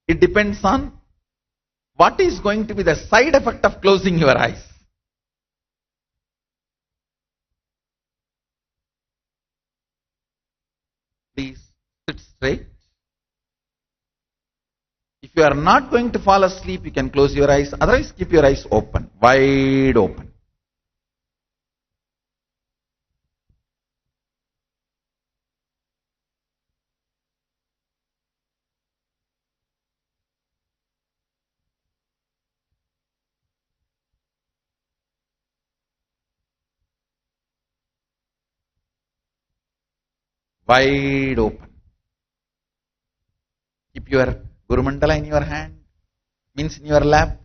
It depends on what is going to be the side effect of closing your eyes. Please sit straight. If you are not going to fall asleep, you can close your eyes. Otherwise, keep your eyes open, wide open. Wide open. Keep your Guru Mandala in your hand, means in your lap.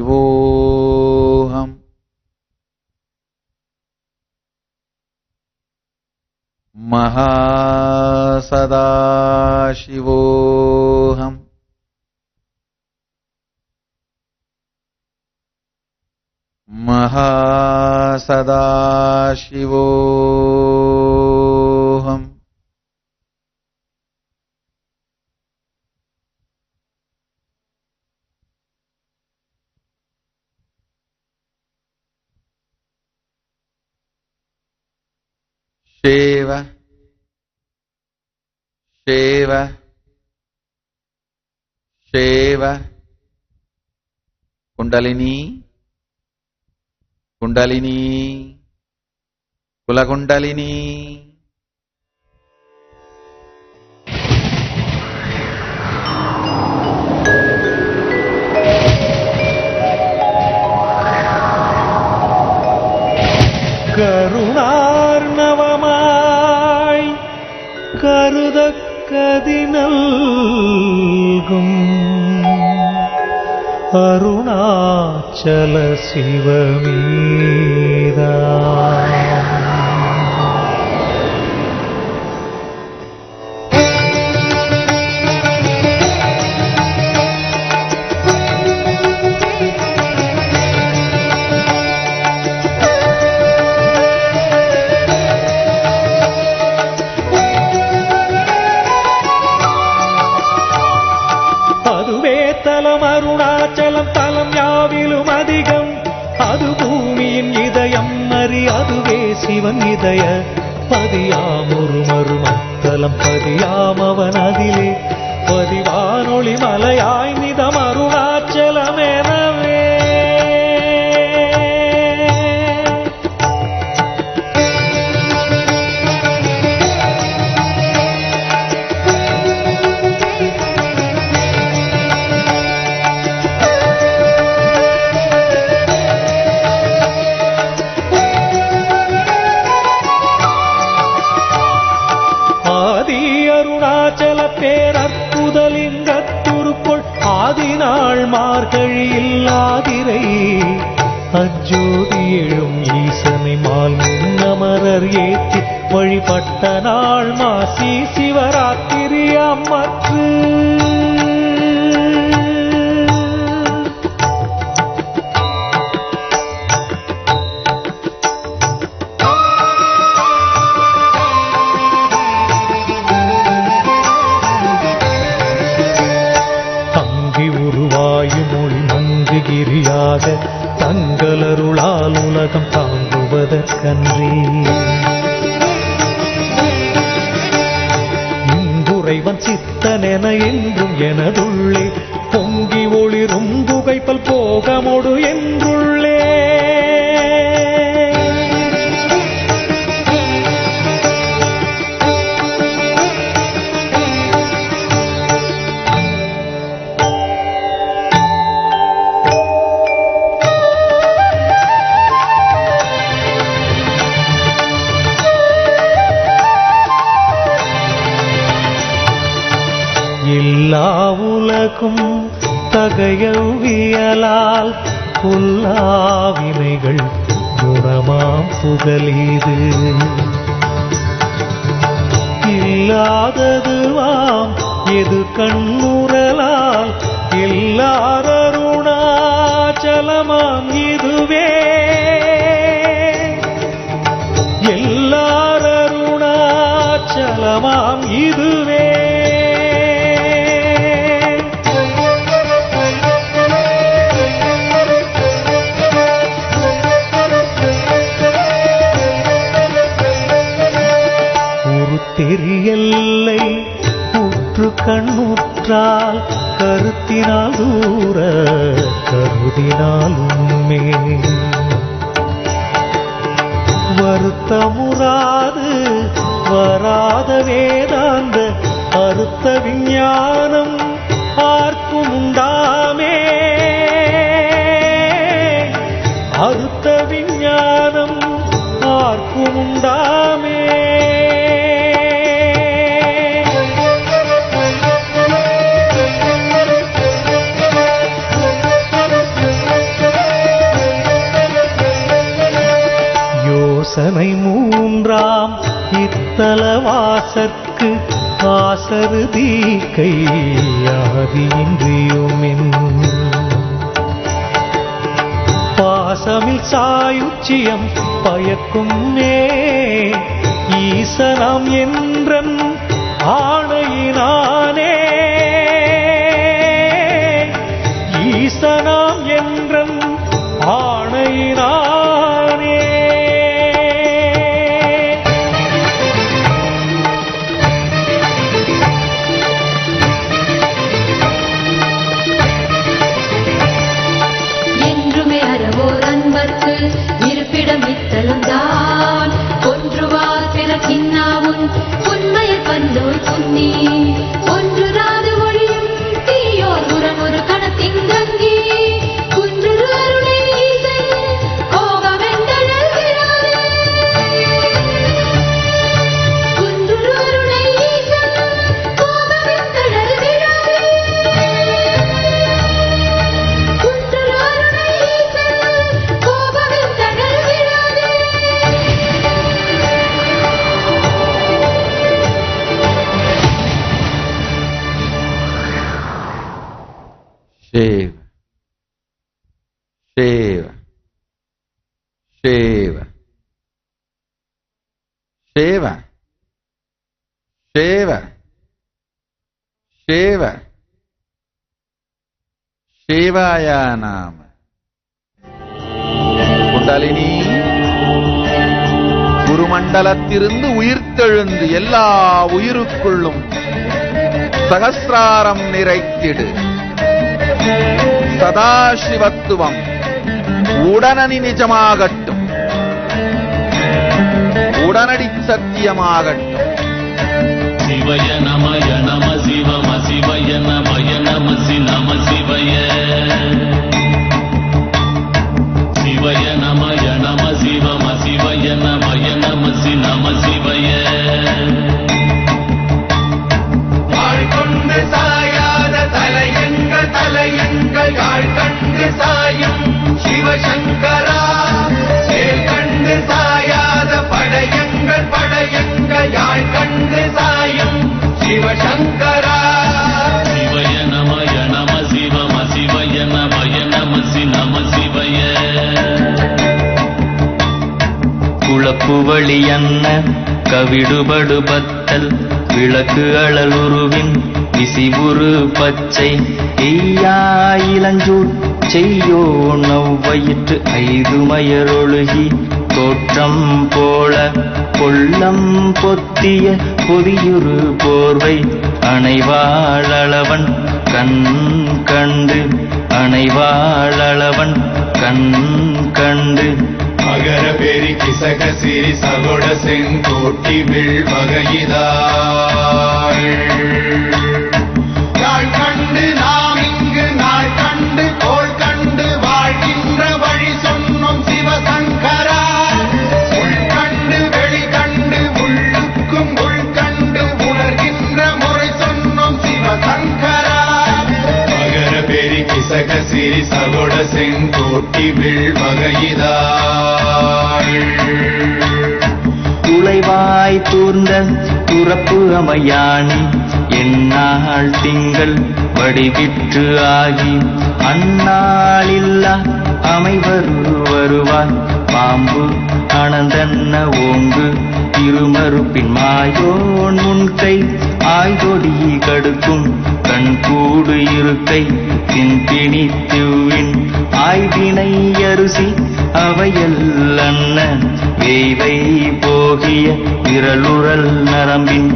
Sadashivoham. Sadashivoham. Sadashivoham. Shiva, Shiva, Shiva, Kundalini, Kundalini, Kula Kundalini. கருணார்ணவமாய் கருதக்கதினல்கும் Arunachal சிவமீதா Arunachalam தலம் யாவிலும் அதிகம் அது பூமியின் இதயம் அறி அதுவே சிவன் இதய பதியாமொரு மருமத்தலம் பதியாமவன் அதிலே பதிவானொளி மலையாய் நிதம் அருணாச்சலமெனவே பேரற்புதலிங்கத்துருக்குள் ஆதினாள் மார்கழியில்லாதிரை அஜோதி எழும் ஈசனை மால் முன்னமரர் ஏற்றி வழிபட்ட நாள் மாசி சிவராத்திரி அம்மற்று பொங்கி உருவாயும் மொழி மங்குகிரியாக தங்களருளால் உலகம் தாங்குவதற்கன்றே. இங்குறைவன் சித்தனென என்றும் எனதுள்ளே பொங்கி ஒளிரும் புகைப்பல் போகமொடு என்றுள்ளே. எல்லா உலகும் தகையவியலால் புல்லாவினைகள் குணமாம் புகலீது இல்லாததுவாம் எது கண்ணுறலால் எல்லாரருணாச்சலமாம் இதுவே எல்லாரருணாச்சலமாம் இதுவே. தெரியல்லை உற்று கண்ணுற்றால் கருத்தினால் தூர கருதினாலுமே வருத்தமுறாது வராத வேதாந்த அறுத்த விஞ்ஞானம் ஆர்க்கும் உண்டாமே. அறுத்த விஞ்ஞானம் ஆர்க்கும் உண்டாமே. யோசனை மூன்றாம் இத்தலவாசற்கு ஆசரு தீக்கை ஆதியின்றியுமின் பாசமில் சாயுச்சியம் பயக்கும் மே ஈசனாம் என்றன் ஆணையினானே. ஈசனாம் என்றன் ஆணையினானே. இருப்பிடம் இத்தலம்தான் ஒன்றுவார் பிறக்கின்னாவும் உண்மையில் பந்தோய் புன்னி ஒன்று ராது ஒழியும் தீயோர் உரம் ஒரு கணத்தின் தங்கி குன்று அருளை ஈசன் கோபமெந்தழல் விராதே. குன்று அருளை ஈசன் கோபமெந்தழல் விராதே. குன்று அருளை ஈசன் கோபமெந்தழல் விராதே. Shiva, Shiva, Shiva, Shiva, Shiva, Shivaya Nama. Kundalini குருமண்டலத்திலிருந்து உயிர்த்தெழுந்து எல்லா உயிருக்குள்ளும் சகஸ்ராரம் நிறைத்திடு. சதாசிவத்துவம் உடனடி நிஜமாகட்டும், உடனடி சத்தியமாகட்டும். சிவய நமய நம சிவம சிவய நமய நம சி நம சிவய. சிவய நமய நம சிவம சிவய நமய நம சி நம சிவய. வாழ்கொண்டு சாயாத தலையங்கள் தலையங்கள் யாழ் கண்டு சாயும் சிவசங்கரா. செயல் கண்டு சாயாத படையங்கள் படையங்கள் யாழ் கண்டு சாயும் சிவசங்கரா. சிவய நமய நம சிவம சிவய நமய நம சி நம சிவய. குழப்புவழி அன்ன கவிடுபடு பத்தல் விளக்கு அழலுருவின் விசிவுரு பச்சை செய்யாயிலஞ்சூர் செய்யோ நவ்வயிற்று ஐதுமயரொழுகி தோற்றம் போல கொள்ளம் பொத்திய பொதியுறு போர்வை அணைவாளவன் கண் கண்டு அணைவாளவன் கண் கண்டு மகர பெரி கிசக சிறி சகோட செங்கோட்டி வில் வகையிதாள் நாள் கண்டு நாம் இங்கு நாள் கண்டு கோள் கண்டு வாழ்கின்ற வழி சொன்னோம் சிவசங்கரா உள் கண்டு வெளி கண்டு உள்ளுக்கும் உள் கண்டு உணர்கின்ற முறை சொன்னோம் சிவசங்கரா மகர பெரி கிசக சிறி சகோட செங்கோட்டி வில் வகையிதாள் துளைவாய் தூர்ந்த துறப்பு அமையாணி எந்நாள் திங்கள் வடிவிற்று ஆகி அந்நாளில்லா அமைவரு வருவாய் பாம்பு அனந்தன்ன ஓங்கு திருமறுப்பின் மாயோன் முன்கை ஆய்தொடி கடுக்கும் கண்கூடு இருக்கை தின்பிணி திவ்வின் ஆய்வினை அரிசி அவையல் அன்ன வேய்வை போகிய விரலுறல் நரம்பின்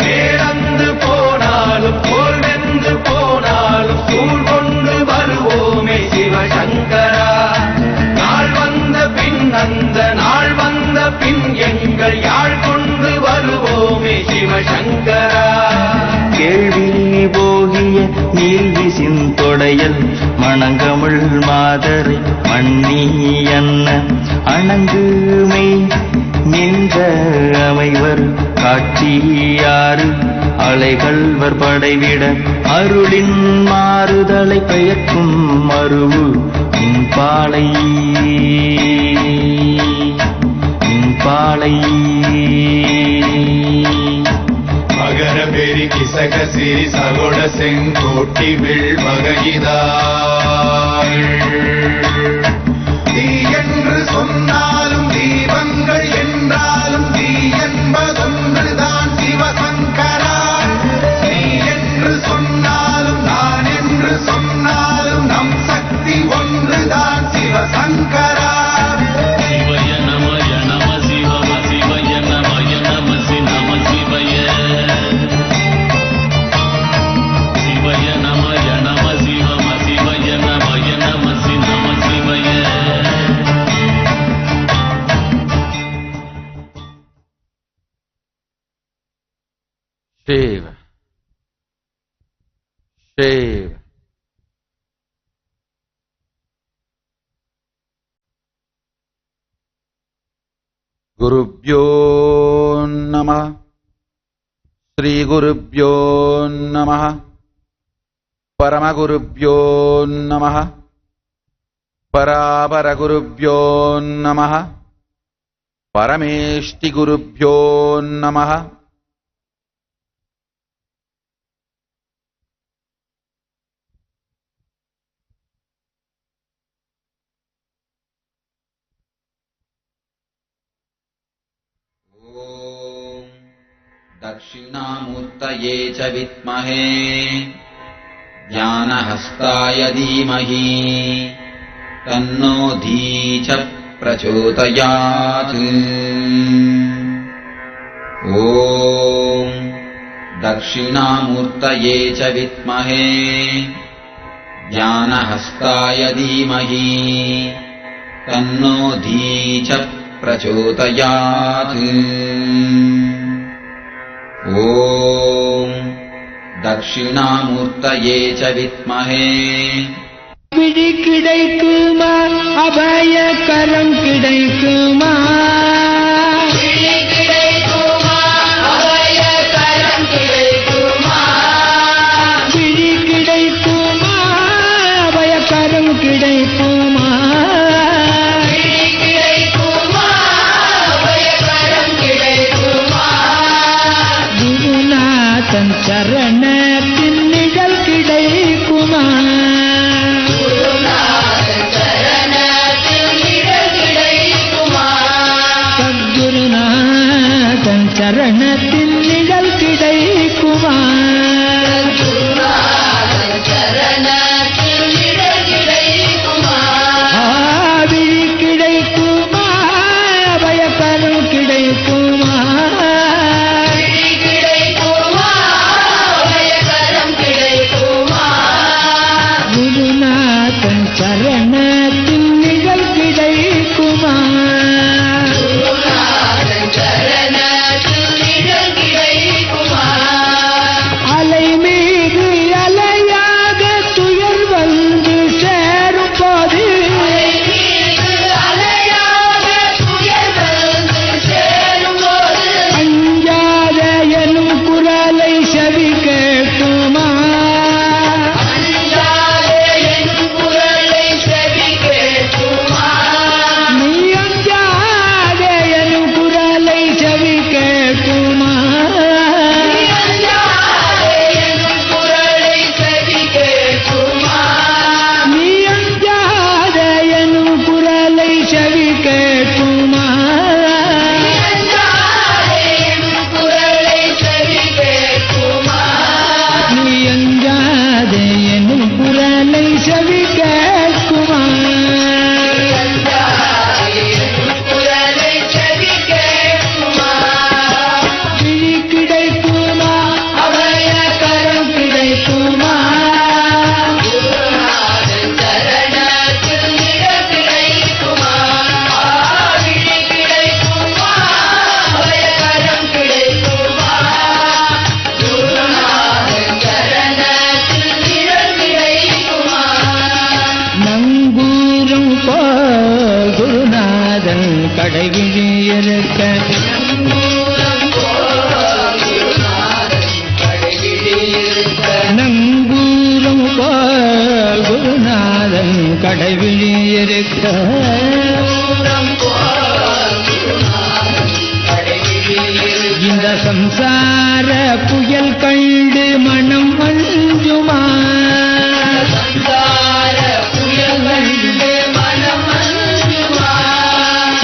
நேரந்து போனாலும் போல் வெந்து போனாலும் சூழ் கொண்டு வருவோமே சிவசங்கரா நாள் வந்த பின் அந்த நாள் வந்த பின் எங்கள் யாழ் கொண்டு வருவோமே சிவசங்கரா கேள்வி போகிய நீல்விசின் தொடையல் மணங்கமிழ் மாதரை மண்ணி அன்ன அணங்குமை நின்ற அமைவர் காட்சியாறு அலைகள்வர் படைவிட அருளின் மாறுதலை பெயர்க்கும் மருவு இன்பாலை இன்பாலை மகர பெரி கிசக சிறி சகோட செங்கோட்டி வில் வகையிதாள் தீ என்று சொன்னாலும் தீபங்கள் என்றாலும் தீ என்பதொன்றுதான் சிவசங்கரா நீ என்று சொன்னாலும் நான் என்று சொன்னாலும் நம் சக்தி ஒன்றுதான் சிவசங்கரா சிவய நமய நம சிவம சிவய நமய நம சி நம சிவய சிவய நமய நம சிவம சிவய நமய நம சி நம சிவய Shiv. Shiv. Gurubhyo Namah. Sri Gurubhyo Namah. Paramagurubhyo Namah. Paraparagurubhyo Namah. Parameshti Gurubhyo Namah. दक्षिणामूर्तये च विद्महे ज्ञानहस्ताय धीमहि तन्नो धी च प्रचोदयात् ॐ दक्षिणामूर्तये च विद्महे ज्ञानहस्ताय धीमहि तन्नो धी च प्रचोदयात् ॐ दक्षिणामूर्तये च विद्महे விழி கிடைக்குமா அபயகரம் கிடைக்குமா விழி கிடைக்குமா அபயகரம் கிடைக்குமா விழி கிடைக்குமா அபயகரம் கிடைக்குமா விழி கிடைக்குமா அபயகரம் கிடைக்குமா குருநாதன் சரணத்தின் நிழல் கடைவிழி இருக்க இந்த சம்சார புயல் கண்டு மனம் அஞ்சுமா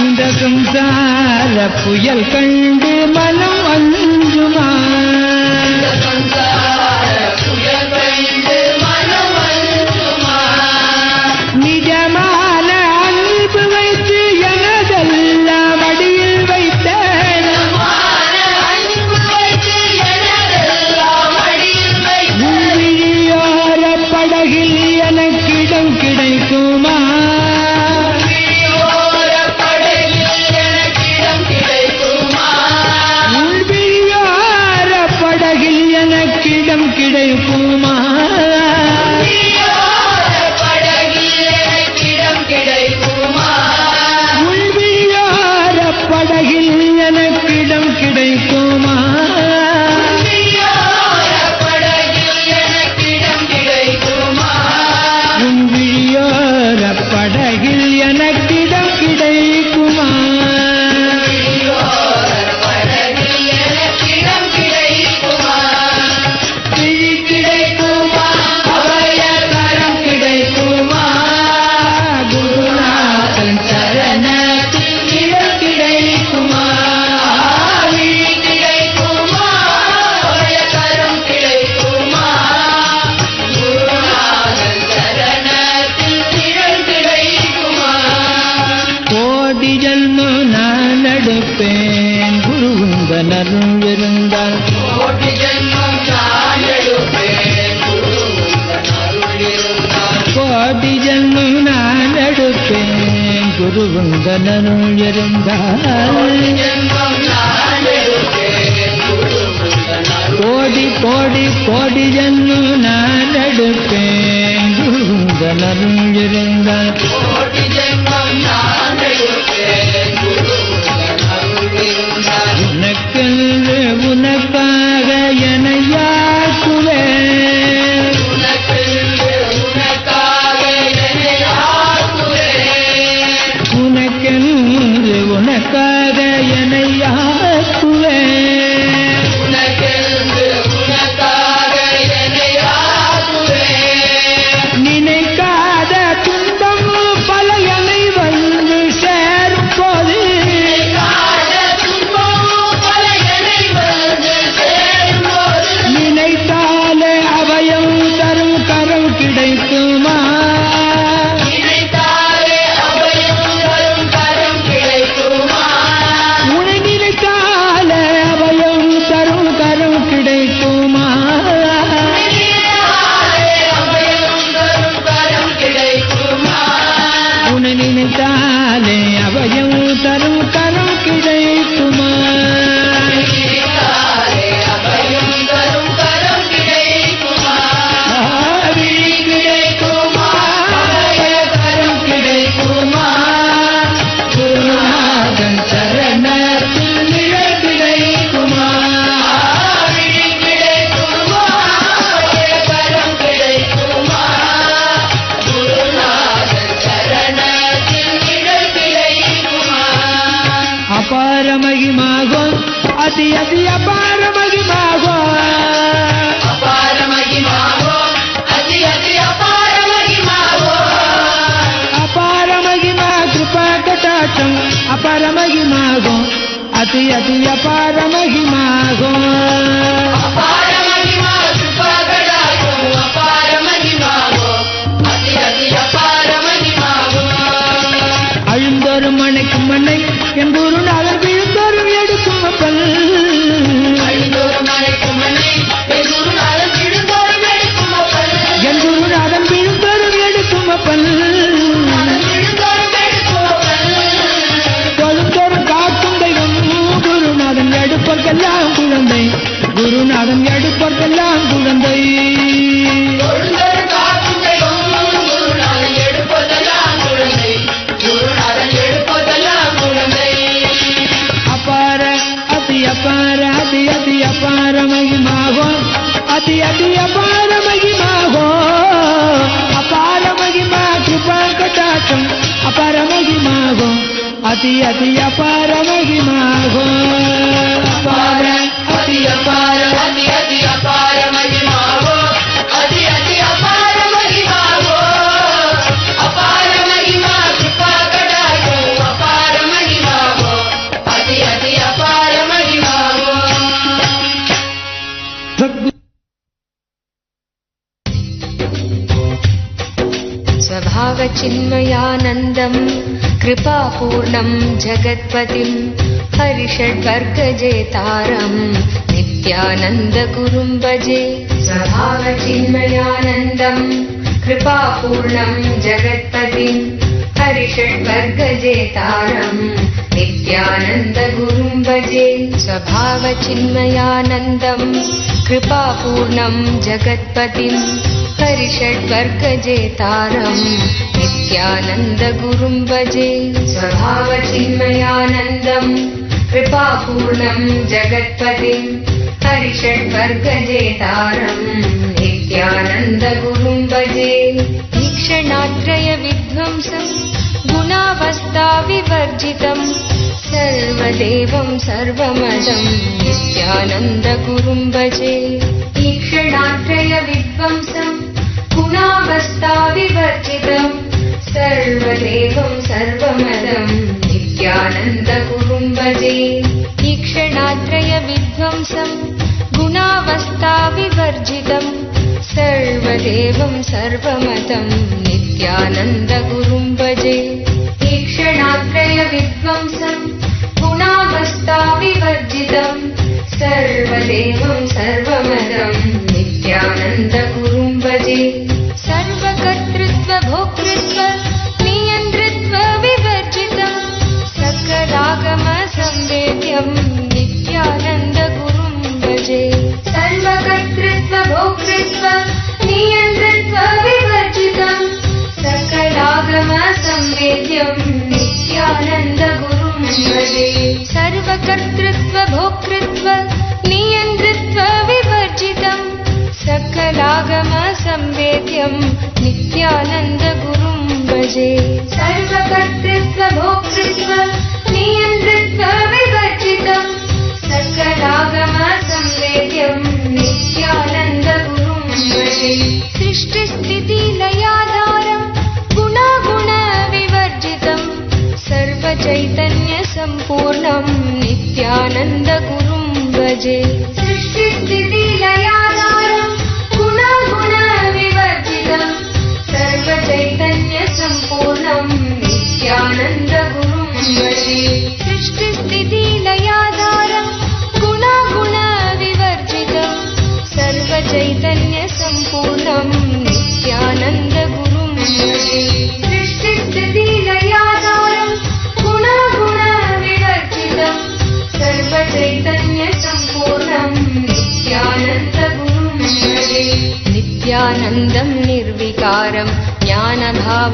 இந்த சம்சார புயல் கண்டு மனம் அஞ்சுமா நிஜமான அன்பு வைத்து எனதெல்லாம் அடியில் வைத்தேன் உள்விழியோர படகில் எனக்கிடம் கிடைக்குமா உள்விழியோர படகில் எனக்கிடம் கிடைக்குமா உள்விழியோர படகில் எனக்கிடம் கிடைக்குமா உள்விழியோர படகில் எனக்கிடம் கிடைக்குமா விழி கிடைக்குமா அபயகரம் கிடைக்குமா குருநாதன் சரணத்தில் நிழல் கிடைக்குமா விழி கிடைக்குமா அபயகரம் கிடைக்குமா குருநாதன் சரணத்தில் நிழல் கிடைக்குமா கோடி ஜன்மம் நான் எடுப்பேன் குருவுந்தன் அருள் இருந்தால் கோடி ஜன்மம் நான் எடுப்பேன் கோடி ஜன்மம் நான் எடுப்பேன் குருவுந்தன் அருள் இருந்தால் கோடி கோடி கோடி ஜன்மம் நான் எடுப்பேன் குருவுந்தன் அருள் இருந்தால் உனக்கென்று உனக்காக எனையாக்குவேன் உனக்கென்று உனக்காக எனையாக்குவேன் நினைக்காத துன்பம் अति अति अपार महिमा हो अपार अति अपार अति अति अपार महिमा हो अति अति अपार महिमा हो अपार महिमा कृपा कटाक्षो अपार महिमा हो अति अति अपार महिमा हो स्वभावचिन्मयानन्दं कृपापूर्णं जगत्पतिं हरिषड्वर्गजेतारं नित्यानन्दगुरुं भजे स्वभावचिन्मयानन्दं कृपापूर्णं जगत्पतिं हरिषड्वर्गजेतारं नित्यानन्दगुरुं भजे स्वभावचिन्मयानन्दं कृपापूर्णं जगत्पतिं हरिषड्वर्गजेतारं नित्यानन्दगुरुं भजे स्वभावचिन्मयानन्दं कृपापूर्णं जगत्पतिं हरिषड्वर्गजेतारं नित्यानन्दगुरुं भजे ईक्षणात्रयविध्वंसं गुणावस्थाविवर्जितं सर्वदेवं सर्वमदं नित्यानन्दगुरुं भजे ईक्षणात्रयविध्वंसं गुणावस्थाविवर्जितं सर्वदेवं सर्वमदं नित्यानन्दगुरुं भजे ईक्षणात्रयविध्वंसं गुणावस्थाविवर्जितं सर्वदेवं सर्वमदं नित्यानन्दगुरुं भजे ईक्षणात्रयविध्वंसं गुणावस्थाविवर्जितं सर्वदेवं सर्वमदं नित्यानन्दगुरुं भजे सर्वकर्तृत्व भोक्तृत्व नियन्त्रित्व विवर्जितं सकलागम संवेद्यं नित्यानन्दगुरुं भजे सर्वकर्तृत्व भोक्तृत्व नियन्त्रित्व विवर्जितं सकलागम संवेद्यं नित्यानन्दगुरुं भजे सर्वकर्तृत्व भोक्तृत्व नियन्त्रित्व विवर्जितं सकलागम संवेद्यं नित्यानन्दगुरुं भजे सर्वकर्तृत्व भोक्तृत्व नियन्त्रित्व विवर्जितं सकलागम संवेद्यं नित्यानन्दगुरुं भजे सृष्टिस्थितिलयाधारं गुणागुणविवर्जितं सर्वचैतन्यसम्पूर्णं नित्यानन्दगुरुं भजे सृष्टिस्थितिलयाधारं गुणागुणविवर्जितं सर्वचैतन्यसम्पूर्णं नित्यानन्दगुरुं भजे सृष्टिस्थितिलयाधारं गुणागुणविवर्जितं सर्वचैतन्यसम्पूर्णं नित्यानन्दगुरुं भजे सृष्टिस्थितिलयाधारं गुणागुणविवर्जितं सर्वचैतन्यसम्पूर्णं नित्यानन्दगुरुं भजे नित्यानन्दं निर्विकारं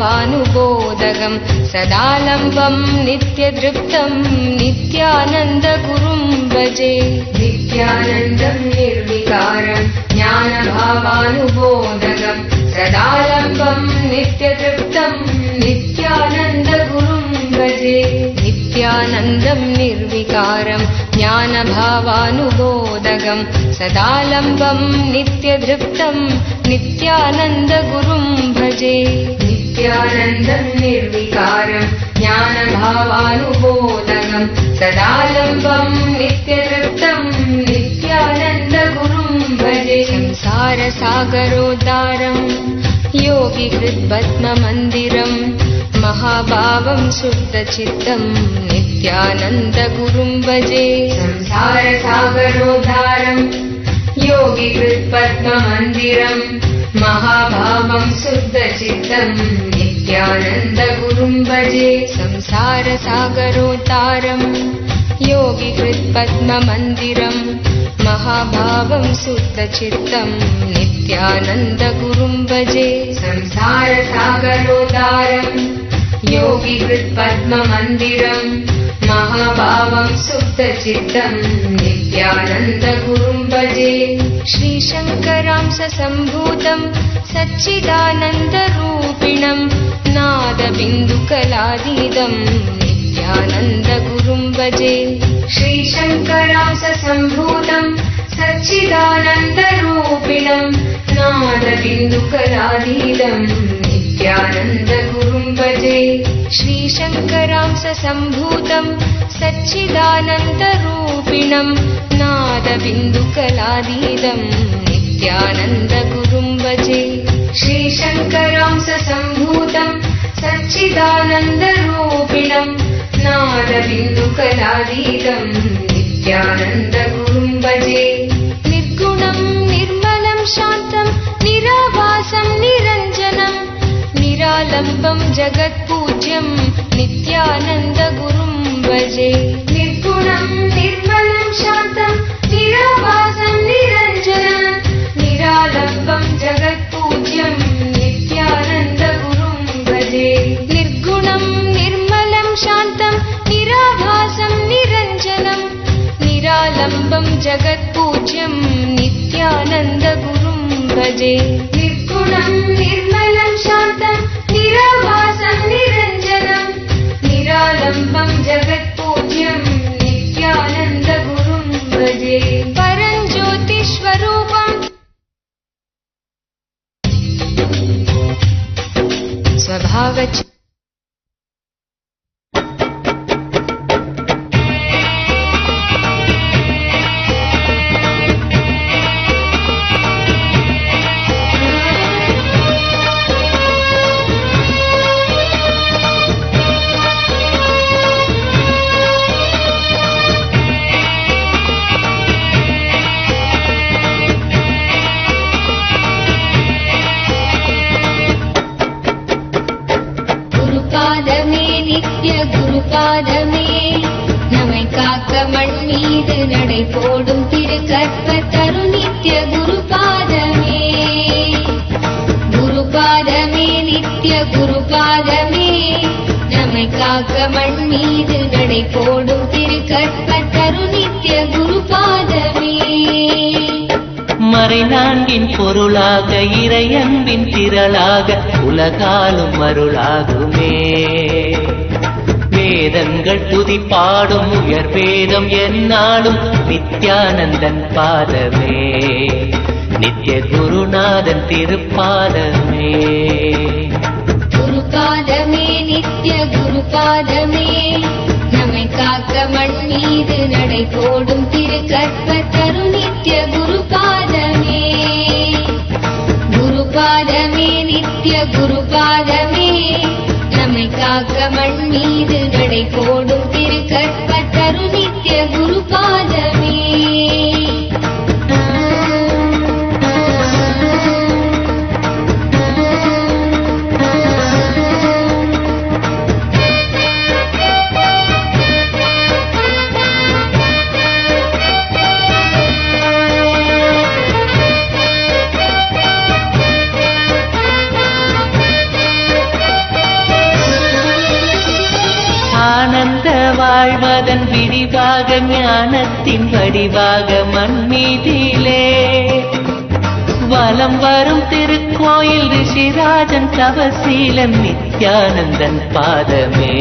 ज्ञानभावानुबोधकं सदालम्बं नित्यदृप्तं नित्यानन्दगुरुं भजे नित्यानन्दं निर्विकारं ज्ञानभावानुबोधकं सदालम्बं नित्यदृप्तं नित्यानन्दगुरुं भजे नित्यानन्दं निर्विकारं ज्ञानभावानुबोधकं सदालम्बं नित्यदृप्तं नित्यानन्दगुरुं भजे नित्यानन्दं निर्विकारं ज्ञानभावानुबोधकं सदालम्बं नित्यदृप्तं नित्यानन्दगुरुं भजे संसारसागरोद्धारं योगिकृत्पद्ममन्दिरं महाभावं शुद्धचित्तं नित्यानन्दगुरुं भजे संसारसागरोद्धारं योगिकृत्पद्ममन्दिरं महाभावं शुद्धचित्तं नित्यानन्दगुरुं भजे संसारसागरोद्धारं योगिकृत्पद्ममन्दिरं महाभावं शुद्धचित्तं नित्यानन्दगुरुं भजे संसारसागरोद्धारं योगिकृत्पद्ममन्दिरं महाभावं शुद्धचित्तं नित्यानन्दगुरुं भजे श्रीशङ्करांशसम्भूतं सच्चिदानन्दरूपिणं नादबिन्दुकलातीतं नित्यानन्द गुरुं भजे श्रीशङ्करांससम्भूतं सच्चिदानन्दरूपिणं नादबिन्दुकलाधीतं नित्यानन्द गुरुं भजे श्रीशङ्करांससम्भूतं सच्चिदानन्दरूपिणं नादबिन्दुकलाधीतं नित्यानन्द गुरुं भजे श्रीशङ्करांससम्भूतं सच्चिदानन्दरूपिणं नादबिन्दुकलाधीतं नित्यानन्द गुरुं भजे निर्गुणं निर्मलं शान्तं निराभासं निरञ्जनं निरालम्बं जगत्पूज्यं नित्यानन्द गुरुं भजे निर्गुणं निर्मलं शान्तं निराभासं निरञ्जनं निरालम्बं जगत्पूज्यं नित्यानन्द गुरुं भजे निर्गुणं निर्मलं शान्तं निराभासं निरञ्जनं निरालम्बं जगत्पूज्यं नित्यानन्द गुरुं भजे निर्गुणं निर्मलं शान्तं निराभासं निरञ्जनं निरालम्बं जगत्पूज्यं नित्यानन्द गुरुं भजे परञ्ज्योतिस्वरूपं स्वभावच குருபாதமே நம்மை காக்க மண் மீது நடை போடும் திருக்கற்ப தரு நித்ய குருபாதமே குருபாதமே நித்ய குருபாதமே நம்மை காக்க மண் மீது நடை போடும் திருக்கற்ப தரு நித்ய குருபாதமே மறை நான்கின் பொருளாக இறையன்பின் திரளாக உலகாலும் அருளாகுமே வேதங்கள் துதி பாடும் உயர் வேதம் என்னாலும் நித்யானந்தன் பாதமே நித்ய குருநாதன் திருப்பாதமே குருபாதமே நித்ய குருபாதமே நம்மை காக்க மண் மீது நடை போடும் திருக்கற்ப தரு நித்ய குருபாதமே குருபாதமே நித்ய குருபாதமே நம்மை காக்க மண் மீது நடை போடும் திருக்கற்ப தரு நித்ய குருபாதமே ஆனந்த வாழ்வதன் விரிவாக ஞானத்தின் வடிவாக மண்மீதிலே வலம் வரும் திருக்கோயில் ரிஷிராஜன் தவசீலன் நித்யானந்தன் பாதமே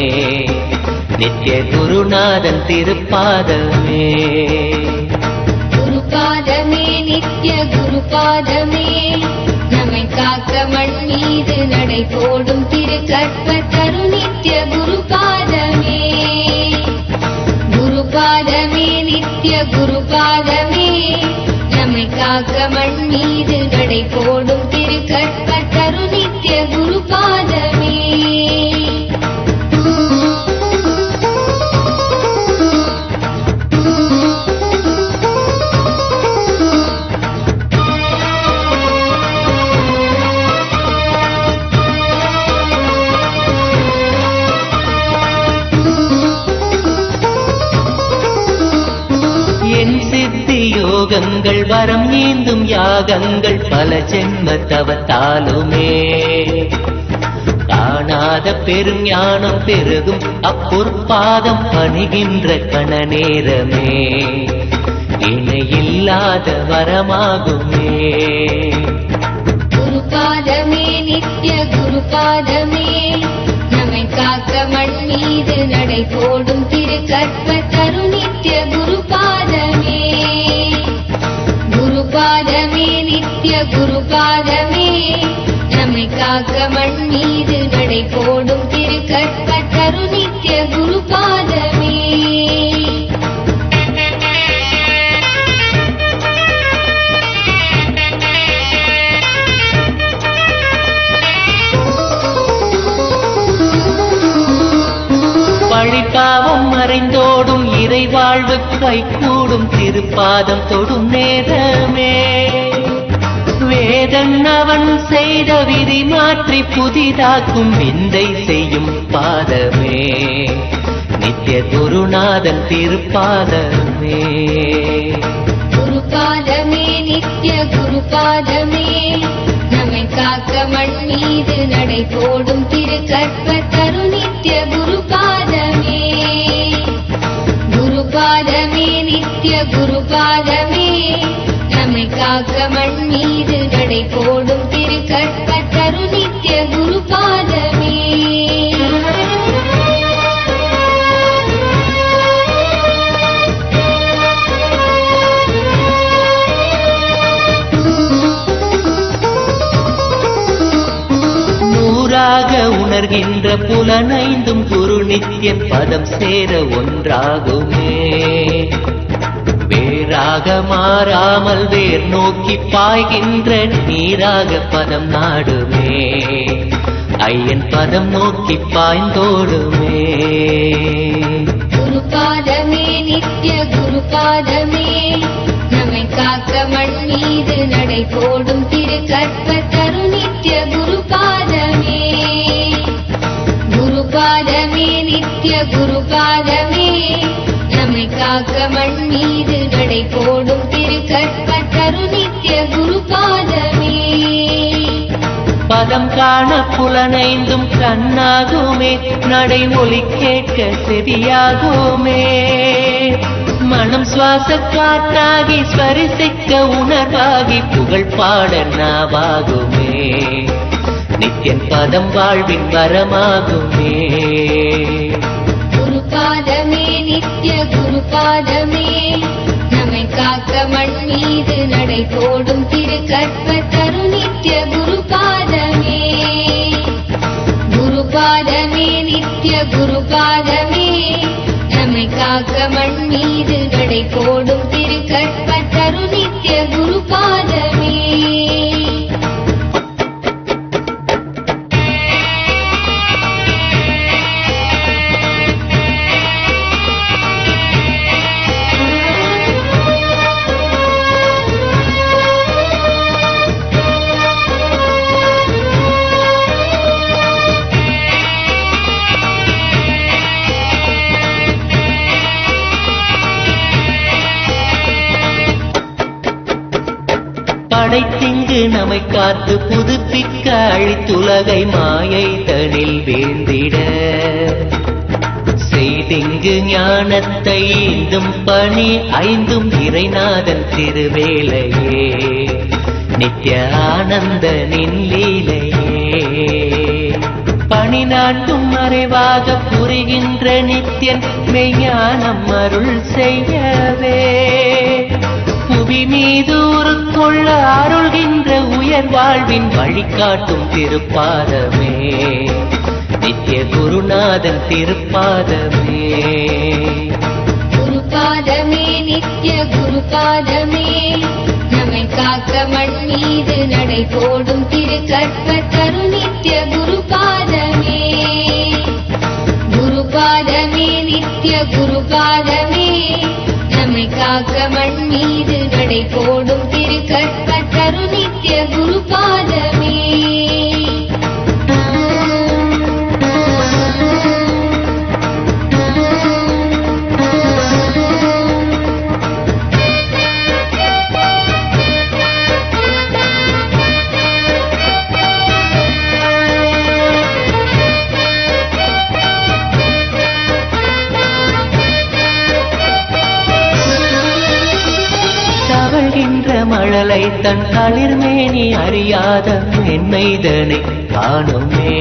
நித்ய குருநாதன் திருப்பாதமே குருபாதமே நித்ய குருபாதமே நம்மை காக்க மண் மீது நடை போடும் திருக்கற்ப தரு நித்ய குருபாதமே குருபாதமே நித்ய குருபாதமே நம்மை காக்க மண் மீது நடை போடும் திருக்கற்ப தரு நித்ய குருபாதமே யோகங்கள் வரம் நீந்தும் யாகங்கள் பல ஜென்ம தவத்தாலுமே காணாத பெரும் ஞானம் பெருகும் அப்பொற்பாதம் பணிகின்ற கண நேரமே இணையில்லாத வரமாகுமே குருபாதமே நித்ய குருபாதமே நம்மை காக்க மண் மீது நடை போடும் திரு கற்பத்தரு நித்ய குருபாதமே குருபாதமே நித்ய குருபாதமே நம்மை காக்க மண் மீது நடை போடும் திரு கற்பத்தரு நித்ய குருபாதமே பழிப்பாவம் மறைந்தோடும் இறை வாழ்வு கைகூடும் திருப்பாதம் தொடும் நேரமே வேதன் அவன் செய்த விதி மாற்றி புதிதாக்கும் விந்தை செய்யும் பாதமே நித்ய குருநாதன் திருப்பாதமே குருபாதமே நித்ய குருபாதமே நம்மை காக்க மண் மீது நடை போடும் திரு கற்பத்தரு நித்ய குருபாதமே குருபாதமே நித்ய குருபாதமே நம்மை காக்க மண் மீது நடை போடும் திரு கற்பத்தரு நித்ய குருபாதமே உணர்கின்ற புலனைந்தும் குரு நித்யன் பதம் சேர ஒன்றாகுமே வேறாக மாறாமல் வேர் நோக்கி பாய்கின்ற நீராக பதம் நாடுமே ஐயன் பதம் நோக்கி பாய்ந்தோடுமே குருபாதமே நித்ய குருபாதமே நம்மை காக்க மண் மீது நடை போடும் திரு கற்பத்தரு நித்ய குருபாதமே குருபாதமே நித்ய குருபாதமே நம்மை காக்க மண் மீது நடை போடும் திரு கற்பத்தரு நித்ய குருபாதமே பதம் காண புலனைந்தும் கண்ணாகுமே நடை ஒலி கேட்க செவியாகுமே மனம் சுவாச காற்றாகி ஸ்பரிசிக்க உணர்வாகி புகழ் பாட நாவாகுமே நித்யன் பதம் வாழ்வின் வரமாகுமே குருபாதமே நித்ய குருபாதமே நம்மை காக்க மண் மீது நடை போடும் திரு கற்பத்தரு நித்ய குருபாதமே குருபாதமே நித்ய குருபாதமே நம்மை காக்க மண் மீது நடை போடும் திரு கற்பத்தரு நித்ய குருபாதமே படைத்திங்கு நம்மை காத்து புதுப்பிக்க அழித்துலகை மாயை தனில் வீழ்ந்திட செய்திங்கு ஞானத்தை ஈந்தும் பணி ஐந்தும் இறைநாதன் திருவேலையே நித்ய ஆனந்தனின் லீலையே பணி நாட்டும் மறைவாக புரிகின்ற நித்யன் மெய்ஞானம் அருள் செய்யவே புவி மீது உருக்கொள்ள அருள்கின்ற உயர் வாழ்வின் வழிகாட்டும் திருப்பாதமே நித்ய குருநாதன் திருப்பாதமே குருபாதமே நித்ய குருபாதமே நம்மை காக்க மண் மீது நடை போடும் திரு கற்பத்தரு நித்ய குருபாதமே குருபாதமே நித்ய குருபாதமே நம்மை காக்க மண் மீது நடை போடும் திரு கற்பத்தரு நித்ய குருபாதமே மழலை தன் தளிர்மேனி அறியாத மென்மைதனை காணுமே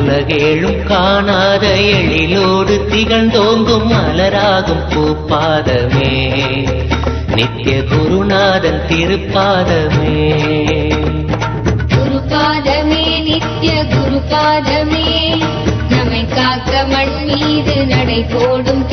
உலகேழும் காணாத எழிலோடு திகழ்ந்தோங்கும் மலராகும் பூப்பாதமே நித்ய குருநாதன் திருப்பாதமே குருபாதமே நித்ய குருபாதமே நம்மை காக்க மண் மீது நடை போடும்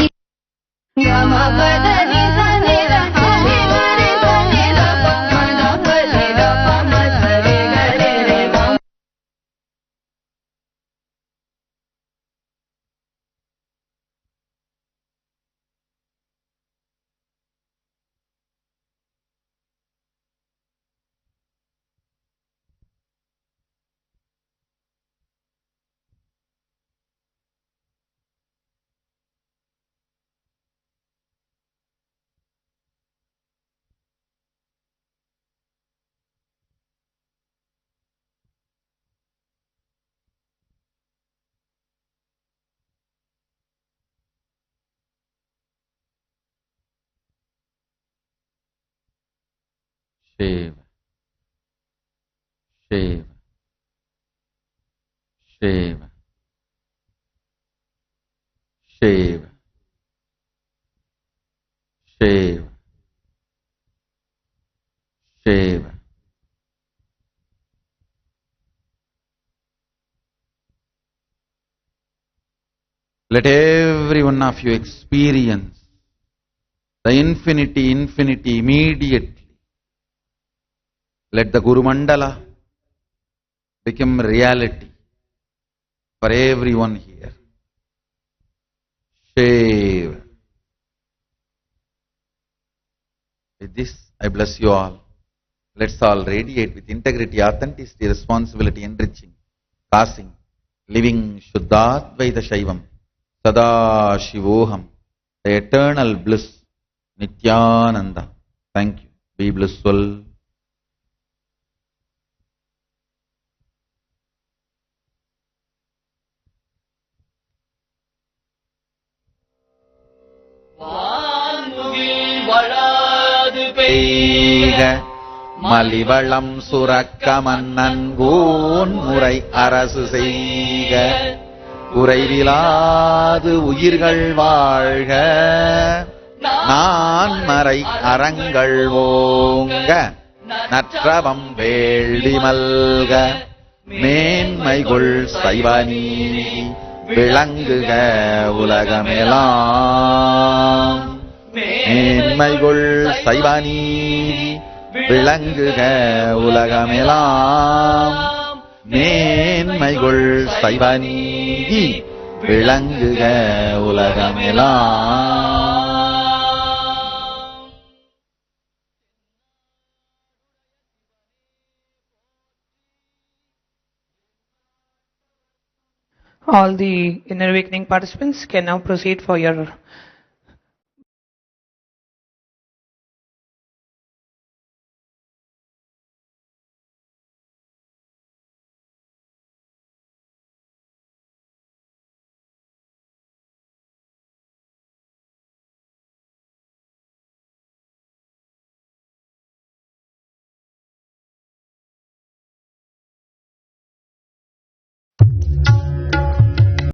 Shiva, Shiva, Shiva, Shiva, Shiva, Shiva. Let every one of you experience the infinity immediately. Let the Guru Mandala become reality for everyone here. Shiva. With this, I bless you all. Let's all radiate with integrity, authenticity, responsibility, enriching, passing, living Shuddhadvaita Shaivam, Sadashivoham, the eternal bliss, Nithyananda. Thank you. Be blissful. பெய்க மலிவளம் சுரக்க மன்னன் cone முறை அரசு செய்க குறைவிலாது உயிர்கள் வாழ்க நான் மறை அறங்கள் ஓங்க நற்றவம் வேள்வி மல்க மேன்மைகொள் சைவநீதி விளங்குக உலகமெல்லாம் மேன்மைகொள் சைவநீதி விளங்குக உலகமெல்லாம் மேன்மைகொள் சைவநீதி விளங்குக உலகமெல்லாம். All the inner awakening participants can now proceed for your